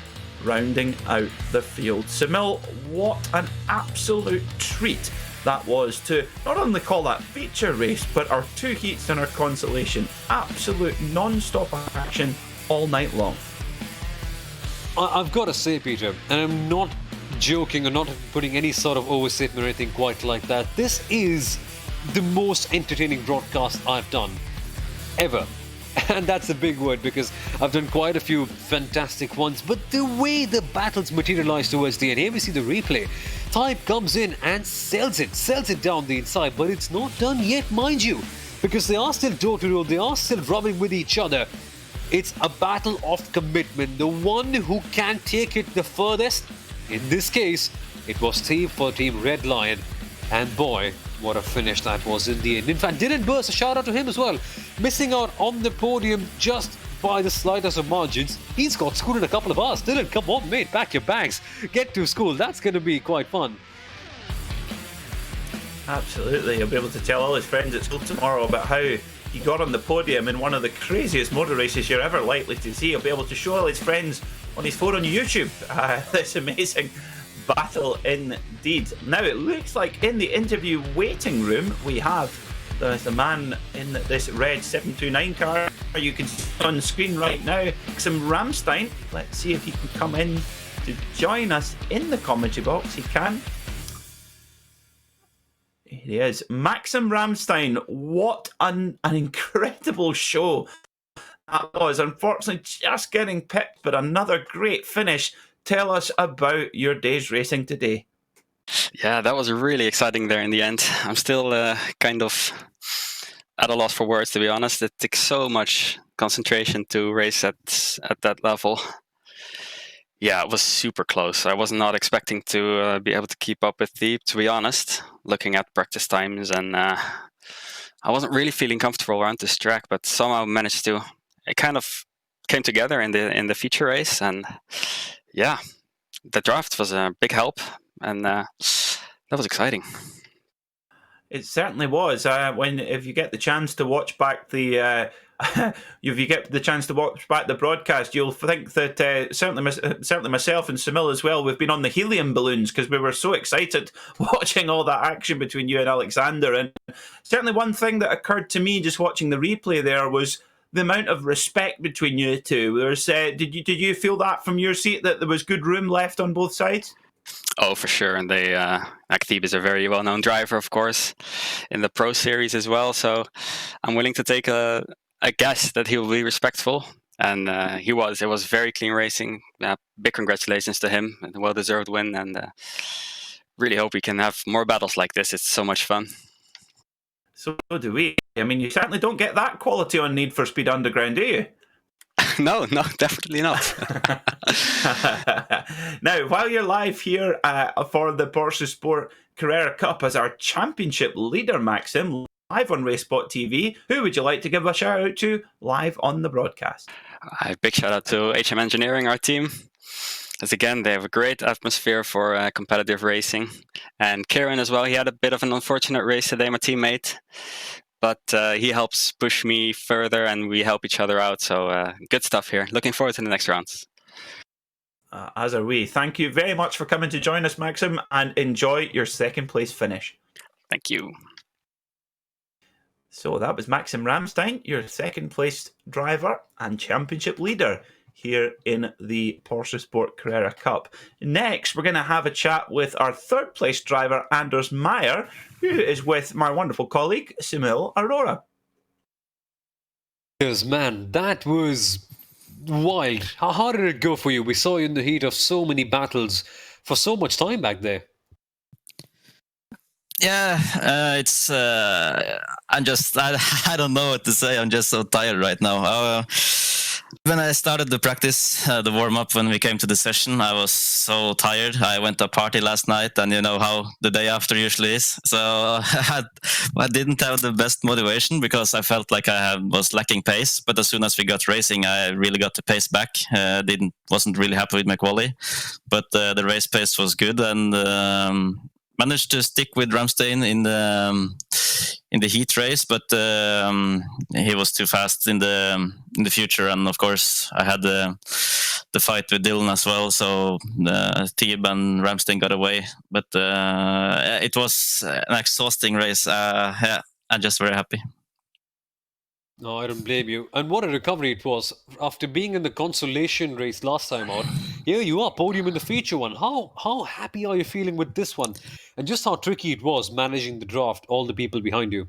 rounding out the field. Soumil, what an absolute treat that was to not only call that feature race, but our 2 heats in our Consolation. Absolute non-stop action all night long. I've got to say, Peter, and I'm not joking or not putting any sort of overstatement or anything quite like that, this is the most entertaining broadcast I've done ever. And that's a big word, because I've done quite a few fantastic ones, but the way the battles materialize towards the end, here we see the replay. Type comes in and sells it down the inside, but it's not done yet, mind you, because they are still door-to-door, they are still rubbing with each other. It's a battle of commitment. The one who can take it the furthest, in this case, it was Steve for Team Redline, and boy, what a finish that was in the end. In fact, Dylan Burst, a shout out to him as well. Missing out on the podium just by the slightest of margins. He's got school in a couple of hours. Dylan, come on, mate, pack your bags. Get to school. That's going to be quite fun. Absolutely. He'll be able to tell all his friends at school tomorrow about how he got on the podium in one of the craziest motor races you're ever likely to see. He'll be able to show all his friends on his phone on YouTube. This amazing battle indeed. Now it looks like in the interview waiting room we have the man in this red 729 car you can see on screen right now, Maxim Ramstein. Let's see if he can come in to join us in the commentary box. He can. Here he is, Maxim Ramstein. What an incredible show that was. Unfortunately just getting pipped, but another great finish. Tell us about your day's racing today. Yeah, that was really exciting there in the end. I'm still kind of at a loss for words, to be honest. It takes so much concentration to race at that level. Yeah, it was super close. I was not expecting to be able to keep up with Deep, to be honest, looking at practice times. And I wasn't really feeling comfortable around this track, but somehow managed to. It kind of came together in the feature race, and yeah, the draft was a big help, and that was exciting. It certainly was. If you get the chance to watch back the broadcast, you'll think that certainly myself and Soumil as well, we've been on the helium balloons because we were so excited watching all that action between you and Alexander. And certainly one thing that occurred to me just watching the replay there was the amount of respect between you two. Did you feel that from your seat, that there was good room left on both sides? Oh, for sure. And MacKay is a very well-known driver, of course, in the Pro Series as well. So I'm willing to take a guess that he will be respectful. And he was. It was very clean racing. Big congratulations to him. A well-deserved win. And really hope we can have more battles like this. It's so much fun. So do we. I mean, you certainly don't get that quality on Need for Speed Underground, do you? No, definitely not. Now, while you're live here for the PorscheSport Carrera Cup as our championship leader, Maxim, live on Racespot TV, who would you like to give a shout out to live on the broadcast? A big shout out to HM Engineering, our team. As again, they have a great atmosphere for competitive racing. And Kieran as well, he had a bit of an unfortunate race today, my teammate. But he helps push me further and we help each other out. So good stuff here. Looking forward to the next rounds. As are we. Thank you very much for coming to join us, Maxim, and enjoy your second place finish. Thank you. So that was Maxim Ramstein, your second place driver and championship leader here in the PorscheSport Carrera Cup. Next, we're going to have a chat with our third place driver, Anders Meyer, who is with my wonderful colleague, Soumil Arora. Yes, man, that was wild. How did it go for you? We saw you in the heat of so many battles for so much time back there. Yeah, it's. I'm just. I don't know what to say. I'm just so tired right now. When I started the practice, the warm up, when we came to the session, I was so tired. I went to a party last night, and you know how the day after usually is. So I didn't have the best motivation because I felt like I was lacking pace. But as soon as we got racing, I really got the pace back. Wasn't really happy with my quali, but the race pace was good, and managed to stick with Ramstein in the heat race, but he was too fast in the future, and of course I had the fight with Dylan as well, so Teeb and Ramstein got away, but it was an exhausting race. Yeah, I'm just very happy. No, I don't blame you. And what a recovery it was. After being in the Consolation race last time out, here you are, podium in the feature one. How happy are you feeling with this one? And just how tricky it was managing the draft, all the people behind you.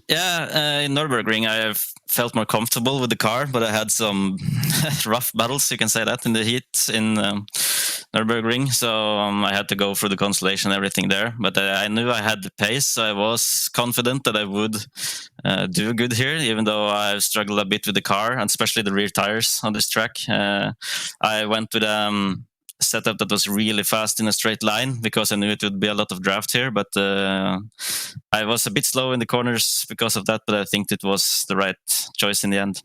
Yeah, in Nürburgring I felt more comfortable with the car, but I had some rough battles, you can say that, in the heat in Nürburgring. So I had to go through the Consolation and everything there. But I knew I had the pace, so I was confident that I would do good here, even though I struggled a bit with the car, and especially the rear tires on this track. I went with setup that was really fast in a straight line because I knew it would be a lot of draft here, but I was a bit slow in the corners because of that, but I think it was the right choice in the end.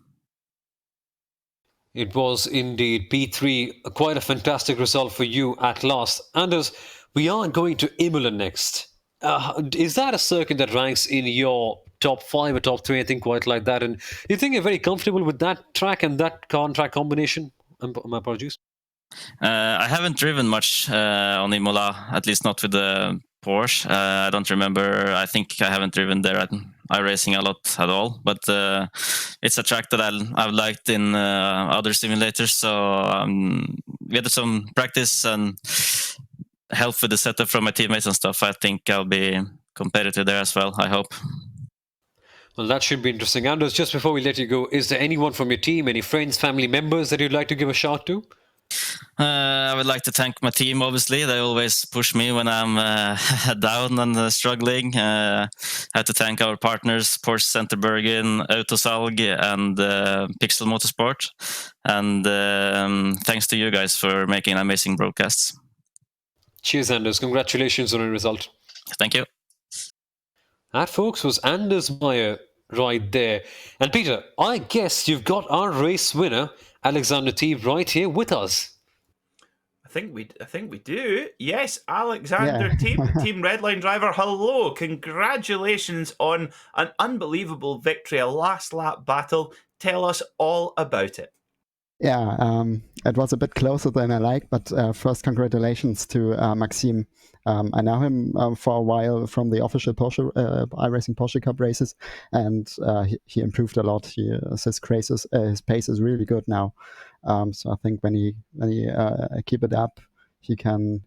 It was indeed P3, quite a fantastic result for you at last. Anders, we are going to Imola next. Is that a circuit that ranks in your top 5 or top 3, I think, quite like that? And do you think you're very comfortable with that track and that car and track combination? My apologies. I haven't driven much on Imola, at least not with the Porsche. I don't remember. I think I haven't driven there at iRacing a lot at all. But it's a track that I've liked in other simulators. So we had some practice and help with the setup from my teammates and stuff. I think I'll be competitive there as well, I hope. Well, that should be interesting. Anders, just before we let you go, is there anyone from your team, any friends, family members that you'd like to give a shout to? I would like to thank my team, obviously. They always push me when I'm down and struggling. I have to thank our partners, Porsche Center Bergen, Autosalg, and Pixel Motorsport. And thanks to you guys for making amazing broadcasts. Cheers, Anders. Congratulations on the result. Thank you. That, folks, was Anders Meyer right there. And Peter, I guess you've got our race winner, Alexander Teeb, right here with us. I think we do. Yes, Alexander Teeb, Team Redline driver. Hello, congratulations on an unbelievable victory, a last lap battle. Tell us all about it. Yeah, it was a bit closer than I like, but first congratulations to Maxime. I know him for a while from the official Porsche iRacing Porsche Cup races, and he improved a lot. His pace is really good now. So I think when he keep it up, he can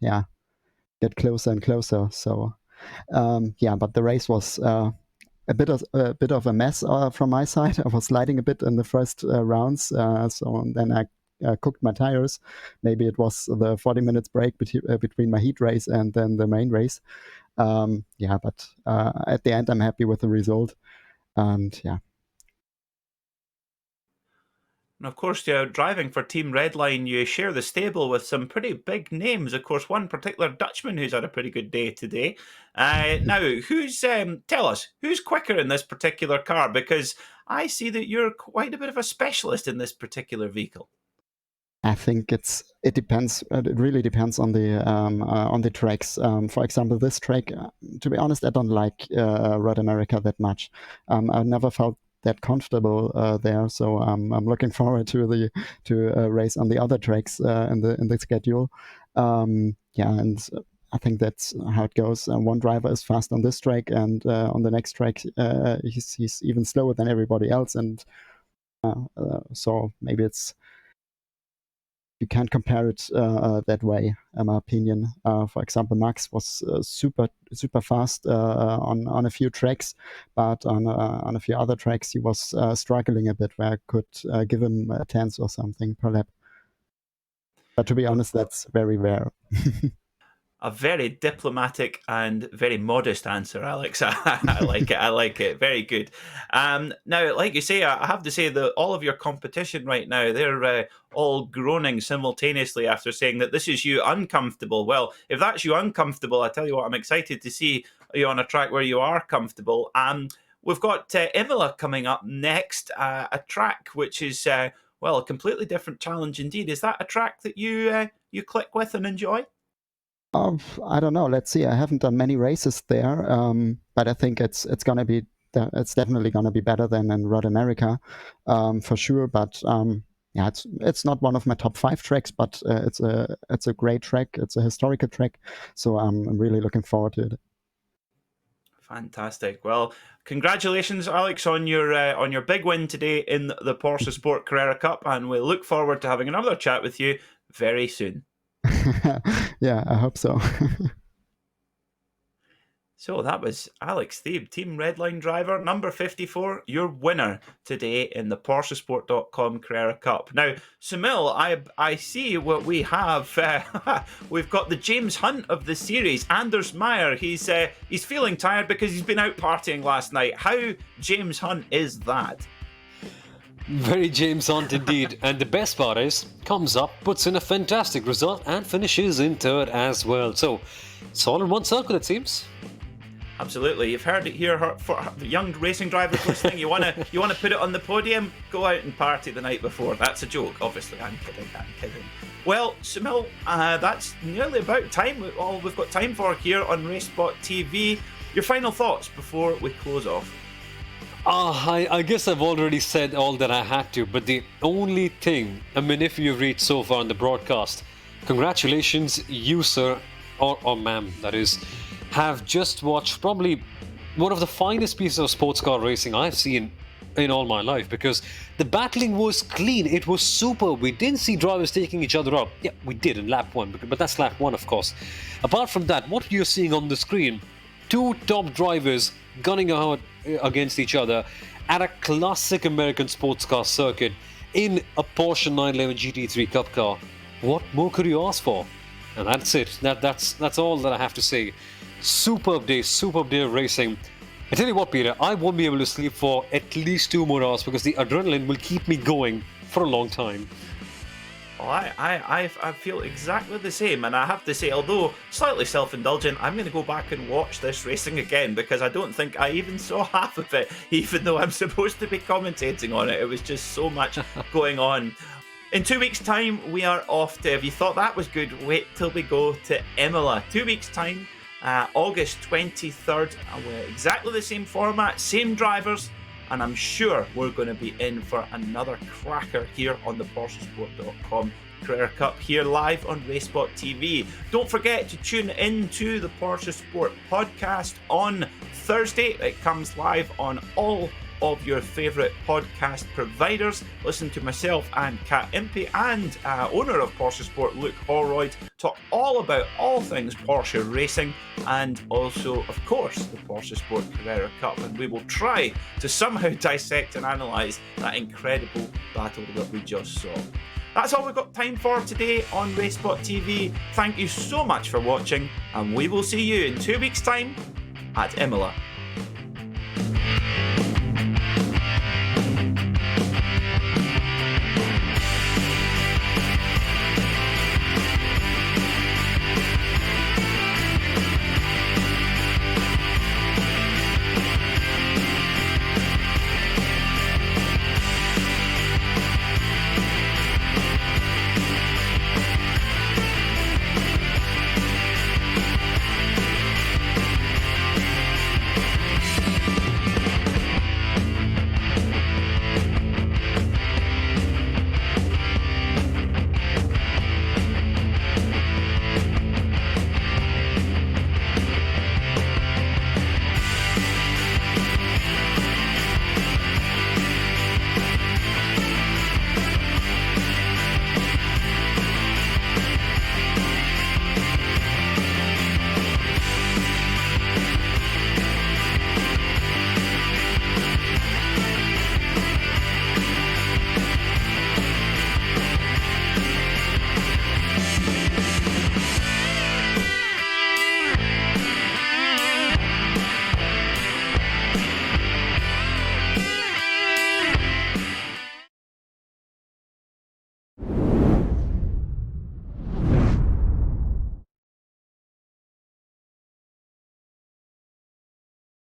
get closer and closer. So but the race was a bit of a mess from my side. I was sliding a bit in the first rounds, so then I cooked my tires. Maybe it was the 40 minutes break between my heat race and then the main race. But at the end, I'm happy with the result. And And of course, driving for Team Redline, you share the stable with some pretty big names. Of course, one particular Dutchman who's had a pretty good day today. Now, tell us, who's quicker in this particular car? Because I see that you're quite a bit of a specialist in this particular vehicle. I think it depends. It really depends on the tracks. For example, this track, to be honest, I don't like Road America that much. I never felt that comfortable there, so I'm looking forward to race on the other tracks in the schedule. And I think that's how it goes. One driver is fast on this track, and on the next track, he's even slower than everybody else, and so maybe you can't compare it that way, in my opinion. For example, Max was super fast on a few tracks, but on a few other tracks he was struggling a bit, where I could give him a tenth or something per lap. But to be honest, that's very rare. A very diplomatic and very modest answer, Alex. I like it. I like it. Very good. Now, like you say, I have to say that all of your competition right now, they're all groaning simultaneously after saying that this is you uncomfortable. Well, if that's you uncomfortable, I tell you what, I'm excited to see you on a track where you are comfortable. We've got Imola coming up next, a track which is, a completely different challenge indeed. Is that a track that you click with and enjoy? I don't know. Let's see. I haven't done many races there, but I think it's definitely gonna be better than in Road America, for sure. But it's not one of my top 5 tracks, but it's a great track. It's a historical track, so I'm really looking forward to it. Fantastic. Well, congratulations, Alex, on your big win today in the PorscheSport Carrera Cup, and we look forward to having another chat with you very soon. Yeah, I hope so. So that was Alex Thebe, Team Redline driver, number 54, your winner today in the PorscheSport.com Carrera Cup. Now, Soumil, I see what we have. We've got the James Hunt of the series, Anders Meyer. He's feeling tired because he's been out partying last night. How James Hunt is that? Very James Hunt indeed. And the best part is, comes up, puts in a fantastic result, and finishes in third as well. So, it's all in one circle, it seems. Absolutely, you've heard it here for young racing drivers listening. You wanna put it on the podium? Go out and party the night before. That's a joke, obviously. I'm kidding. Well, Soumil, that's nearly about time. All we've got time for here on Racespot TV. Your final thoughts before we close off. I guess I've already said all that I had to, but the only thing, if you've reached so far in the broadcast, congratulations, you sir, or ma'am, that is, have just watched probably one of the finest pieces of sports car racing I've seen in all my life, because the battling was clean. It was super. We didn't see drivers taking each other up. Yeah, we did in lap 1, but that's lap 1, of course. Apart from that, what you're seeing on the screen, 2 top drivers gunning out against each other at a classic American sports car circuit in a Porsche 911 GT3 Cup car. What more could you ask for? And that's it. That's all that I have to say. Superb day of racing. I tell you what, Peter, I won't be able to sleep for at least 2 more hours because the adrenaline will keep me going for a long time. Oh, I feel exactly the same, and I have to say, although slightly self-indulgent, I'm going to go back and watch this racing again, because I don't think I even saw half of it, even though I'm supposed to be commentating on it. It was just so much going on. In 2 weeks' time, we are off to, if you thought that was good, wait till we go to Imola. 2 weeks' time, August 23rd, exactly the same format, same drivers, and I'm sure we're going to be in for another cracker here on the PorscheSport.com Carrera Cup here live on Racespot TV. Don't forget to tune in to the Porsche Sport podcast on Thursday. It comes live on all of your favourite podcast providers. Listen to myself and Kat Impey and owner of Porsche Sport, Luke Holroyd, talk all about all things Porsche racing and also, of course, the Porsche Sport Carrera Cup. And we will try to somehow dissect and analyse that incredible battle that we just saw. That's all we've got time for today on Racespot TV. Thank you so much for watching, and we will see you in 2 weeks' time at Imola.